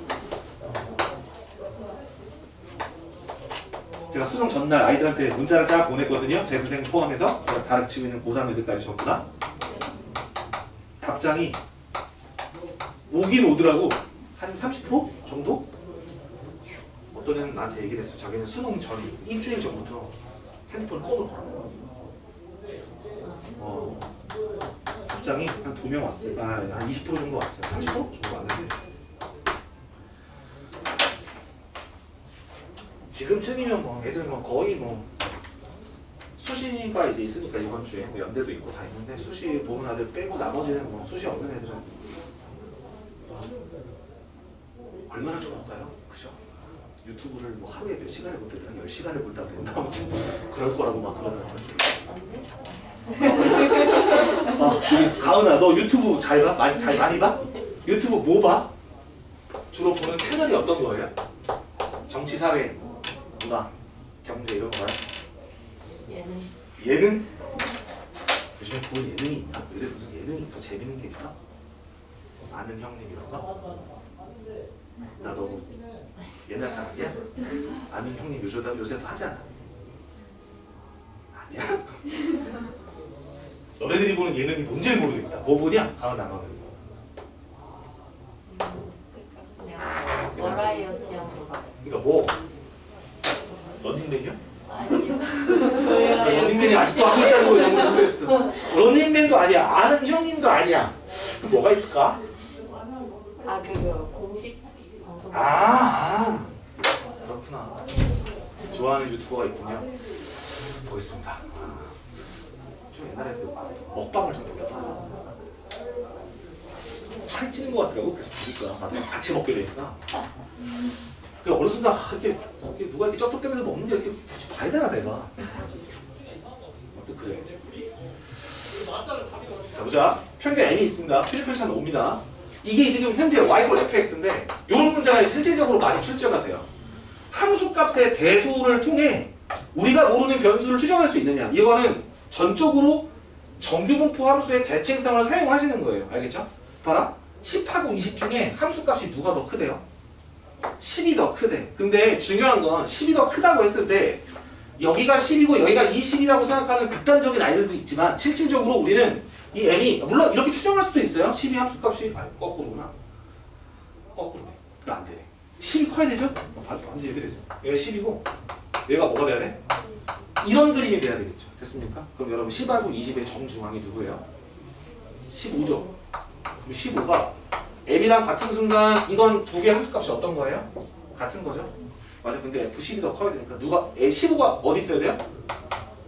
제가 수능 전날 아이들한테 문자를 쫙 보냈거든요. 제 선생 포함해서 제가 가르치고 있는 고3 애들까지 전부 다. 답장이 오긴 오더라고. 한 30% 정도? 어떤 애는 나한테 얘기를 했어. 자기는 수능 전 일주일 전부터 핸드폰 꺼놓고 답장이 한 2명 왔어요. 한 20% 정도 왔어요. 30% 정도 왔는데 지금쯤이면 뭐 애들 뭐 거의 뭐 수시가 이제 있으니까 이번 주에 뭐 연대도 있고 다 있는데 수시 보는 아들 빼고 나머지는 뭐 수시 없는 애들은 얼마나 좋을까요? 그죠? 유튜브를 뭐 하루에 몇 시간을 볼 때는 10시간을 본다 그랬나? 아무튼 그럴 거라고 막 그러더라고요. 저기 가은아 너 유튜브 잘 봐? 많이 봐? 유튜브 뭐 봐? 주로 보는 채널이 어떤 거예요? 정치, 사회, 문화, 경제 이런 거요? 예능? 요즘에 볼 예능이 있나? 요새 무슨 예능이 있어? 재밌는 게 있어? 아는 형님 이런 거? 나 너무 옛날 사람이야? 아는 형님 요새도 하지 않아? 아니야? 너네들이 보는 예능이 뭔지 모르겠다. 뭐 보냐? 가은 안 가는 버라이어티 한거 봐. 그러니까 뭐? 런닝맨이야? 아니요. 런닝맨이 아직도 하고 있다는 거 너무 모르겠어. 런닝맨도 아니야. 아는 형님도 아니야. 그럼 뭐가 있을까? 아 그거 공식 방송. 그렇구나. 좋아하는 유튜버가 있군요. 보겠습니다. 좀 옛날에 그 먹방을 좀 보다가 살이 찌는 것 같더라고. 계속 보니까 나도 같이 먹게 되니까. 그 어느 순간 이렇게 누가 이렇게 쩝쩝대면서 먹는 게 이렇게 굳이 봐야 되나 내가. 아무튼 그래. 자 보자. 평균 M이 있습니다. 필요 편차는 5입니다. 이게 지금 현재 Y골 FX인데 이런 문제가 실질적으로 많이 출제가 돼요. 함수값의 대소를 통해 우리가 모르는 변수를 추정할 수 있느냐. 이거는 전적으로 정규분포 함수의 대칭성을 사용하시는 거예요. 알겠죠? 봐라. 10하고 20 중에 함수값이 누가 더 크대요? 10이 더 크대. 근데 중요한 건 10이 더 크다고 했을 때 여기가 10이고 여기가 20이라고 생각하는 극단적인 아이들도 있지만 실질적으로 우리는 이 M이 물론 이렇게 추정할 수도 있어요. 10이 함수값이 거꾸로구나. 거꾸로네. 그거 안 되네. 10이 커야 되죠? 완전 이렇게 되죠. 얘가 10이고 얘가 뭐가 돼야 돼? 이런 그림이 돼야 되겠죠. 됐습니까? 그럼 여러분 10하고 20의 정중앙이 누구예요? 15죠. 그럼 15가 M이랑 같은 순간 이건 두 개의 함수값이 어떤 거예요? 같은 거죠. 맞아. 근데 F10이 더 커야 되니까 누가 15가 어디 있어야 돼요?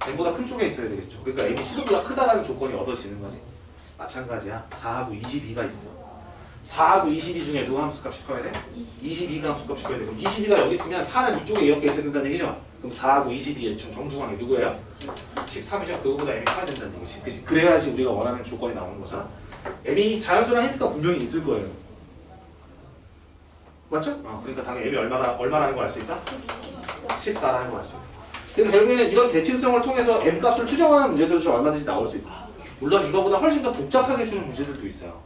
M보다 큰 쪽에 있어야 되겠죠. 그러니까 M이 15보다 크다라는 조건이 얻어지는 거지. 마찬가지야. 4하고 22가 있어. 4하고 22 중에 누가 함수값이 커야 돼? 22가 함수값이 커야 돼. 그럼 22가 여기 있으면 4는 이쪽에 이렇게 있어야 된다는 얘기죠. 그럼 4하고 22의 정중앙이 누구예요? 13이죠. 그거보다 M이 커야 된다는 얘기지. 그치? 그래야지 우리가 원하는 조건이 나오는 거잖아. M이 자연수랑 힌트가 분명히 있을 거예요. 맞죠? 그러니까 당연히 M이 얼마라는 걸 알 수 있다? 14라는 걸 알 수 있다. 그러니까 결국에는 이런 대칭성을 통해서 M 값을 추정하는 문제들도 좀 얼마든지 나올 수 있다. 물론 이거보다 훨씬 더 복잡하게 주는 문제들도 있어요.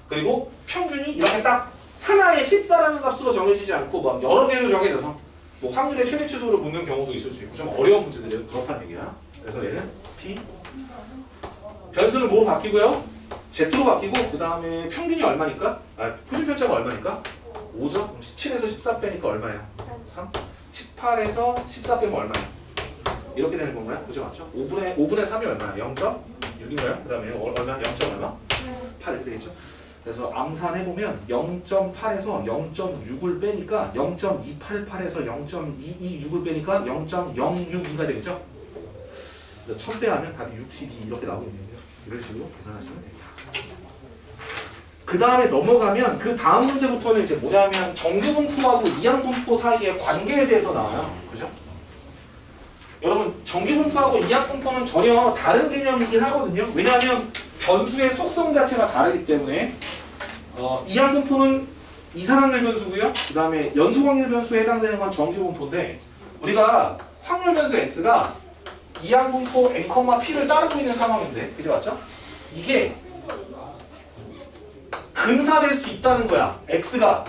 그리고 평균이 이렇게 딱 하나의 14라는 값으로 정해지지 않고 막 여러 개로 정해져서 뭐 확률의 최대치수로 묻는 경우도 있을 수 있고 좀 어려운 문제들이 그렇다는 얘기야. 그래서 얘는 P 변수는 뭐로 바뀌고요? Z로 바뀌고 그 다음에 평균이 얼마니까? 표준 편차가 얼마니까? 5죠? 17에서 14 빼니까 얼마야? 3? 18에서 14 빼면 얼마야? 이렇게 되는 건가요? 그죠? 맞죠? 5분의 3이 얼마야? 0.6인가요? 그 다음에 얼마? 0. 얼마? 8 이렇게 되겠죠? 그래서 암산해보면 0.8에서 0.6을 빼니까 0.288에서 0.226을 빼니까 0.062가 되겠죠? 1000 빼하면 답이 62 이렇게 나오겠네요. 이런 식으로 계산하시면 됩니다. 그 다음에 넘어가면 그 다음 문제부터는 이제 뭐냐면 정규분포하고 이항분포 사이의 관계에 대해서 나와요. 그죠? 여러분 정규분포하고 이항분포는 전혀 다른 개념이긴 하거든요. 왜냐하면 변수의 속성 자체가 다르기 때문에 이항분포는 이산확률 변수고요. 그 다음에 연소확률 변수에 해당되는 건 정규분포인데 우리가 확률 변수 x가 이항분포 n, p를 따르고 있는 상황인데 그죠 맞죠? 이게 근사될 수 있다는 거야. x가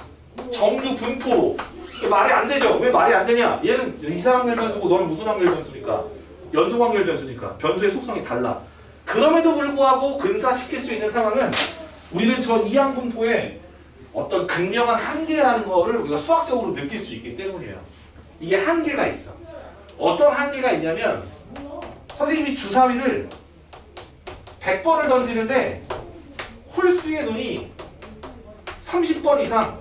정규 분포로. 이게 말이 안 되죠. 왜 말이 안 되냐? 얘는 이산확률 변수고 너는 무슨 확률 변수니까? 연소확률 변수니까. 변수의 속성이 달라. 그럼에도 불구하고 근사시킬 수 있는 상황은 우리는 저 이항분포에 어떤 극명한 한계라는 거를 우리가 수학적으로 느낄 수 있기 때문이에요. 이게 한계가 있어. 어떤 한계가 있냐면 선생님이 주사위를 100번을 던지는데 홀수의 눈이 30번 이상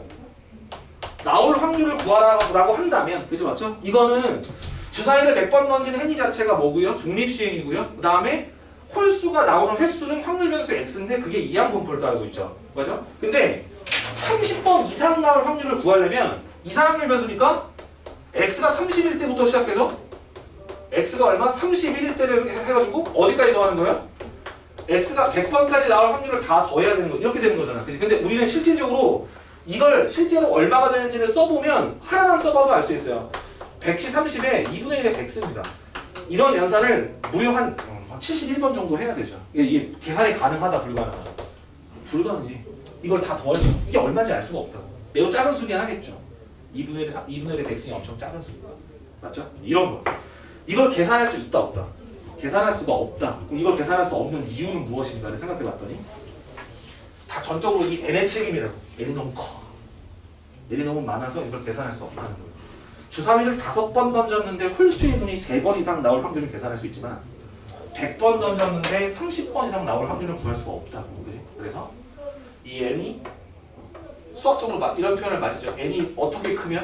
나올 확률을 구하라고 한다면 그죠 맞죠? 이거는 주사위를 100번 던지는 행위 자체가 뭐고요? 독립시행이고요. 그 다음에 홀수가 나오는 횟수는 확률 변수 x인데 그게 이항분포를 따르고 있죠. 맞죠? 근데 30번 이상 나올 확률을 구하려면 이산확률 변수니까 x가 30일 때부터 시작해서 x가 얼마? 31일 때를 해가지고 어디까지 더하는 거예요? x가 100번까지 나올 확률을 다 더해야 되는 거 이렇게 되는 거잖아. 그치? 근데 우리는 실질적으로 이걸 실제로 얼마가 되는지를 써보면 하나만 써봐도 알 수 있어요. 100시 30에 2분의 1의 100씁니다. 이런 연산을 무려 한 71번 정도 해야 되죠. 이게 계산이 가능하다 불가능하다? 불가능해. 이걸 다 더할 수 이게 얼마인지 알 수가 없다고. 매우 작은 수긴 하겠죠. 2분의 1의 100승이 엄청 작은 수니까. 맞죠? 이런 거. 이걸 계산할 수 있다 없다? 계산할 수가 없다. 그럼 이걸 계산할 수 없는 이유는 무엇인가를 생각해 봤더니 다 전적으로 이 n의 책임이라고. n이 너무 커. n이 너무 많아서 이걸 계산할 수 없다는 거예요. 주사위를 5번 던졌는데 홀수의 눈이 3번 이상 나올 확률을 계산할 수 있지만 100번 던졌는데 30번 이상 나올 확률을 구할 수가 없다고. 그지? 그래서 이 n이 수학적으로 이런 표현을 많이 쓰죠. n이 어떻게 크면?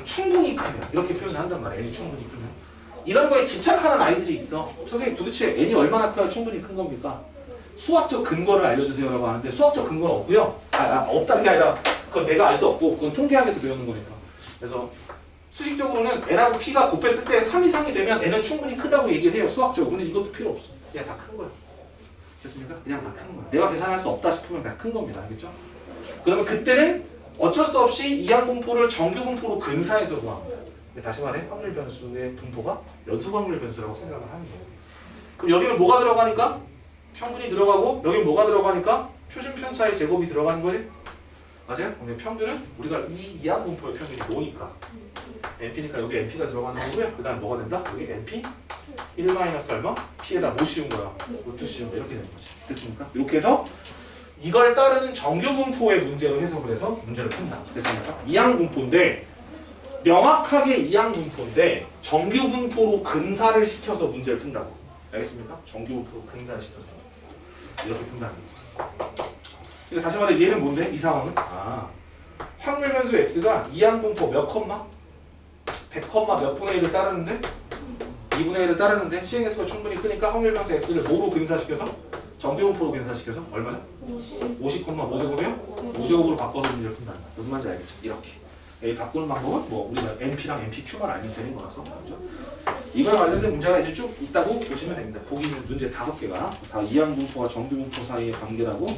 충분히 크면. 이렇게 표현을 한단 말이에요. n이 충분히 크면. 이런 거에 집착하는 아이들이 있어. 선생님 도대체 n이 얼마나 커야 충분히 큰 겁니까? 수학적 근거를 알려주세요 라고 하는데 수학적 근거는 없고요. 없다는 게 아니라 그건 내가 알 수 없고 그건 통계학에서 배우는 거니까. 그래서 수식적으로는 n하고 p가 곱했을 때 3 이상이 되면 n은 충분히 크다고 얘기를 해요. 수학적으로. 근데 이것도 필요 없어. 그냥 다 큰 거야. 됐습니까? 그냥 다 큰 거야. 내가 계산할 수 없다 싶으면 다 큰 겁니다. 알겠죠? 그러면 그때는 어쩔 수 없이 이항분포를 정규분포로 근사해서 구합니다. 다시 말해 확률 변수의 분포가 연속 확률 변수라고 생각을 하는 거예요. 그럼 여기는 뭐가 들어가니까? 평균이 들어가고 여기는 뭐가 들어가니까? 표준 편차의 제곱이 들어가는 거지? 맞아요? 근데 평균은 우리가 이 이항분포의 평균이 뭐니까? np니까 여기 np가 들어가는 거고요. 그 다음에 뭐가 된다? 여기 np 1 마이너스 얼마? p에다 못 씌운 거야. 루트 씌운 거 이렇게 되는 거지. 됐습니까? 이렇게 해서 이걸 따르는 정규분포의 문제로 해석을 해서 문제를 푼다. 됐습니까? 이항분포인데 명확하게 이항분포인데 정규분포로 근사를 시켜서 문제를 푼다고. 알겠습니까? 정규분포로 근사를 시켜서 이렇게 푼다는 거죠. 그러니까 다시 말해 얘는 뭔데? 이 상황은? 확률 변수 x가 이항분포 몇 컴마? 100 컴마 몇 분의 1을 따르는데 2분의 1을 따르는데 시행횟수가 충분히 크니까 확률 변수 x를 뭐로 근사시켜서? 정규분포로 근사시켜서 얼마죠? 50 컴마 뭐 제곱이요? 5제곱으로 바꿔서 문제를 푼다는 거야. 무슨 말인지 알겠죠? 이렇게. 이 바꾸는 방법은 뭐 우리가 np랑 npq만 알면 되는 거라서 그렇죠? 이거에 관련된 문제가 이제 쭉 있다고 보시면 됩니다. 보기 있는 문제 5개가 다 이항분포와 정규분포 사이의 관계라고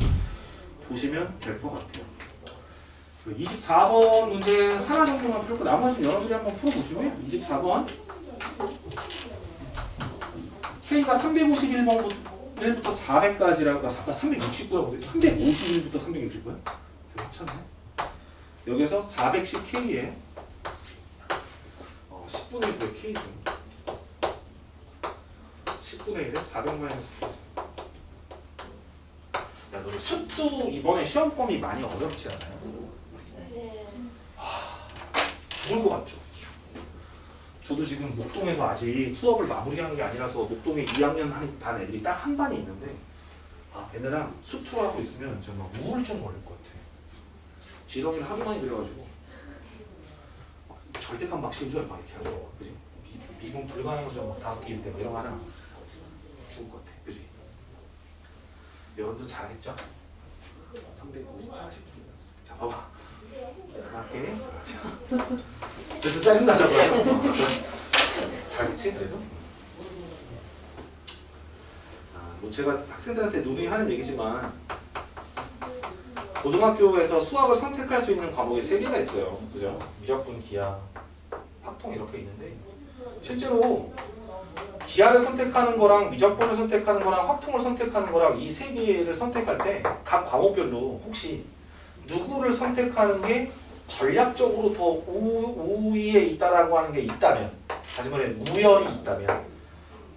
보시면 될 것 같아요. 24번 문제 하나 정도만 풀고 나머지는 여러분들이 한번 풀어보시고요. 24번 K가 351번부터 400까지라고 369라고 351부터 369야? 괜찮네. 여기서 410 K에 10분의 1의 K승 10분의 1에 400 마이너스 K승. 야, 너 수투 이번에 시험범위 많이 어렵지 않아요? 죽을 것 같죠? 저도 지금 목동에서 아직 수업을 마무리하는 게 아니라서 목동에 2학년 반 애들이 딱 한 반이 있는데 걔네랑 수투를 하고 있으면 정말 우울증 걸릴 것 같아. 지렁이를 하도 많이 그려가지고 절대감 막 실줘요. 막 이렇게 하고 그지? 미분 불가능한 점 5개일 때 이런 거 하잖아. 죽을 것 같아. 그지? 여러분들 잘하겠죠? 350, 40. 자, 봐봐. 그렇게. 슬슬 짜증나잖아요. 잘하겠지? 그래도? 뭐 제가 학생들한테 누누이 하는 얘기지만 고등학교에서 수학을 선택할 수 있는 과목이 3개가 있어요. 그죠? 미적분, 기하, 확통 이렇게 있는데 실제로 기하를 선택하는 거랑 미적분을 선택하는 거랑 확통을 선택하는 거랑 이 3개를 선택할 때 각 과목별로 혹시 누구를 선택하는 게 전략적으로 더 우위에 있다라고 하는 게 있다면, 다시 말해 우열이 있다면,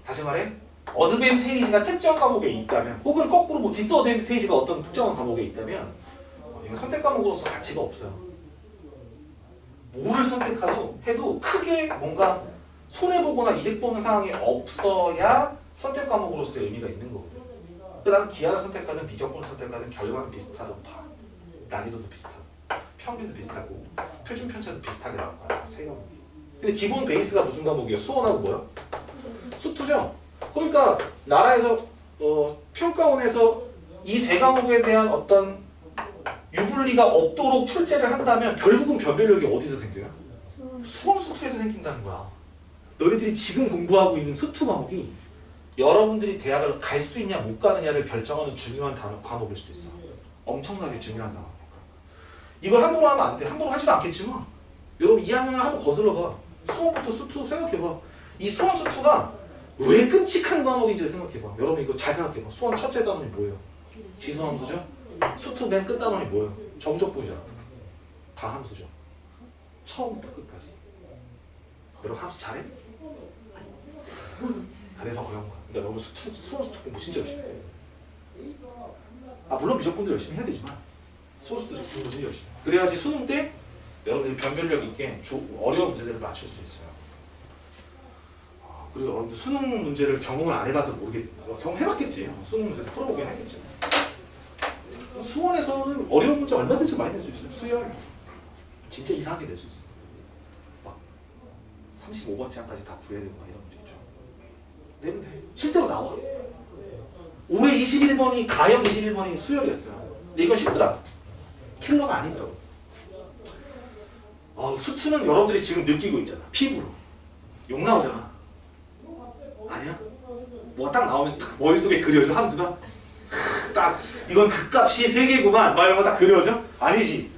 다시 말해 어드밴테이지가 특정 과목에 있다면, 혹은 거꾸로 뭐 디스어드밴테이지가 어떤 특정한 과목에 있다면 이건 선택 과목으로서 가치가 없어요. 뭐를 선택해도 크게 뭔가 손해보거나 이득 보는 상황이 없어야 선택 과목으로서의 의미가 있는 거거든요. 나는 기하를 선택하든 미적분을 선택하든 결과는 비슷하던 파, 난이도도 비슷하고 평균도 비슷하고 표준 편차도 비슷하게 나올 거야. 3과목이. 근데 기본 베이스가 무슨 과목이에요? 수원하고 뭐야? 수투죠. 그러니까 나라에서 평가원에서 이 3과목에 대한 어떤 유불리가 없도록 출제를 한다면 결국은 변별력이 어디서 생겨요? 수원 수투에서 생긴다는 거야. 너희들이 지금 공부하고 있는 수투 과목이 여러분들이 대학을 갈 수 있냐 못 가느냐를 결정하는 중요한 과목일 수도 있어. 엄청나게 중요한 상황이니까. 이걸 함부로 하면 안 돼. 함부로 하지도 않겠지만 여러분 2학년을 한번 거슬러봐. 수원부터 수투 생각해봐. 이 수원 수투가 왜 끔찍한 과목인지 생각해봐. 여러분 이거 잘 생각해봐. 수원 첫째 단원이 뭐예요? 지수함수죠? 수투 맨 끝 단원이 뭐예요? 정적분이잖아. 다 함수죠. 처음부터 끝까지. 여러분 함수 잘해? 그래서 그런 거야. 그러니까 너무 수원 수투 공부 진짜 열심히 해. 물론 미적분도 열심히 해야 되지만 수원 수투 공부 진짜 열심히 해. 그래야지 수능 때 여러분들이 변별력 있게 어려운 문제들을 맞출 수 있어요. 그리고 여러분들 수능 문제를 경험을 안 해봐서 모르겠고 경험해봤겠지. 수능 문제를 풀어보긴 했겠지. 수원에서는 어려운 문제 얼마든지 많이 낼 수 있어요. 수열 진짜 이상하게 낼 수 있어요. 막 35번 장까지 다 구해야 되고 막 이런 문제 있죠. 내면 돼. 실제로 나와. 올해 21번이 가형 21번이 수열이었어요. 근데 이건 쉽더라. 킬러가 아니더라고. 수투는 여러분들이 지금 느끼고 있잖아. 피부로. 욕 나오잖아. 아니야? 뭐 딱 나오면 딱 머릿속에 그려져 함수가 딱 이건 극값이 3개구만 막 이런 거 딱 그려져? 아니지.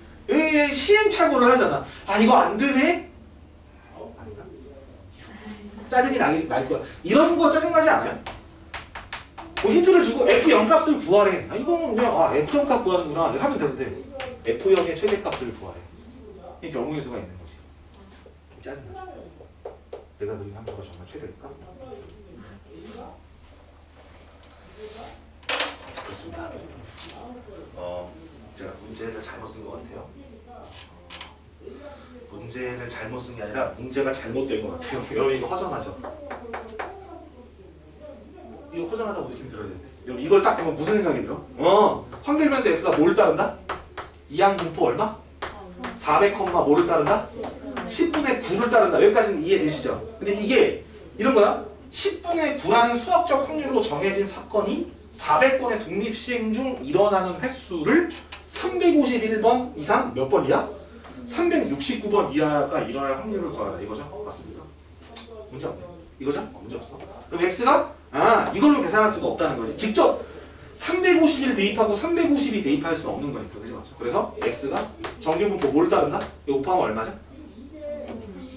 시행착오를 하잖아. 이거 안 되네? 아닌가? 짜증이 날 거야. 이런 거 짜증나지 않아요? 뭐 힌트를 주고 F0 값을 구하래. 이거는 그냥 F0 값 구하는구나 이렇게 하면 되는데 F0의 최대값을 구하래. 이 경우의 수가 있는 거지. 짜증나죠. 내가 그린 함수가 정말 최대일까? 그렇습니다. 제가 문제를 잘못 쓴 것 같아요. 문제를 잘못 쓴 게 아니라 문제가 잘못된 것 같아요. 여러분 이거 허전하죠? 이거 허전하다고 느낌 들어야 되는데 여러분 이걸 딱 보면 무슨 생각이 들어? 확률변수 x가 뭐를 따른다? 이항 분포 얼마? 400, 뭐를 따른다? 10분의 9를 따른다. 여기까지는 이해되시죠? 근데 이게 이런 거야. 10분의 9라는 수학적 확률로 정해진 사건이 400번의 독립시행 중 일어나는 횟수를 351번 이상 몇 번 이하? 369번 이하가 일어날 확률을 구하라. 이거죠? 맞습니까? 문제 없네. 이거죠? 문제 없어. 그럼 x가 이걸로 계산할 수가 없다는 거지. 직접 351 대입하고 352 대입할 수는 없는 거니까. 그죠? 맞죠? 그래서 x가 정규분포 뭘 따른다? 이거 곱하면 얼마죠?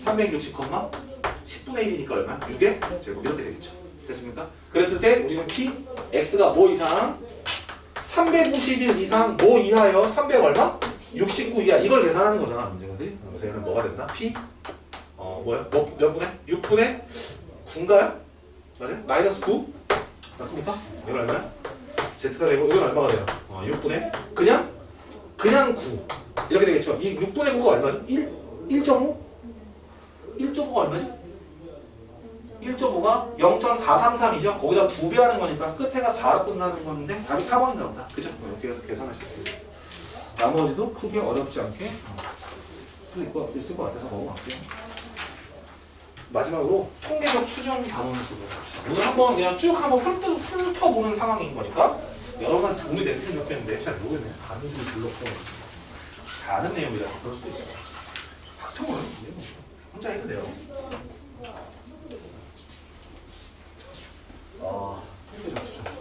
360, 10분의 1이니까 얼마? 6의 제곱 이렇게 되겠죠. 됐습니까? 그랬을 때 우리는 p x가 뭐 이상 351 이상 뭐 이하여 300 얼마? 69 이하 이걸 계산하는 거잖아 문제가. 그래서 얘는 뭐가 된다? p 뭐야? 몇 분의? 6분의 9인가요? 맞아요? 마이너스 9 맞습니까? 이건 얼마야? z가 되고 이건 얼마가 돼요? 6분의 그냥 9 이렇게 되겠죠. 이 6분의 9가 얼마죠? 1.5? 1.5가 얼마지? 1.5가 0.433이죠. 거기다 2배 하는 거니까 끝에가 4로 끝나는 건데 답이 4번이 나온다. 그죠? 이렇게 해서 계산하시면 돼요. 나머지도 크게 어렵지 않게 쓸 것 같아서 넘어갈게요. 마지막으로 통계적 추정 단원을 봅시다. 오늘 한번 그냥 쭉 한번 훑어보는 상황인 거니까 여러분한테 도움이 됐으면 좋겠는데 잘 모르겠네요. 다른 분이 별로 없어가지고 다른 내용이라서 그럴 수도 있어요. 박통은 혼자 해도 돼요. 통계적 추정.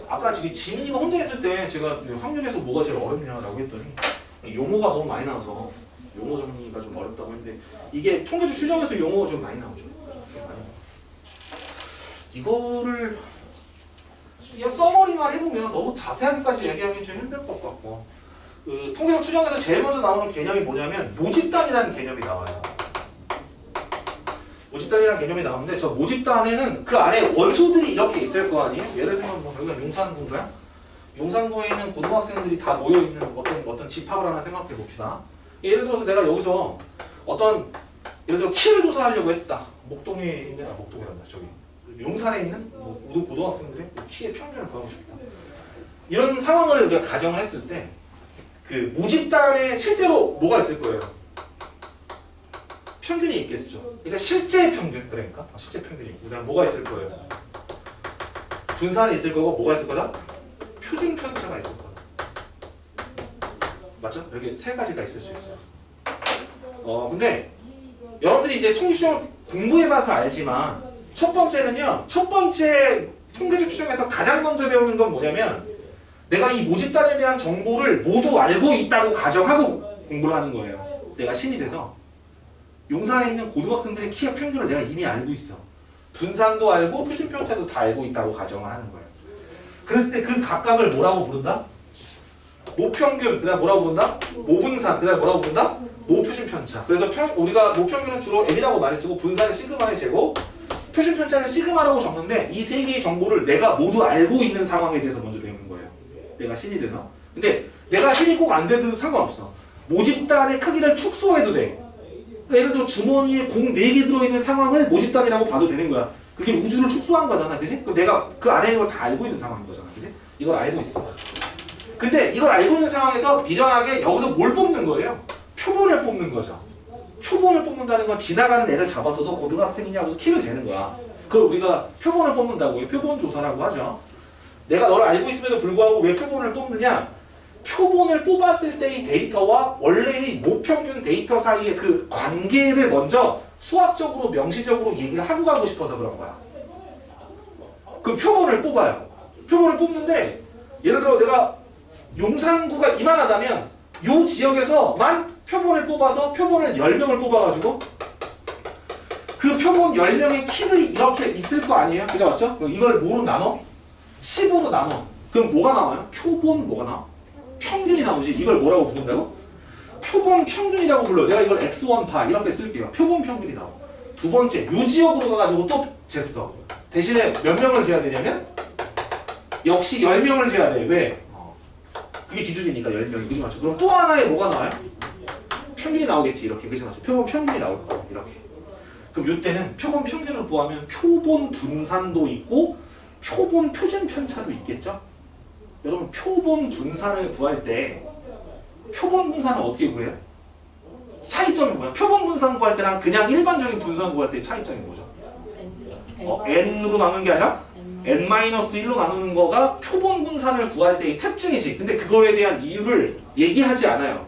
아까 저기 지민이가 혼자 했을 때 제가 확률에서 뭐가 제일 어렵냐라고 했더니 용어가 너무 많이 나와서 용어 정리가 좀 어렵다고 했는데 이게 통계적 추정에서 용어가 좀 많이 나오죠. 좀 많이 나와요. 이거를 그냥 써머리만 해보면 너무 자세하게까지 얘기하기 좀 힘들 것 같고 그 통계적 추정에서 제일 먼저 나오는 개념이 뭐냐면 모집단이라는 개념이 나와요. 모집단이라는 개념이 나오는데 저 모집단에는 그 안에 원소들이 이렇게 있을 거 아니에요? 예를 들면 뭐 여기가 용산구인가요? 용산구에 있는 고등학생들이 다 모여있는 어떤 집합을 하나 생각해 봅시다. 예를 들어서 내가 여기서 예를 들어 키를 조사하려고 했다. 목동에 있는 목동이란다. 저기 용산에 있는 모든 고등학생들의 키의 평균을 구하고 싶다. 이런 상황을 우리가 가정을 했을 때 그 모집단에 실제로 뭐가 있을 거예요? 평균이 있겠죠. 그러니까 실제 평균, 그러니까 실제 평균이 있고 그다음 뭐가 있을 거예요? 분산이 있을 거고 뭐가 있을 거다? 표준 편차가 있을 거다. 맞죠? 여기 세 가지가 있을 수 있어요. 근데 여러분들이 이제 통계 추정 공부해봐서 알지만 첫 번째는요. 첫 번째 통계적 추정에서 가장 먼저 배우는 건 뭐냐면 내가 이 모집단에 대한 정보를 모두 알고 있다고 가정하고 공부를 하는 거예요. 내가 신이 돼서 용산에 있는 고등학생들의 키의 평균을 내가 이미 알고 있어. 분산도 알고 표준 편차도 다 알고 있다고 가정을 하는 거예요. 그랬을 때 그 각각을 뭐라고 부른다? 모평균, 그 다음 뭐라고 부른다? 모분산, 그 다음 뭐라고 부른다? 모표준 편차. 그래서 우리가 모평균은 주로 M이라고 많이 쓰고 분산은 시그마의 제곱, 표준 편차는 시그마라고 적는데 이 세 개의 정보를 내가 모두 알고 있는 상황에 대해서 먼저 배우는 거예요. 내가 신이 돼서. 근데 내가 신이 꼭 안 돼도 상관없어. 모집단의 크기를 축소해도 돼. 그러니까 예를 들어 주머니에 공 4개 들어있는 상황을 모집단이라고 봐도 되는 거야. 그게 우주를 축소한 거잖아. 그지? 그럼 내가 그 안에 있는 걸 다 알고 있는 상황인 거잖아. 그지? 이걸 알고 있어. 근데 이걸 알고 있는 상황에서 미련하게 여기서 뭘 뽑는 거예요? 표본을 뽑는 거죠. 표본을 뽑는다는 건 지나가는 애를 잡아서도 고등학생이냐고 해서 키를 재는 거야. 그걸 우리가 표본을 뽑는다고 해요. 표본 조사라고 하죠. 내가 너를 알고 있음에도 불구하고 왜 표본을 뽑느냐? 표본을 뽑았을 때의 데이터와 원래의 모평균 데이터 사이의 그 관계를 먼저 수학적으로 명시적으로 얘기를 하고 가고 싶어서 그런 거야. 그럼 표본을 뽑아요. 표본을 뽑는데 예를 들어 내가 용산구가 이만하다면 이 지역에서만 표본을 뽑아서 표본을 10명을 뽑아가지고 그 표본 10명의 키들이 이렇게 있을 거 아니에요? 그죠? 맞죠? 이걸 뭐로 나눠? 10으로 나눠. 그럼 뭐가 나와요? 표본 뭐가 나와? 평균이 나오지. 이걸 뭐라고 부른다고? 표본 평균이라고 불러요. 내가 이걸 x1파 이렇게 쓸게요. 표본 평균이 나와. 두 번째, 요 지역으로 가가지고 또 쟀어. 대신에 몇 명을 재야 되냐면 역시 10명을 재야 돼. 왜? 그게 기준이니까 10명이. 그지 맞죠? 그럼 또 하나의 뭐가 나와요? 평균이 나오겠지. 이렇게. 그지 맞죠? 표본 평균이 나올 거야. 이렇게. 그럼 이때는 표본 평균을 구하면 표본 분산도 있고 표본 표준 편차도 있겠죠? 여러분 표본 분산을 구할 때 표본 분산을 어떻게 구해요? 차이점이 뭐야? 표본 분산 구할 때랑 그냥 일반적인 분산 구할 때의 차이점이 뭐죠? n으로 나누는 게 아니라 n-1로 나누는 거가 표본 분산을 구할 때의 특징이지. 근데 그거에 대한 이유를 얘기하지 않아요.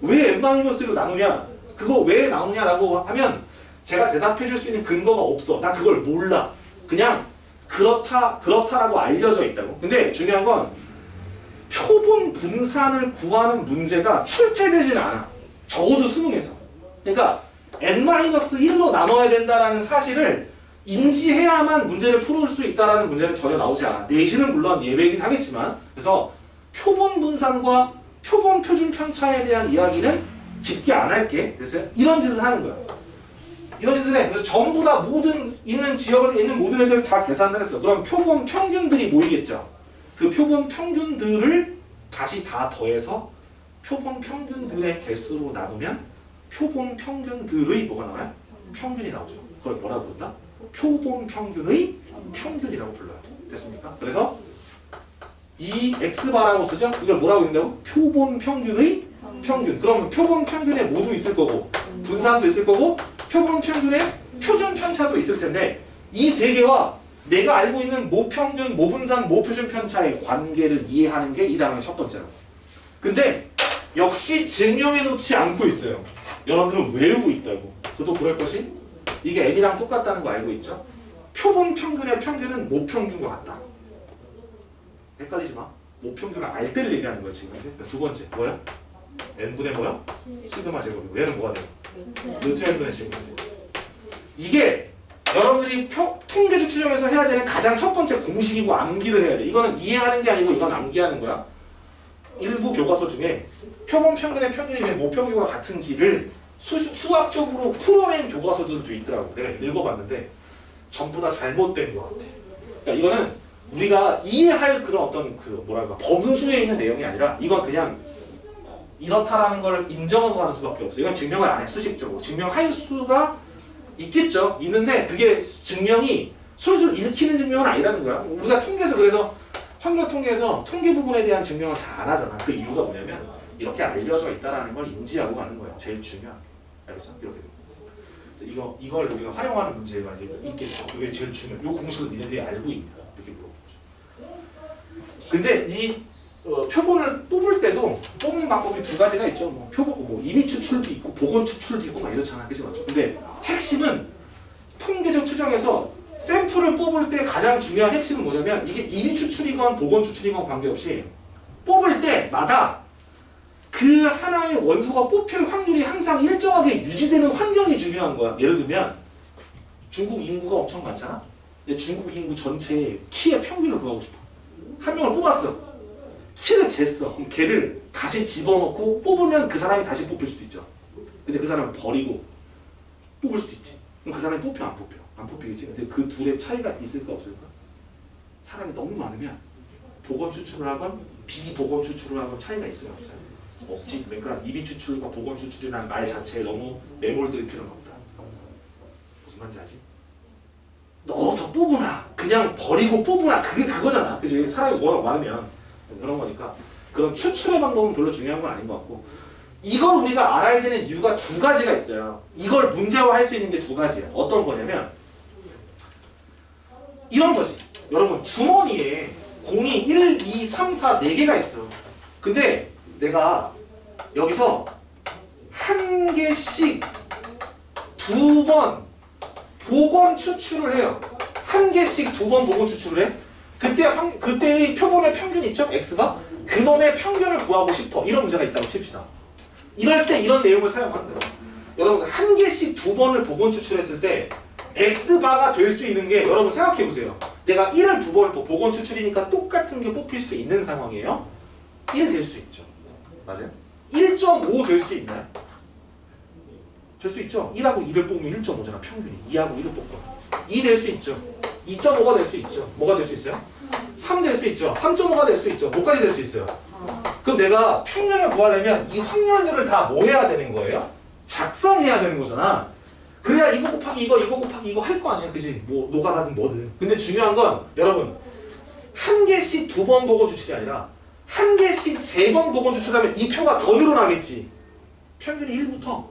왜 n-1로 나누냐? 그거 왜 나누냐라고 하면 제가 대답해 줄 수 있는 근거가 없어. 나 그걸 몰라. 그냥 그렇다라고 알려져 있다고. 근데 중요한 건 표본 분산을 구하는 문제가 출제되지는 않아. 적어도 수능에서. 그러니까 n-1로 나눠야 된다는 사실을 인지해야만 문제를 풀을 수 있다는 문제는 전혀 나오지 않아. 내신은 물론 예외이긴 하겠지만. 그래서 표본 분산과 표본 표준 편차에 대한 이야기는 깊게 안 할게. 됐어요? 이런 짓을 하는 거야. 이런 짓을 해. 그래서 전부 다 모든 있는 지역에 있는 모든 애들을 다 계산을 했어. 그럼 표본 평균들이 모이겠죠. 그 표본 평균들을 다시 다 더해서 표본 평균들의 개수로 나누면 표본 평균들의 뭐가 나와요? 평균이 나오죠. 그걸 뭐라고 부른다? 표본 평균의 평균이라고 불러요. 됐습니까? 그래서 이 x바라고 쓰죠? 이걸 뭐라고 읽는다고? 표본 평균의 평균. 그러면 표본 평균에 모두 있을 거고 분산도 있을 거고 표본 평균에 표준 편차도 있을 텐데 이 세 개와 내가 알고 있는 모평균, 모분산, 모표준 편차의 관계를 이해하는 게 이 단어의 첫 번째로. 근데 역시 증명해 놓지 않고 있어요. 여러분들은 외우고 있다고. 그도 그럴 것이 이게 M이랑 똑같다는 거 알고 있죠? 표본 평균의 평균은 모평균과 같다. 헷갈리지 마. 모평균을 알 때를 얘기하는 거야 지금. 두 번째 뭐야? n분의 뭐야? 시그마 제곱이고 얘는 뭐가 돼요? 루트 n분의 시그마 제곱. 이게 여러분들이 통계주 추정에서 해야 되는 가장 첫 번째 공식이고 암기를 해야 돼. 이거는 이해하는 게 아니고 이건 암기하는 거야. 일부 교과서 중에 표본 평균의 평균이 왜 모평균과 같은지를 수학적으로 풀어낸 교과서들도 있더라고. 내가 읽어봤는데 전부 다 잘못된 것 같아. 그러니까 이거는 우리가 이해할 그런 어떤 그 뭐랄까 범주에 있는 내용이 아니라 이건 그냥 이렇다라는 걸 인정하고 가는 수밖에 없어. 이건 증명을 안 해. 수식적으로 증명할 수가 있겠죠. 있는데 그게 증명이 술술 읽히는 증명은 아니라는 거야. 우리가 통계에서 그래서 환경 통계에서 통계 부분에 대한 증명을 잘 안 하잖아. 그 이유가 뭐냐면 이렇게 알려져 있다라는 걸 인지하고 가는 거예요. 제일 중요한 게. 알겠어? 이렇게. 이걸 우리가 활용하는 문제가 이제 있겠죠. 그게 제일 중요해. 이 공식을 니네들이 알고 있냐? 이렇게 물어보죠. 근데 이 표본을 뽑을 때도 뽑는 방법이 두 가지가 있죠. 뭐 표본, 뭐 임의 추출도 있고 보건 추출도 있고 막 이렇잖아. 그치 맞죠? 근데 핵심은 통계적 추정에서 샘플을 뽑을 때 가장 중요한 핵심은 뭐냐면 이게 임의 추출이건 보건 추출이건 관계없이 뽑을 때마다 그 하나의 원소가 뽑힐 확률이 항상 일정하게 유지되는 환경이 중요한 거야. 예를 들면 중국 인구가 엄청 많잖아. 근데 중국 인구 전체의 키의 평균을 구하고 싶어. 한 명을 뽑았어. 키를 쟀어. 그럼 걔를 다시 집어넣고 뽑으면 그 사람이 다시 뽑힐 수도 있죠. 근데 그 사람을 버리고 뽑을 수도 있지. 그럼 그 사람이 뽑혀 안 뽑혀? 안 뽑히겠지. 근데 그 둘의 차이가 있을까 없을까? 사람이 너무 많으면 보건 추출을 하건 비보건 추출을 하건 차이가 있어요 없어요? 없지. 그러니까 임의 추출과 보건 추출이라는 말 자체에 너무 매몰될 필요는 없다. 무슨 말인지 알지? 넣어서 뽑으나 그냥 버리고 뽑으나 그게 그거잖아. 그치? 사람이 워낙 많으면 그런 거니까 그런 추출의 방법은 별로 중요한 건 아닌 것 같고 이걸 우리가 알아야 되는 이유가 두 가지가 있어요. 이걸 문제화할 수 있는 게 두 가지야. 어떤 거냐면 이런 거지. 여러분 주머니에 공이 1, 2, 3, 4, 4개가 있어. 근데 내가 여기서 한 개씩 두 번 보건 추출을 해요. 한 개씩 두 번 보건 추출을 해. 그때의 표본의 평균 있죠? X가? 그놈의 평균을 구하고 싶어. 이런 문제가 있다고 칩시다. 이럴 때 이런 내용을 사용하는 거예요. 여러분 한 개씩 두 번을 보건 추출했을 때 X바가 될 수 있는 게 여러분 생각해 보세요. 내가 1을 두 번을 보건 추출이니까 똑같은 게 뽑힐 수 있는 상황이에요. 1 될 수 있죠. 맞아요? 1.5 될 수 있나요? 될 수 있죠. 1하고 2를 뽑으면 1.5잖아. 평균이. 2하고 1을 뽑고 2 될 수 있죠. 2.5가 될 수 있죠. 뭐가 될 수 있어요? 3 될 수 있죠. 3.5가 될 수 있죠. 뭐까지 될 수 있어요? 그럼 내가 평균을 구하려면 이 확률들을 다 뭐 해야 되는 거예요? 작성해야 되는 거잖아. 그래야 이거 곱하기 이거 곱하기 이거 할 거 아니야. 그지? 뭐 노가다든 뭐든. 근데 중요한 건 여러분 한 개씩 두 번 보건 추출이 아니라 한 개씩 세 번 보건 추출하면 이 표가 더 늘어나겠지. 평균이 1부터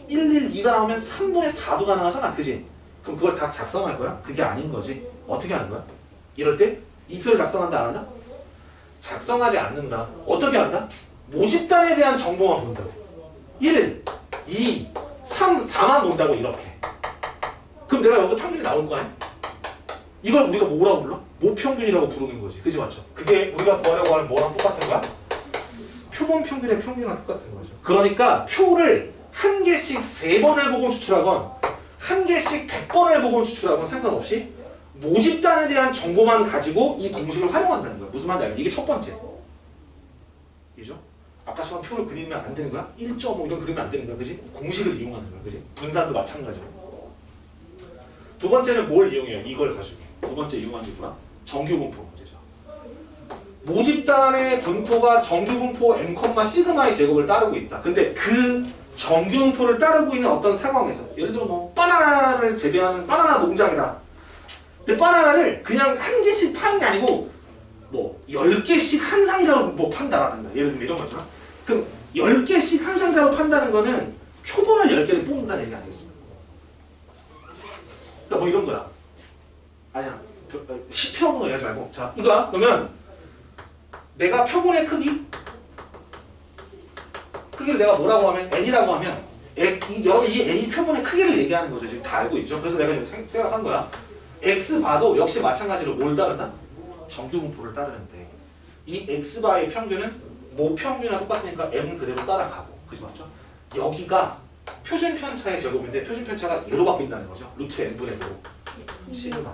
1, 2가 나오면 3분의 4도 가능하잖아. 그지? 그럼 그걸 다 작성할 거야? 그게 아닌 거지. 어떻게 하는 거야? 이럴 때 이 표를 작성한다 안 한다? 작성하지 않는다. 어떻게 한다? 모집단에 대한 정보만 본다고. 1, 2, 3, 4만 본다고 이렇게. 그럼 내가 여기서 평균이 나오는 거 아니야? 이걸 우리가 뭐라고 불러? 모평균이라고 부르는 거지. 그지 맞죠? 그게 우리가 구하려고 하는 뭐랑 똑같은 거야? 표본 평균의 평균이랑 똑같은 거죠. 그러니까 표를 한 개씩 3번을 보고 추출하건 한 개씩 100번을 보고 추출하건 상관없이 모집단에 대한 정보만 가지고 이 공식을 활용한다는 거야. 무슨 말인지 알죠? 이게 첫 번째. 이죠? 아까처럼 표를 그리면 안 되는 거야? 1.5 이런 그리면 안 되는 거야. 그지? 공식을 이용하는 거야. 그지? 분산도 마찬가지고. 두 번째는 뭘 이용해요? 이걸 가지고. 두 번째 이용하는 게 뭐야? 정규분포 문제죠. 모집단의 분포가 정규분포 M, 시그마의 제곱을 따르고 있다. 근데 그 정규분포를 따르고 있는 어떤 상황에서 예를 들어 뭐 바나나를 재배하는 바나나 농장이다. 근데 바나나를 그냥 한 개씩 파는 게 아니고 뭐 10개씩 한 상자로 뭐 판다라는 거야. 예를 들면 이런 거잖아. 그럼 10개씩 한 상자로 판다는 거는 표본을 10개를 뽑는다는 얘기 아니겠습니까? 그러니까 뭐 이런 거야. 아니야. 10표본을 얘기하지 말고. 자, 이거야. 그러면 내가 표본의 크기를 내가 뭐라고 하면 n이라고 하면 여러분 이 n이 표본의 크기를 얘기하는 거죠. 지금 다 알고 있죠. 그래서 내가 지금 생각한 거야. x바도 역시 마찬가지로 뭘 따른다? 정규분포를 따르는데 이 x바의 평균은 모 평균이랑 똑같으니까 m은 그대로 따라가고. 그지 맞죠? 여기가 표준 편차의 제곱인데 표준 편차가 얘로 바뀐다는 거죠. 루트 n분의 5 시그마.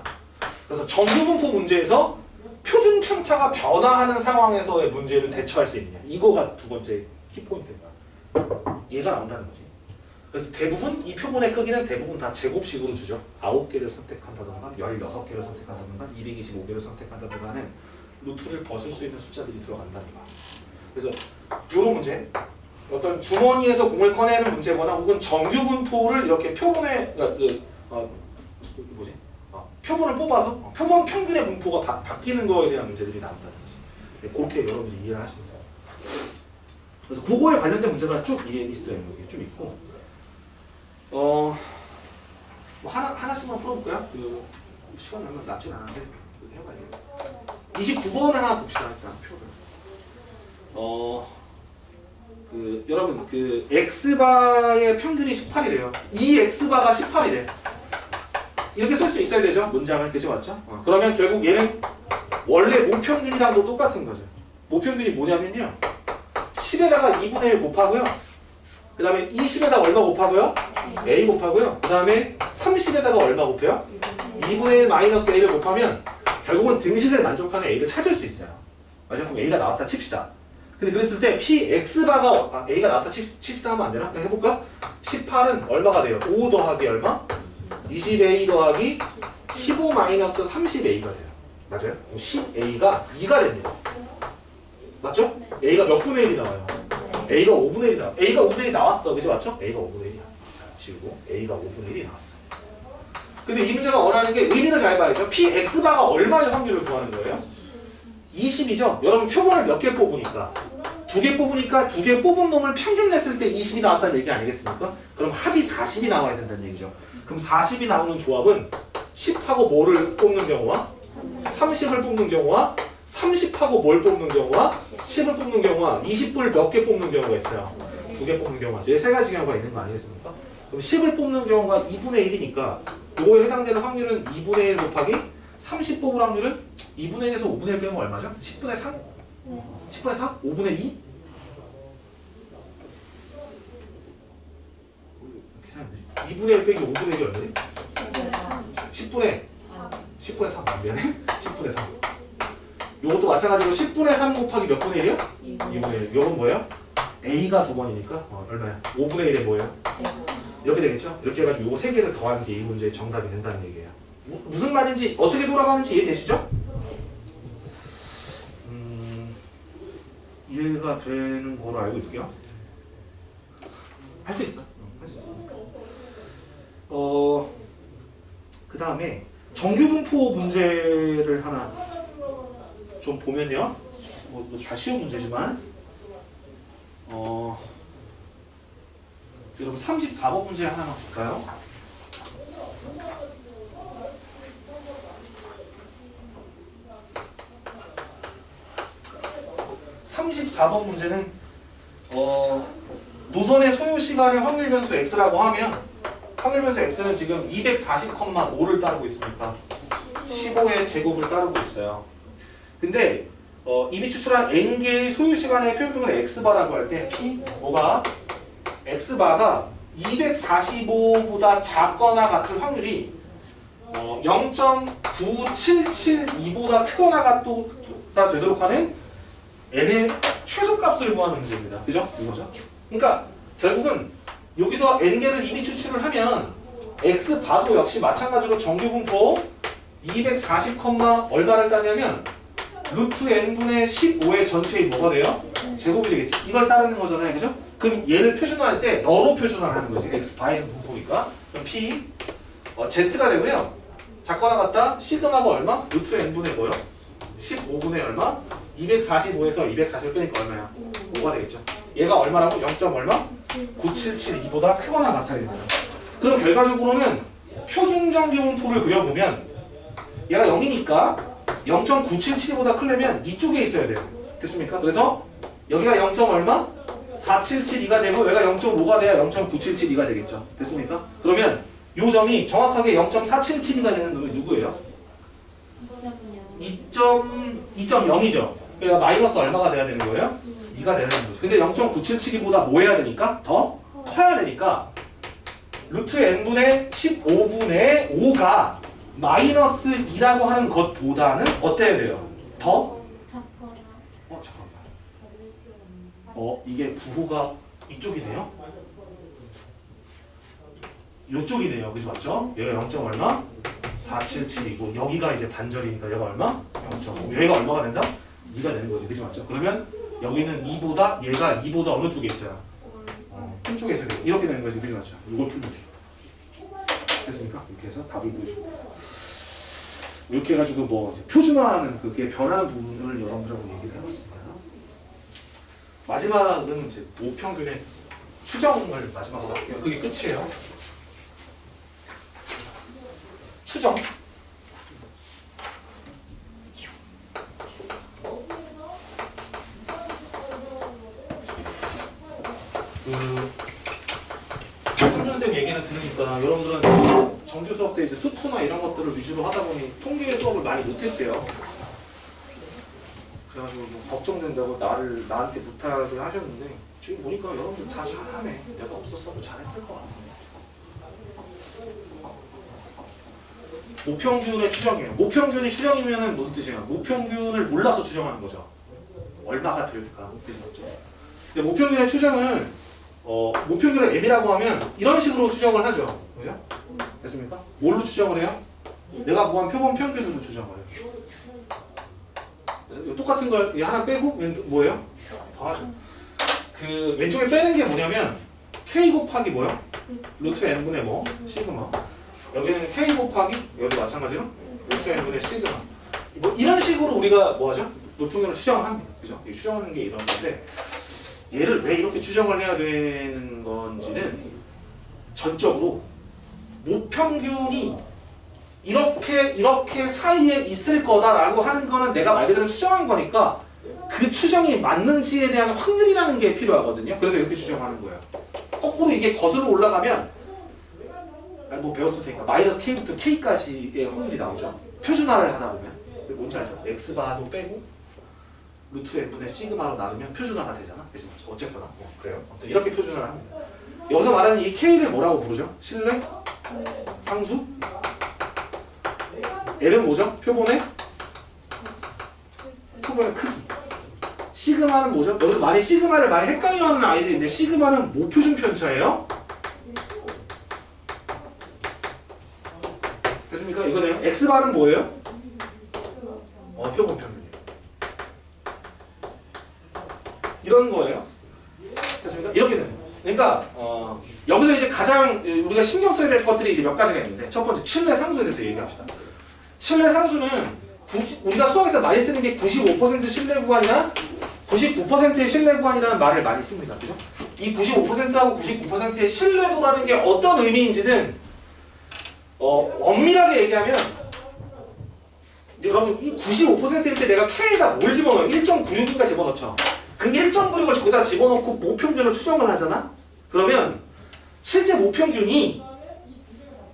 그래서 정규분포 문제에서 표준 편차가 변화하는 상황에서의 문제를 대처할 수 있느냐. 이거가 두 번째 키포인트인 거야. 얘가 나온다는 거지. 그래서 대부분 이 표본의 크기는 대부분 다 제곱식으로 주죠. 9개를 선택한다던가 16개를 선택한다던가 225개를 선택한다던가 하는 루트를 벗을 수 있는 숫자들이 들어간다는 거야. 그래서 이런 문제, 어떤 주머니에서 공을 꺼내는 문제거나 혹은 정규분포를 이렇게 표본에 표본을 뽑아서 표본 평균의 분포가 바뀌는 거에 대한 문제들이 나온다는 거지. 그렇게 여러분들이 이해를 하시면 돼요. 그래서 그거에 관련된 문제가 쭉 있어요. 여기 좀 있고 뭐 하나씩만 풀어볼까요? 그 시간 얼마 남진 않았는데 해봐야 돼요. 29번 하나 봅시다. 일단 표를 여러분 그 x바의 평균이 18이래요. 이 x바가 18이래. 이렇게 쓸 수 있어야 되죠. 문장을. 그죠? 맞죠? 그러면 결국 얘는 원래 모평균이랑도 똑같은 거죠. 모평균이 뭐냐면요. 10에다가 2분의 1 곱하고요. 그 다음에 20에다가 얼마 곱하고요? a 곱하고요. 그 다음에 30에다가 얼마 곱해요? 2분의 1 마이너스 a를 곱하면 결국은 등식을 만족하는 a를 찾을 수 있어요. 맞아요? 그럼 a가 나왔다 칩시다. 근데 그랬을 때 px바가 a가 나왔다 칩시다 하면 안 되나? 그냥 해볼까? 18은 얼마가 돼요? 5 더하기 얼마? 20a 더하기 15 마이너스 30a가 돼요. 맞아요? 10a가 2가 됩니다. 맞죠? a가 몇 분의 1이 나와요? a가 5분의 1이 나와. a가 5분의 1이 나왔어. 그죠? 맞죠? a가 5분의 1이야. 자, 지우고 a가 5분의 1이 나왔어. 근데 이 문제가 원하는 게 의미를 잘 봐야죠. px바가 얼마의 확률을 구하는 거예요? 20이죠? 여러분 표본을 몇 개 뽑으니까 2개 뽑으니까 2개 뽑은 놈을 평균 냈을 때 20이 나왔다는 얘기 아니겠습니까? 그럼 합이 40이 나와야 된다는 얘기죠. 그럼 40이 나오는 조합은 10하고 뭐를 뽑는 경우와 30을 뽑는 경우와 30하고 뭘 뽑는 경우와 10을 뽑는 경우와 20을 몇 개 뽑는 경우가 있어요. 2개 뽑는 경우가 이제 3가지 경우가 있는 거 아니겠습니까? 그럼 10을 뽑는 경우가 2분의 1이니까 그거에 해당되는 확률은 2분의 1 곱하기 30 뽑을 확률은 2분의 1에서 5분의 1 빼면 얼마죠? 10분의 3? 10분의 4? 5분의 2? 계산이 되지? 2분의 1 빼기 5분의 1이 얼마지? 10분의 3. 미안해. 10분의 3. 요것도 마찬가지로 10분의 3 곱하기 몇 분의 1이요? 2분의 1. 요건 뭐예요? a가 2번이니까 얼마야? 5분의 1에 뭐예요? 이렇게 되겠죠? 이렇게 해가지고 요거 3개를 더하는 게 이 문제의 정답이 된다는 얘기예요. 무슨 말인지 어떻게 돌아가는지 이해되시죠? 이해가 되는 거로 알고 있을게요. 할 수 있어. 할 수 있으니까. 그 다음에 정규분포 문제를 하나 좀 보면요. 다 쉬운 문제지만 여러분 34번 문제 하나만 볼까요? (34번) 문제는 노선의 소요 시간의 확률 변수 x라고 하면 확률 변수 x는 지금 240,5를 따르고 있습니까? 15의 제곱을 따르고 있어요. 근데 이미 추출한 n개의 소요 시간의 표현표를 x바라고 할 때 p 뭐가 x바가 245보다 작거나 같은 확률이 0.9772보다 크거나 같다 되도록 하는 n의 최소값을 구하는 문제입니다. 그죠? 이거죠? 그러니까 결국은 여기서 n개를 이미 추출을 하면 x바도 역시 마찬가지로 정규분포 240, 얼마를 따냐면 루트 n분의 15의 전체의 뭐가 돼요? 제곱이 되겠지. 이걸 따르는 거잖아요. 그죠? 그럼 얘를 표준화할 때 너로 표준화를 하는 거지. x바의 분포니까. 그럼 p z가 되고요. 작거나 같다 시그마가 얼마? 루트 n분의 뭐요? 15분의 얼마? 245에서 240을 빼니까 얼마야? 5가 되겠죠. 얘가 얼마라고? 0. 얼마? 9772보다 크거나 같아야 됩니다. 그럼 결과적으로는 표준정기온토를 그려보면 얘가 0이니까 0.977보다 크려면 이쪽에 있어야 돼요. 됐습니까? 그래서 여기가 0. 얼마? 4772가 되고 얘가 0.5가 돼야 0.977가 되겠죠. 됐습니까? 그러면 이 점이 정확하게 0.477가 되는 놈이 누구예요? 2.0이죠. 그러니까 마이너스 얼마가 돼야 되는 거예요? 2가 돼야 되는 거죠. 근데 0.977보다 뭐 해야 되니까? 더 커야 되니까 루트 n분의 15분의 5가 마이너스 2라고 하는 것보다는 어때야 돼요? 더? 잠깐만. 이게 부호가 이쪽이네요? 요쪽이네요. 그죠? 맞죠? 얘가 0. 얼마? 477이고 여기가 이제 반절이니까 얘가 얼마? 0.5. 얘가 얼마가 된다? 2가 되는 거지. 그죠? 맞죠? 그러면 여기는 2보다 얘가 2보다 어느 쪽에 있어요? 한쪽에 있어야 돼요. 이렇게 되는 거지. 그죠? 맞죠? 이걸 풀면 돼요. 됐습니까? 이렇게 해서 답을 보여줍니다. 이렇게 해가지고 뭐 이제 표준화하는 그게 변하는 부분을 여러분들하고 얘기를 해봤습니다. 마지막은 이제 모평균의 추정을 마지막으로 할게요. 그게 끝이에요. 추정. 손준쌤 얘기는 들으니까 여러분들은 정규 수업 때 이제 수투나 이런 것들을 위주로 하다 보니 통계 수업을 많이 못했대요. 그래가지고 뭐 걱정된다고 나한테 부탁을 하셨는데 지금 보니까 여러분들 다 잘하네. 내가 없었어도 잘했을 것 같은데. 모평균의 추정이에요. 모평균이 추정이면 무슨 뜻이에요? 모평균을 몰라서 추정하는 거죠. 얼마가 될까? 근데 모평균의 추정은 모평균을 m이라고 하면 이런 식으로 추정을 하죠. 그죠? 됐습니까? 뭘로 추정을 해요? 내가 구한 표본 평균으로 추정을 해요. 그래서 똑같은 걸 하나 빼고 뭐예요? 더하죠. 그 왼쪽에 빼는 게 뭐냐면 k 곱하기 뭐요? 루트 n분의 뭐? 시그마. 여기는 k 곱하기 여기도 마찬가지로 루트 n분의 시그마. 뭐 이런 식으로 우리가 뭐 하죠? 모평균을 추정을 합니다. 그죠? 추정하는 게 이런 건데 얘를 왜 이렇게 추정을 해야 되는 건지는 전적으로 모평균이 이렇게 사이에 있을 거다라고 하는 거는 내가 말 그대로 추정한 거니까 그 추정이 맞는지에 대한 확률이라는 게 필요하거든요. 그래서 이렇게 추정하는 거예요. 거꾸로 이게 거슬러 올라가면 뭐 배웠을 테니까 마이너스 k부터 k까지의 확률이 나오죠. 표준화를 하다 보면 뭔지 알죠? x바도 빼고 루트 n분의 시그마로 나누면 표준화가 되잖아. 그래서 어쨌거나 그래요. 아무튼 이렇게 표준화를 합니다. 여기서 말하는 이 k를 뭐라고 부르죠? 실내? 상수? L은 뭐죠? 표본의 크기. 시그마는 뭐죠? 여기서 많이 시그마를 많이 헷갈려하는 아이들이 있는데 시그마는 모표준 편차예요. 됐습니까? 이거네요. X바는 뭐예요? 표본 평균이에요. 이런 거예요. 됐습니까? 이렇게 되는 거예요. 그러니까 여기서 이제 가장 우리가 신경 써야 될 것들이 이제 몇 가지가 있는데 첫 번째 실내 상수에 대해서 얘기합시다. 실내 상수는 우리가 수학에서 많이 쓰는 게 95% 신뢰 구간이나 99%의 신뢰 구간이라는 말을 많이 씁니다. 그죠? 이 95%하고 99%의 신뢰도라는 게 어떤 의미인지는 엄밀하게 얘기하면 여러분 이 95%일 때 내가 K에다 뭘 집어넣어요? 1.96인가 집어넣죠. 그 1.96을 저기다 집어넣고 모평균을 추정을 하잖아? 그러면 실제 모평균이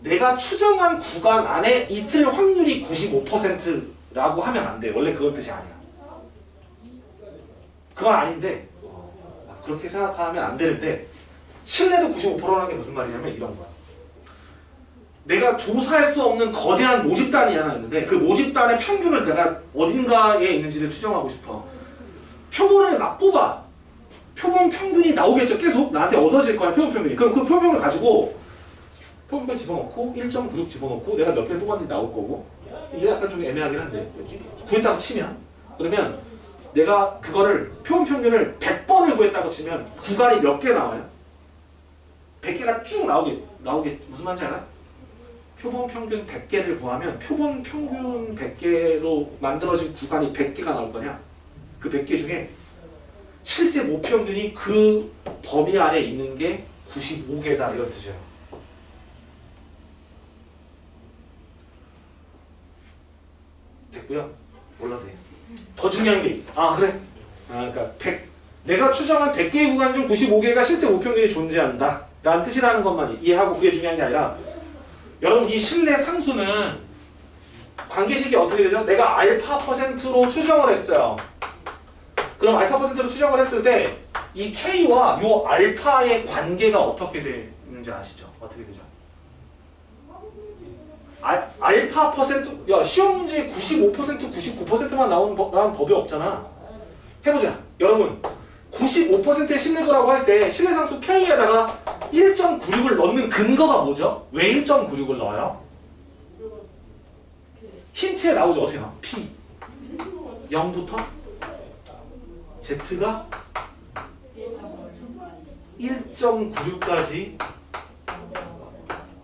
내가 추정한 구간 안에 있을 확률이 95%라고 하면 안 돼. 원래 그건 뜻이 아니야. 그건 아닌데 그렇게 생각하면 안 되는데 신뢰도 95%라는 게 무슨 말이냐면 이런 거야. 내가 조사할 수 없는 거대한 모집단이 하나 있는데 그 모집단의 평균을 내가 어딘가에 있는지를 추정하고 싶어. 표본을 막 뽑아. 표본 평균이 나오겠죠. 계속 나한테 얻어질 거야. 표본 평균이. 그럼 그 표본을 가지고 표본을 집어넣고 1.96 집어넣고 내가 몇 개를 뽑았는지 나올 거고 이게 약간 좀 애매하긴 한데 구했다고 치면 그러면 내가 그거를 표본 평균을 100번을 구했다고 치면 구간이 몇 개 나와요? 100개가 쭉 나오게 무슨 말인지 알아요? 표본 평균 100개를 구하면 표본 평균 100개로 만들어진 구간이 100개가 나올 거냐? 그 100개 중에 실제 모평균이 그 범위 안에 있는 게 95개다 이런 뜻이에요. 됐고요. 몰라도 돼요. 더 중요한 게 있어. 아 그래. 그러니까 내가 추정한 100개의 구간 중 95개가 실제 모평균이 존재한다 라는 뜻이라는 것만 이해하고 그게 중요한 게 아니라 여러분 이 실내 상수는 관계식이 어떻게 되죠? 내가 알파 퍼센트로 추정을 했어요. 그럼 알파 퍼센트로 추정을 했을 때 이 K와 요 알파의 관계가 어떻게 되는지 아시죠? 어떻게 되죠? 알파 퍼센트, 야 시험 문제 95%, 99%만 나오는 법이 없잖아. 해보자. 여러분 95%의 신뢰도라고 할 때 신뢰상수 K에다가 1.96을 넣는 근거가 뭐죠? 왜 1.96을 넣어요? 힌트에 나오죠. 어떻게 나와? P 0부터 Z가 1.96까지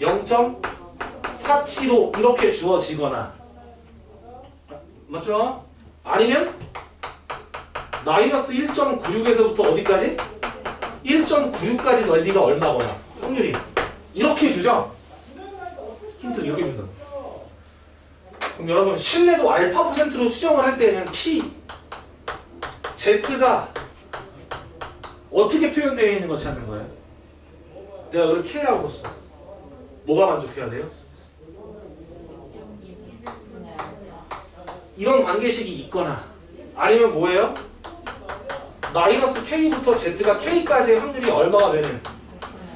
0.47로 이렇게 주어지거나 맞죠? 아니면 마이너스 1.96에서부터 어디까지? 1.96까지 넓이가 얼마거나 확률이 이렇게 주죠? 힌트를 이렇게 준다. 그럼 여러분 신뢰도 알파 퍼센트로 추정을 할 때는 P Z가 어떻게 표현되어 있는 걸 찾는 거예요? 내가 그걸 K라고 썼어. 뭐가 만족해야 돼요? 이런 관계식이 있거나 아니면 뭐예요? 마이너스 K부터 Z가 K까지의 확률이 얼마가 되는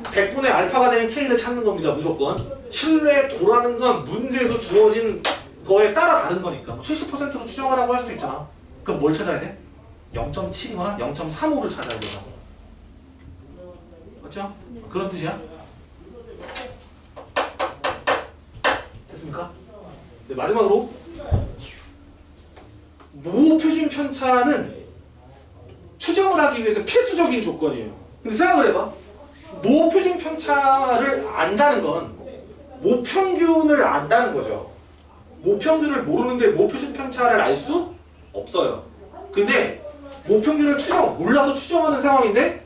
100분의 알파가 되는 K를 찾는 겁니다. 무조건. 신뢰도라는 건 문제에서 주어진 거에 따라 다른 거니까 70%로 추정하라고 할 수도 있잖아. 그럼 뭘 찾아야 돼? 0.7이거나 0.35를 찾아야 되잖아. 맞죠? 그런 뜻이야? 됐습니까? 네, 마지막으로 모표준 편차는 추정을 하기 위해서 필수적인 조건이에요. 근데 생각을 해봐. 모표준 편차를 안다는 건 모평균을 안다는 거죠. 모평균을 모르는데 모표준 편차를 알 수 없어요. 근데 모평균을 몰라서 추정하는 상황인데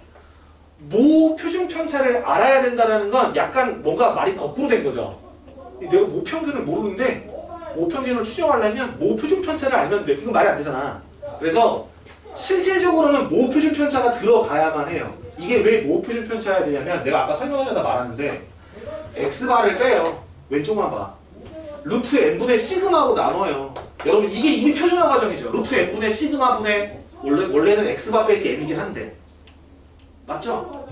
모표준 편차를 알아야 된다는 건 약간 뭔가 말이 거꾸로 된 거죠. 내가 모평균을 모르는데 모평균을 추정하려면 모표준 편차를 알면 돼. 이건 말이 안 되잖아. 그래서 실질적으로는 모표준 편차가 들어가야만 해요. 이게 왜 모표준 편차여야 되냐면 내가 아까 설명하려다 말았는데 X바를 빼요. 왼쪽만 봐. 루트 n분의 시그마하고 나눠요. 여러분 이게 이미 표준화 과정이죠. 루트 n분의 시그마분의 원래는 X바 빼기 n이긴 한데 맞죠?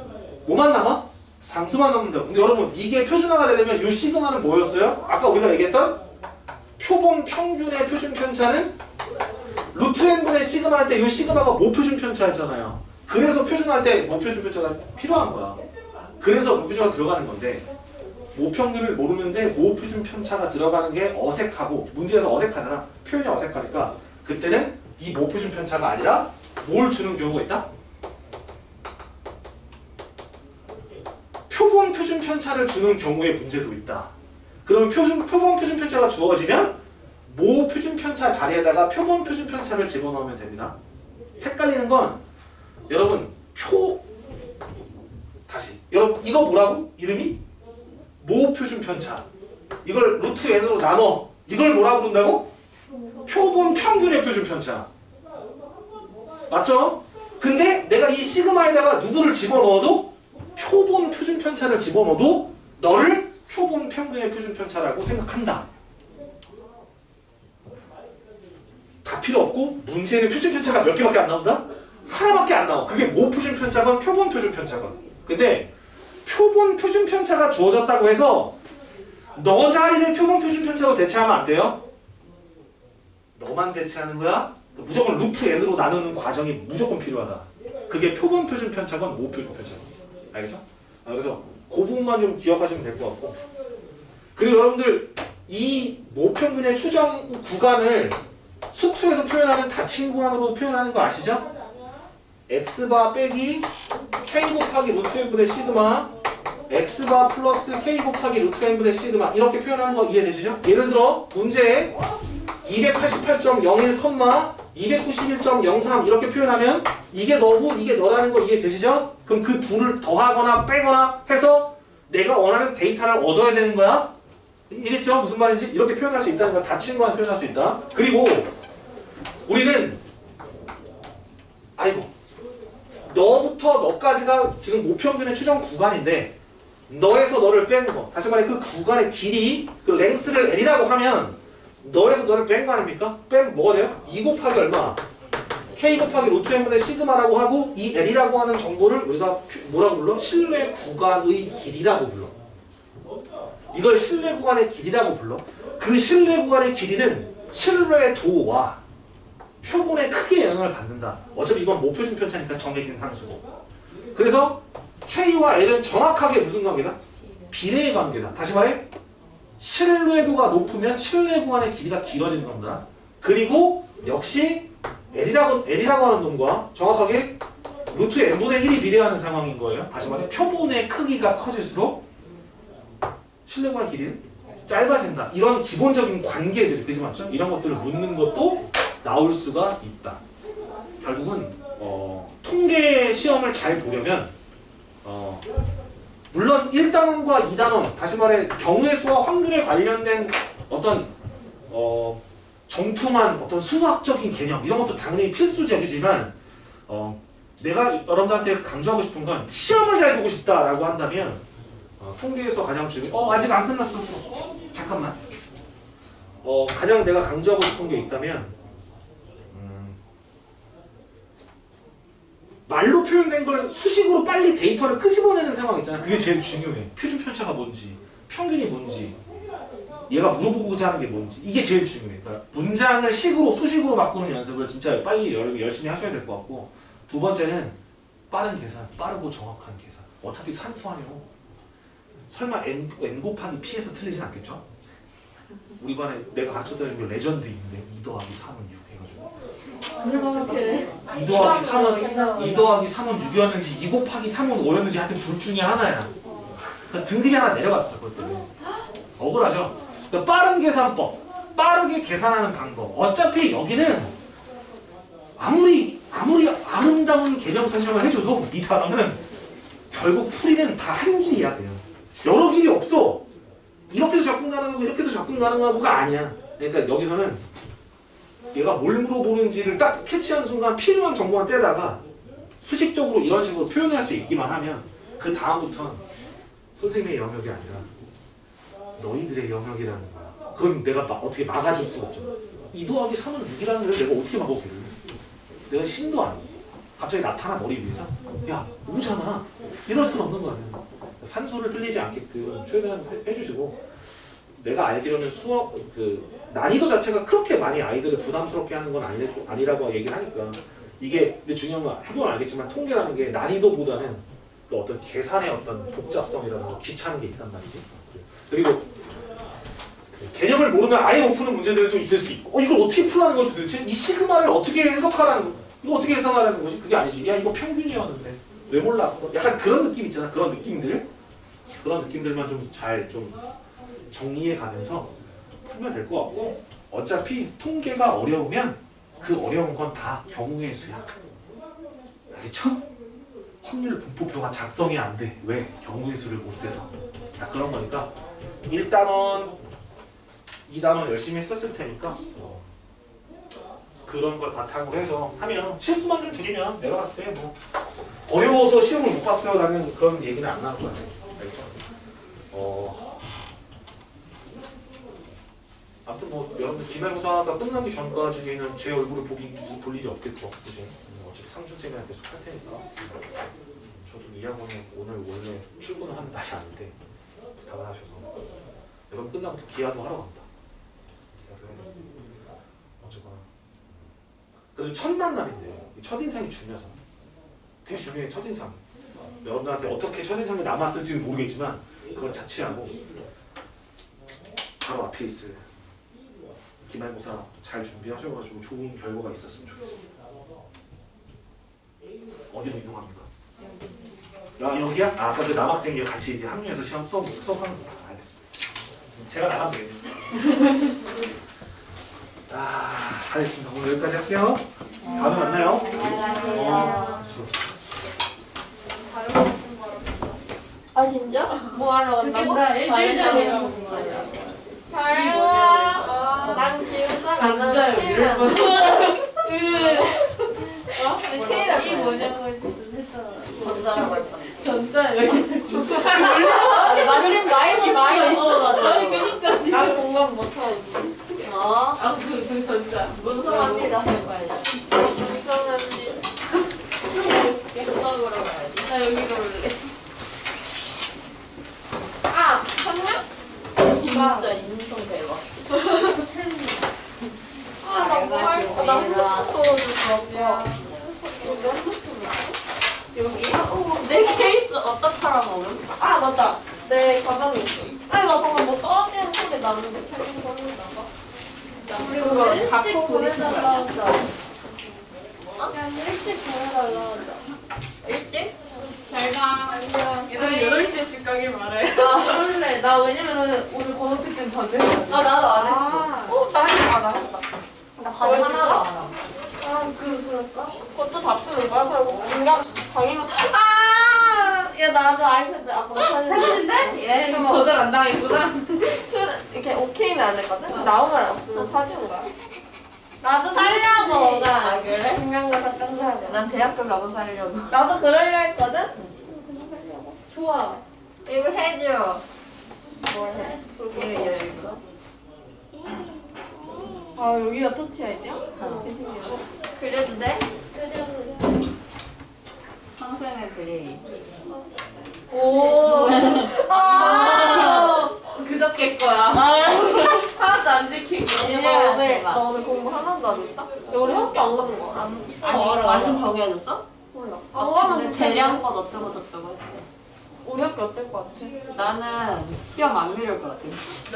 뭐만 남아? 상수만 남는다. 근데 여러분 이게 표준화가 되려면 이 시그마는 뭐였어요? 아까 우리가 얘기했던 표본 평균의 표준 편차는 루트 n분의 시그마 할 때 이 시그마가 모표준 편차였잖아요. 그래서 표준화할 때 모표준 편차가 필요한 거야. 그래서 모표준화가 들어가는 건데 모평균을 모르는데 모표준 편차가 들어가는 게 어색하고 문제에서 어색하잖아. 표현이 어색하니까 그때는 이 모표준 편차가 아니라 뭘 주는 경우가 있다? 표본 표준 편차를 주는 경우의 문제도 있다. 그러면 표본 표준 편차가 주어지면 모 표준 편차 자리에다가 표본 표준 편차를 집어넣으면 됩니다. 헷갈리는 건 여러분 여러분 이거 뭐라고? 이름이? 모 표준 편차. 이걸 루트 n으로 나눠. 이걸 뭐라고 부른다고? 표본 평균의 표준 편차. 맞죠? 근데 내가 이 시그마에다가 누구를 집어넣어도 표본 표준 편차를 집어넣어도 너를 표본 평균의 표준 편차라고 생각한다. 다 필요 없고 문제는 표준 편차가 몇 개밖에 안 나온다? 하나밖에 안 나와. 그게 모 표준 편차건 표본 표준 편차건. 근데 표본 표준 편차가 주어졌다고 해서 너 자리를 표본 표준 편차로 대체하면 안 돼요. 너만 대체하는 거야? 무조건 루트 n으로 나누는 과정이 무조건 필요하다. 그게 표본 표준 편차건 모 표준 편차건. 알겠죠? 그래서 그 부분만 좀 기억하시면 될 것 같고. 그리고 여러분들 이 모평균의 추정 구간을 수투에서 표현하는 닫힌 구간으로 표현하는 거 아시죠? x바 빼기 k 곱하기 루트 n분의 시그마 x바 플러스 k 곱하기 루트 n분의 시그마 이렇게 표현하는 거 이해되시죠? 예를 들어 문제에 288.01, 291.03 이렇게 표현하면 이게 너고 이게 너라는 거 이해되시죠? 그럼 그 둘을 더하거나 빼거나 해서 내가 원하는 데이터를 얻어야 되는 거야. 이해됐죠? 무슨 말인지? 이렇게 표현할 수 있다는 거야. 닫힌 거만 표현할 수 있다. 그리고 우리는 아이고 너부터 너까지가 지금 모평균의 추정 구간인데 너에서 너를 뺀 거. 다시 말해 그 구간의 길이 그 랭스를 L이라고 하면 너에서 너를 뺀 거 아닙니까? 빼면 뭐가 돼요? 2 곱하기 얼마? K 곱하기 루트 M분의 시그마라고 하고 이 L이라고 하는 정보를 우리가 뭐라고 불러? 실내 구간의 길이라고 불러. 이걸 실내 구간의 길이라고 불러. 그 실내 구간의 길이는 실외도와 표본의 크기에 영향을 받는다. 어차피 이건 모표준 편차니까 정해진 상수고. 그래서 K와 L은 정확하게 무슨 관계다? 비례의 관계다. 다시 말해 실외도가 높으면 실내 구간의 길이가 길어지는 겁니다. 그리고 역시 L이라고 하는 놈과 정확하게 루트 n분의 1이 비례하는 상황인 거예요. 다시 말해 표본의 크기가 커질수록 실내 구간 길이는 짧아진다. 이런 기본적인 관계들, 그지 맞죠? 이런 것들을 묻는 것도 나올 수가 있다. 결국은 통계 시험을 잘 보려면 물론 1단원과 2단원, 다시 말해 경우의 수와 확률에 관련된 어떤 정통한 어떤 수학적인 개념 이런 것도 당연히 필수적이지만 내가 여러분들한테 강조하고 싶은 건 시험을 잘 보고 싶다라고 한다면 통계에서 가장 아직 안 끝났어. 잠깐만. 가장 내가 강조하고 싶은 게 있다면 말로 표현된 걸 수식으로 빨리 데이터를 끄집어내는 상황 있잖아. 그게 제일 중요해. 표준 편차가 뭔지, 평균이 뭔지, 얘가 물어보고자 하는 게 뭔지 이게 제일 중요해. 그러니까 문장을 식으로 수식으로 바꾸는 연습을 진짜 빨리 열심히 하셔야 될 것 같고, 두 번째는 빠른 계산, 빠르고 정확한 계산. 어차피 산수하면 설마 n 곱하기 p에서 틀리진 않겠죠? 우리 반에 내가 가르쳤던 애 중에 레전드 있는데 2 더하기 3은 6 해가지고 그렇게 2 더하기 3은 6이었는지 2 곱하기 3은 5였는지 하여튼 둘 중에 하나야. 그러니까 등급이 하나 내려갔어. 그것 때문에. 억울하죠? 그러니까 빠른 계산법, 빠르게 계산하는 방법. 어차피 여기는 아무리 아름다운 개념 설명을 해줘도 이 단어는 결국 풀이는 다 한 길이야. 그냥 여러 길이 없어. 이렇게도 접근 가능하고 이렇게도 접근 가능하고가 아니야. 그러니까 여기서는 얘가 뭘 물어보는지를 딱 캐치하는 순간 필요한 정보만 떼다가 수식적으로 이런 식으로 표현할 수 있기만 하면 그 다음부터는 선생님의 영역이 아니라 너희들의 영역이라는 거야. 그건 내가 어떻게 막아줄 수가 없잖아. 2 더하기 3은 6이라는 걸 내가 어떻게 막아보겠어. 내가 신도 아니고 갑자기 나타나 머리 위에서 야 오잖아 이럴 수는 없는 거 아니야. 산수를 틀리지 않게끔 최대한 해주시고, 내가 알기로는 수업 난이도 자체가 그렇게 많이 아이들을 부담스럽게 하는 건 아니라고 얘기를 하니까, 이게 근데 중요한 건 해보면 알겠지만 통계라는 게 난이도보다는 어떤 계산의 어떤 복잡성이라든가 귀찮은 게 있단 말이지. 그리고 개념을 모르면 아예 못 푸는 문제들도 있을 수 있고, 이걸 어떻게 풀라는 거지 도대체? 이 시그마를 어떻게 해석하라는 거? 이거 어떻게 해석하라는 거지? 그게 아니지. 야 이거 평균이었는데 왜 몰랐어? 약간 그런 느낌 있잖아. 그런 느낌들만 좀 잘 정리해 가면서 풀면 될 것 같고, 어차피 통계가 어려우면 그 어려운 건 다 경우의 수야. 알겠죠? 확률 분포표가 작성이 안 돼. 왜? 경우의 수를 못 세서. 그런 거니까 1단원, 2단원 열심히 했었을 테니까 그런 걸 바탕으로 해서 하면 실수만 좀 줄이면 내가 봤을 때 뭐 어려워서 시험을 못 봤어요 라는 그런 얘기는 안 나올 것 같아요. 알겠죠? 아무튼 뭐 여러분들 기말고사가 끝나기 전까지는 제 얼굴을 볼 일이 없겠죠. 그지? 어차피 상준쌤이랑 계속 할 테니까. 저도 이 학원에 오늘 원래 출근을 하는 날이 아닌데 부탁을 하셔서 여러분 끝나고 또 기아도 하러 간다. 기아도 해야 돼. 어쩌거나. 그래도 첫 만남인데 첫인상이 중요하잖아. 되게 중요해. 첫인상. 여러분들한테 어떻게 첫인상이 남았을지는 모르겠지만 그걸 자취하고 바로 앞에 있을 기말고사 잘 준비하셔가지고 좋은 결과가 있었으면 좋겠습니다. 어디로 이동합니까? 여기야? 아까 그 남학생이 같이 이제 합류해서 수업하는 거 알겠습니다. 제가 나가면 되겠네요. 알겠습니다. 오늘 여기까지 할게요. 다음에 만나요. 안녕하세요. 다른 거 같은 거로. 아 진짜? 뭐 하러 간다고? 나 일주일 전에 다행이야. 난 지금 안 진짜요, 하는 케이라 이 뭐냐고 했잖아. 전자라고 했다. 전자요. 마침 마이너스가 있어가지고. 아니 그니까 나 공감 못 찾았어. 어? 그 전자. 문성합니다 할 거야. 이상한지. 문성으로 가야지. 나 여기로 올래. 아! 선물? 진짜 인성 대박. 나뭐 할 거? 나 핸드폰 도와줘. 여기? 내 케이스 어디다 팔아먹음? 아 맞다. 내 가방에 있어. 아니 나 방금 뭐 떨어지는 소리 나는데 television 소리나가? 그리고 그거 일찍 갖고 보내달라 보내달라 하자. 그냥 일찍 보내달라 하자. 일찍? 잘가. 안녕. 얘들 8시에 집 가길 말해. 아 그럴래. 나 왜냐면 오늘 번호 특징 반대했거든. 아 나도 안 했어. 어? 나 했다. 나 했다. 나 과제 하나도 안 하고. 그럴까? 그것도 답수를 거야? 그리고 인간 당연히 야 나도 아이패드 아빠 사진 했는데? 예 그럼 거절 안 당했구나. 이렇게 오케이는 안 했거든? 나오면 없으면 사준 거야 나도 살려고 아, 그래? 중간고사 깜짝이야 난 대학교 가고 살려고. 나도 그러려 했거든? 좋아 이거 해줘. 뭘 해? 이거 열었어. 아 여기가 터치아이디야? 그려도 돼? 평생의 그리기. 오 그저께 거야. 하나도 안 지킨 거 예, 대박. 나 오늘 공부 하나도 안 했다? 야, 우리 학교 안 가는 거야? 아니 완전 정해졌어? 몰라 안 가면 재량껏 어쩌고 저쩌고 했대. 우리 학교 어떨 것 같아? 나는 시험 안 미룰 것 같아.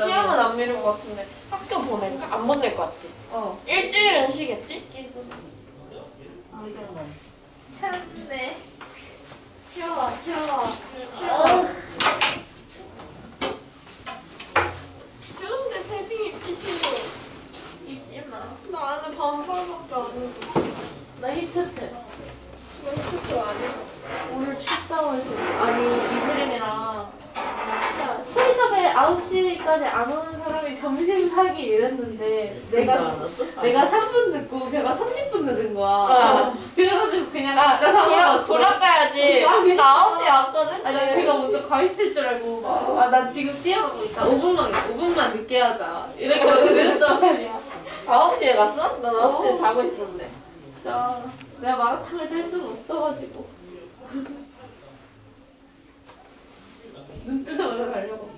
시험은 안 미룰 것 같은데 학교 보낼까? 안 보낼 것 같지? 일주일은 쉬겠지? 참네 키워와 추운데 패딩 입기 싫어 입지 마. 나 안에 반팔밖에 안 입어 나 히트트. 웨이트도 안 입어 오늘 춥다고 해서 아니 이슬이랑 스타트업에 9시까지 안 오는 사람이 점심 사기 이랬는데 내가 3분 늦고 걔가 30분 늦은 거야. 그래가지고 그냥 진짜 사고 갔어. 돌아가야지 아니. 나 9시에 왔거든? 아니 걔가 먼저 가 있을 줄 알고 아 나 지금 뛰어가고 있다. 5분만 늦게 하자. 이랬거든. 늦었단 말이야. 9시에 갔어? 난 9시에 어. 자고 있었는데 진짜 내가 마라탕을 살 수는 없어가지고 눈 뜨자마자 가려고.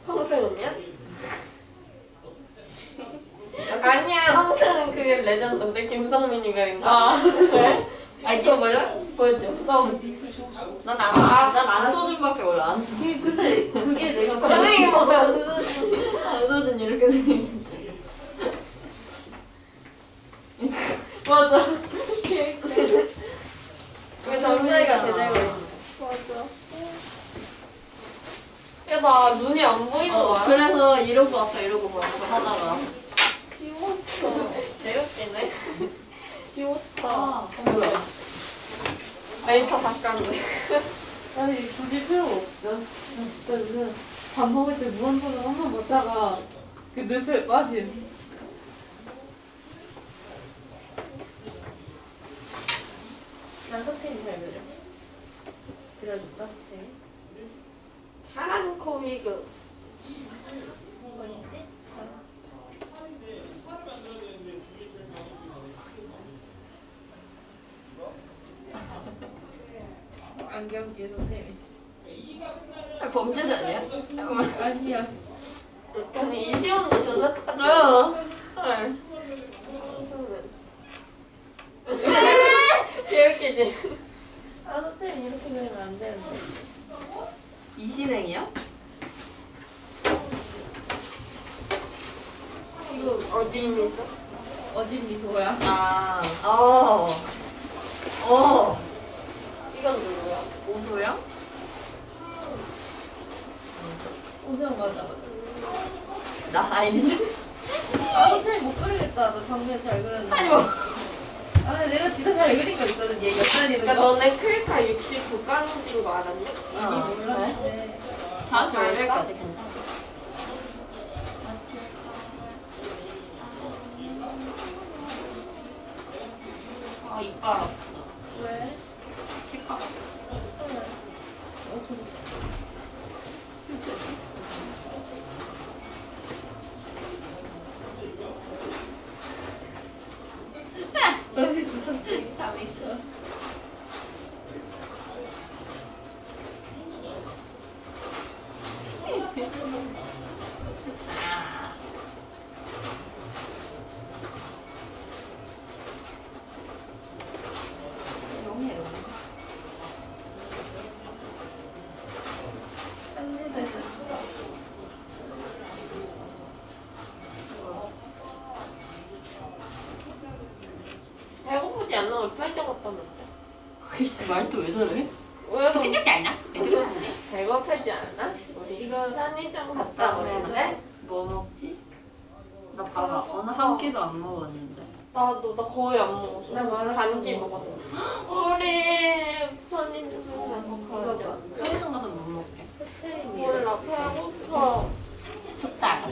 황새는요? 아니야 황새는 그게 레전드인데 김성민이가 있나? 아 그래? 아니 그거 몰라? 보여줘 난 안소준밖에 몰라. 근데 그게 내가 선생님 보면 안소준 이렇게 생겼지. 맞아 왜 정수이가 제대로 맞아 야나 눈이 안 보이는 거야? 그래서 이러고 왔다 이러고 왔다 하다가 지웠어 개웃기네 지웠다 뭐야? 메이커 바꿨네 아니 굳이 필요가 없어. 나 진짜 요즘 밥 먹을 때 무한도전 한번 먹다가 그 늪에 빠짐. 난 서태이 잘 그려. 그려줄까? 서태이? 파란 코미그 어딨지? 안경 끼 선생님이. 범죄자냐? 아니야. 아니 이 시험도 존나 똑같아 헐. 개웃기지? 아, 선생님 이렇게 그리면 안 되는데. 이신행이야? 이거 어디 있어? 어딘 미소야? 아 이건 누구야? 오소영? 오소영 맞아. 나 아닌데? 잘 못 그리겠다. 나 방금 잘 그렸는데. 아니 뭐. 아, 내가 진짜 잘 그린 거 있거든. 얘 옆다리는 그러니까 거. 너네 클카 69강인 거 알았니? 이미 몰랐는데. 다음 주 월요일까지 괜찮아. 아, 이빨 아프다. 왜? 치과. 재밌어. 아. 용해로. 배고프지 않나? 왜 팔짱 갔다면서? 글쎄 말도 왜 저래? 왜 너 괜찮지 않나? 배고프지 않나? 우리 이거 편의점 갔다 오는데? 뭐 먹지? 나 밥 오늘 한 끼도 안 먹었는데. 나 거의 안 먹었어. 나 마라탕 반끼 먹었어. 우리 편의점 가자. 편의점 가서 뭐 먹게? 몰라, 배고파. 숫자.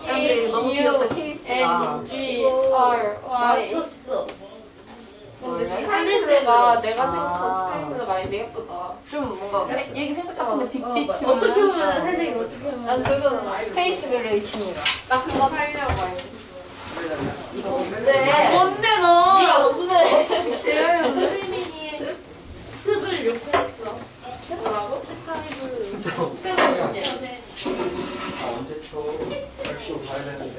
H 너무 U 귀엽다 케이스가. N G R Y. 맞췄어. 근데 원래? 스타일리스가 내가 아. 생각한 스타일리스가 많이 예쁘다. 좀 뭔가 얘기 회색 같은데 빛빛이 어떻게 보면 회색이 어떻게 보면. 난 그거는 스페이스 그레이춤이라. 나 그거 살려고 해. 뭔데? 뭔데 네가 너? 무슨 해? 수민이 습을 욕했어. 뭐라고? 언제 쳐? 10시 가야 되는데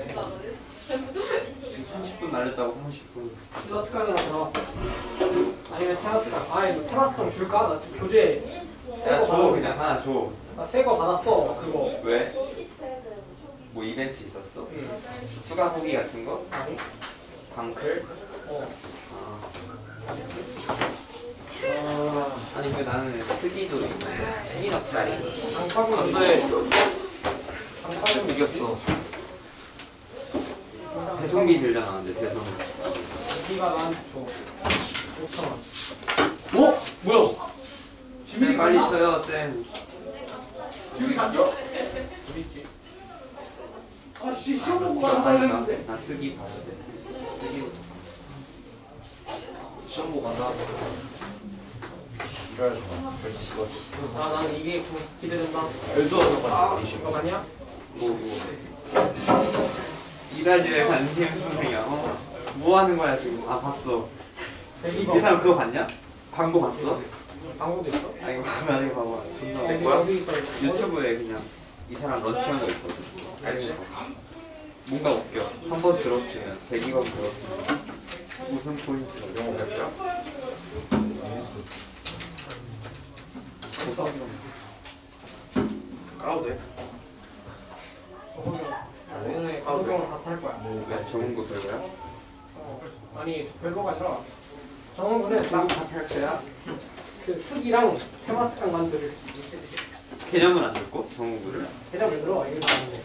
지금 30분 날렸다고 30분. 이거 어떻게 하면 들어? 아니면 테라스랑 아니 테라스랑 줄까? 나 지금 교재 야 줘 그냥 하나 줘. 나새거 받았어 그거. 왜? 뭐 이벤트 있었어? 응. 수강 후기 같은 거? 아니? 방클? 어. 아니 근데 나는 쓰기도 있네. 2인업짜리. 장바구니. 안돼. 장바구니 이겼어. 배송비 들려나는데 배송. 여기가 나한테 줘. 5,000원. 어? 뭐야? 쌤 빨리 써요 쌤. 지금 갔어? 어디 있지? 아씨 시험 보고 가는 거 기억하니까 했는데. 나 쓰기 봐야 돼. 쓰기. 시험 보고 간다. 이래야지. 벌써 아 나는 이게 기대된다. 엘도하러 아 가지. 이거 아니야? 뭐. 이달주에 관심 선생이야. 뭐 하는 거야 지금? 아 봤어. 이 사람 그거 봤냐? 광고 봤어? 광고도 있어? 아니 이거 가면 이거 봐봐. 존나 내 내 거야? 여기 있다 있어. 유튜브에 그냥 이 사람 런치한 거 있거든. 알지? 뭔가 웃겨. 한 번 들었으면 100번 들었으면 무슨 포인트? 영어 몇 점? 까도 돼. 오늘 가족경을 다 살 거야. 왜 좋은 거 별거야? 아니 별거가 아니라 정원군에 딱 할 거야? 그 흙이랑 테마스랑 만들 개념은 안 듣고 정우구를 개념 만들어 이거 다 하는데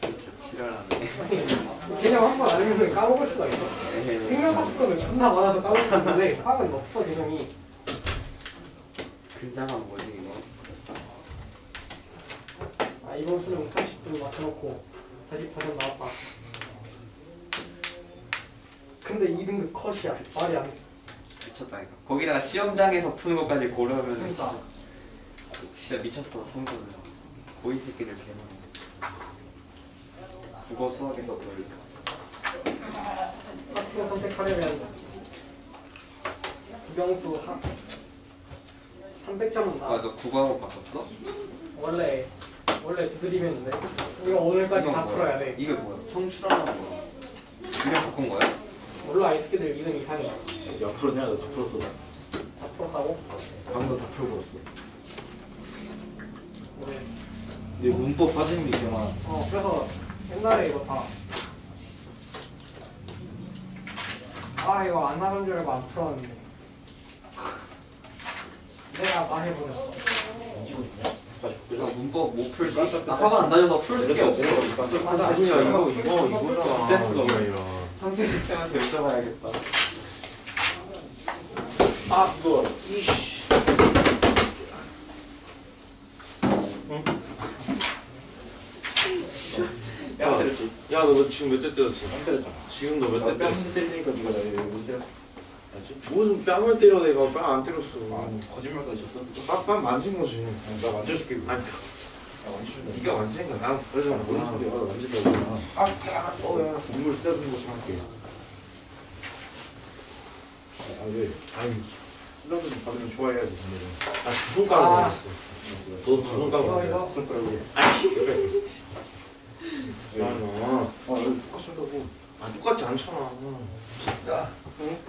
진짜 지랄하네. 개념 한 번 알면 까먹을 수가 있어. 에헤이. 생명 같은 거는 존나 많아서 까먹을 수 있는데 화학은 없어 개념이. 근장한 뭐지 이거? 아 이번 수능 30분 맞춰놓고 44점 나왔다. 근데 2등급 컷이야. 말이 안 돼. 미쳤다니까. 거기다가 시험장에서 푸는 것까지 고려하면 그러니까. 진짜 미쳤어. 성적을. 고이 새끼들 개만. 국어 수학에서 뭘 같은 거 선택하려면 국영수 300점 아, 나. 너 국어하고 바꿨어? 원래 두드리면인데 이거 오늘까지 다 이건 풀어야 뭐야? 돼. 이게 뭐야? 청출하는 거야? 이름 바꾼 거야? 몰라 이 새끼들 2등 이상이야. 야 풀었냐? 너 다 풀었어. 다 풀었다고? 방금 다 풀고 왔어. 네. 내 문법 빠지는 게 개만. 그래서 옛날에 이거 다. 아 이거 안 나간 줄 알고 안 풀었는데. 내가 말해보냈어. 이기고 있냐? 빨리. 나 문법 못 풀지? 나 학원 안 다녀서 풀 게 없어. 아니야 이거잖아. 됐어. 선생님한테 여쭤봐야겠다. 아 너 이씨. 야 때렸지. 야 너 지금 몇 대 때렸어? 안 때렸잖아. 지금 너 몇 대 때렸어? 뺨 때리니까 네가 나못 때렸. 맞지? 무슨 뺨을 때려 내가 뺨 안 때렸어. 거짓말까지 쳤어? 빡빡 만진 거지. 나 만져줄게. 아니 야 만져줄게. 네가 만진 거야. 난 그러잖아. 뭔 소리야? 나 만진다고. 어야 국물 쓰다듬는 것처럼 할게. 아 왜? 아니 쓰다듬 받으면 좋아해야지 오늘은. 나두 손가락 맞았어. 너 두 손가락 맞았어. 손가락으로. 아 여기 똑같이 한다고. 똑같지 않잖아.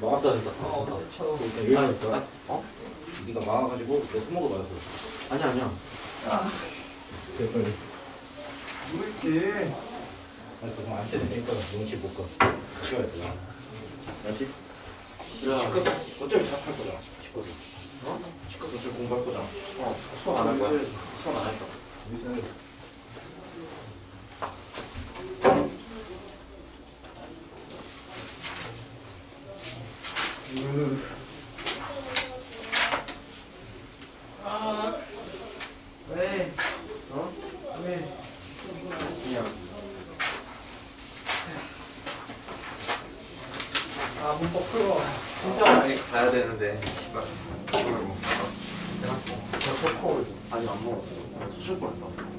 막았어 됐다. 일단 여기 하니까. 어? 네가 막아가지고 내 손목을 맞았어. 아니야. 그래 빨리. 이렇게. 알았어 그럼 안 되니까 눈치 못 가. 같이 가야 돼. 알지? 야. 어차피 잡할 거잖아. 치과도. 어? 치과도 어차피 공부할 거잖아. 수업 안 할 거야. 수업 안 할 거야. 여기서는 왜? 어? 왜? 그냥. 문법 풀어. 진짜 많이 가야 되는데. 씨발. 내가 초코 아직 안 먹었어. 수술 뻔했다.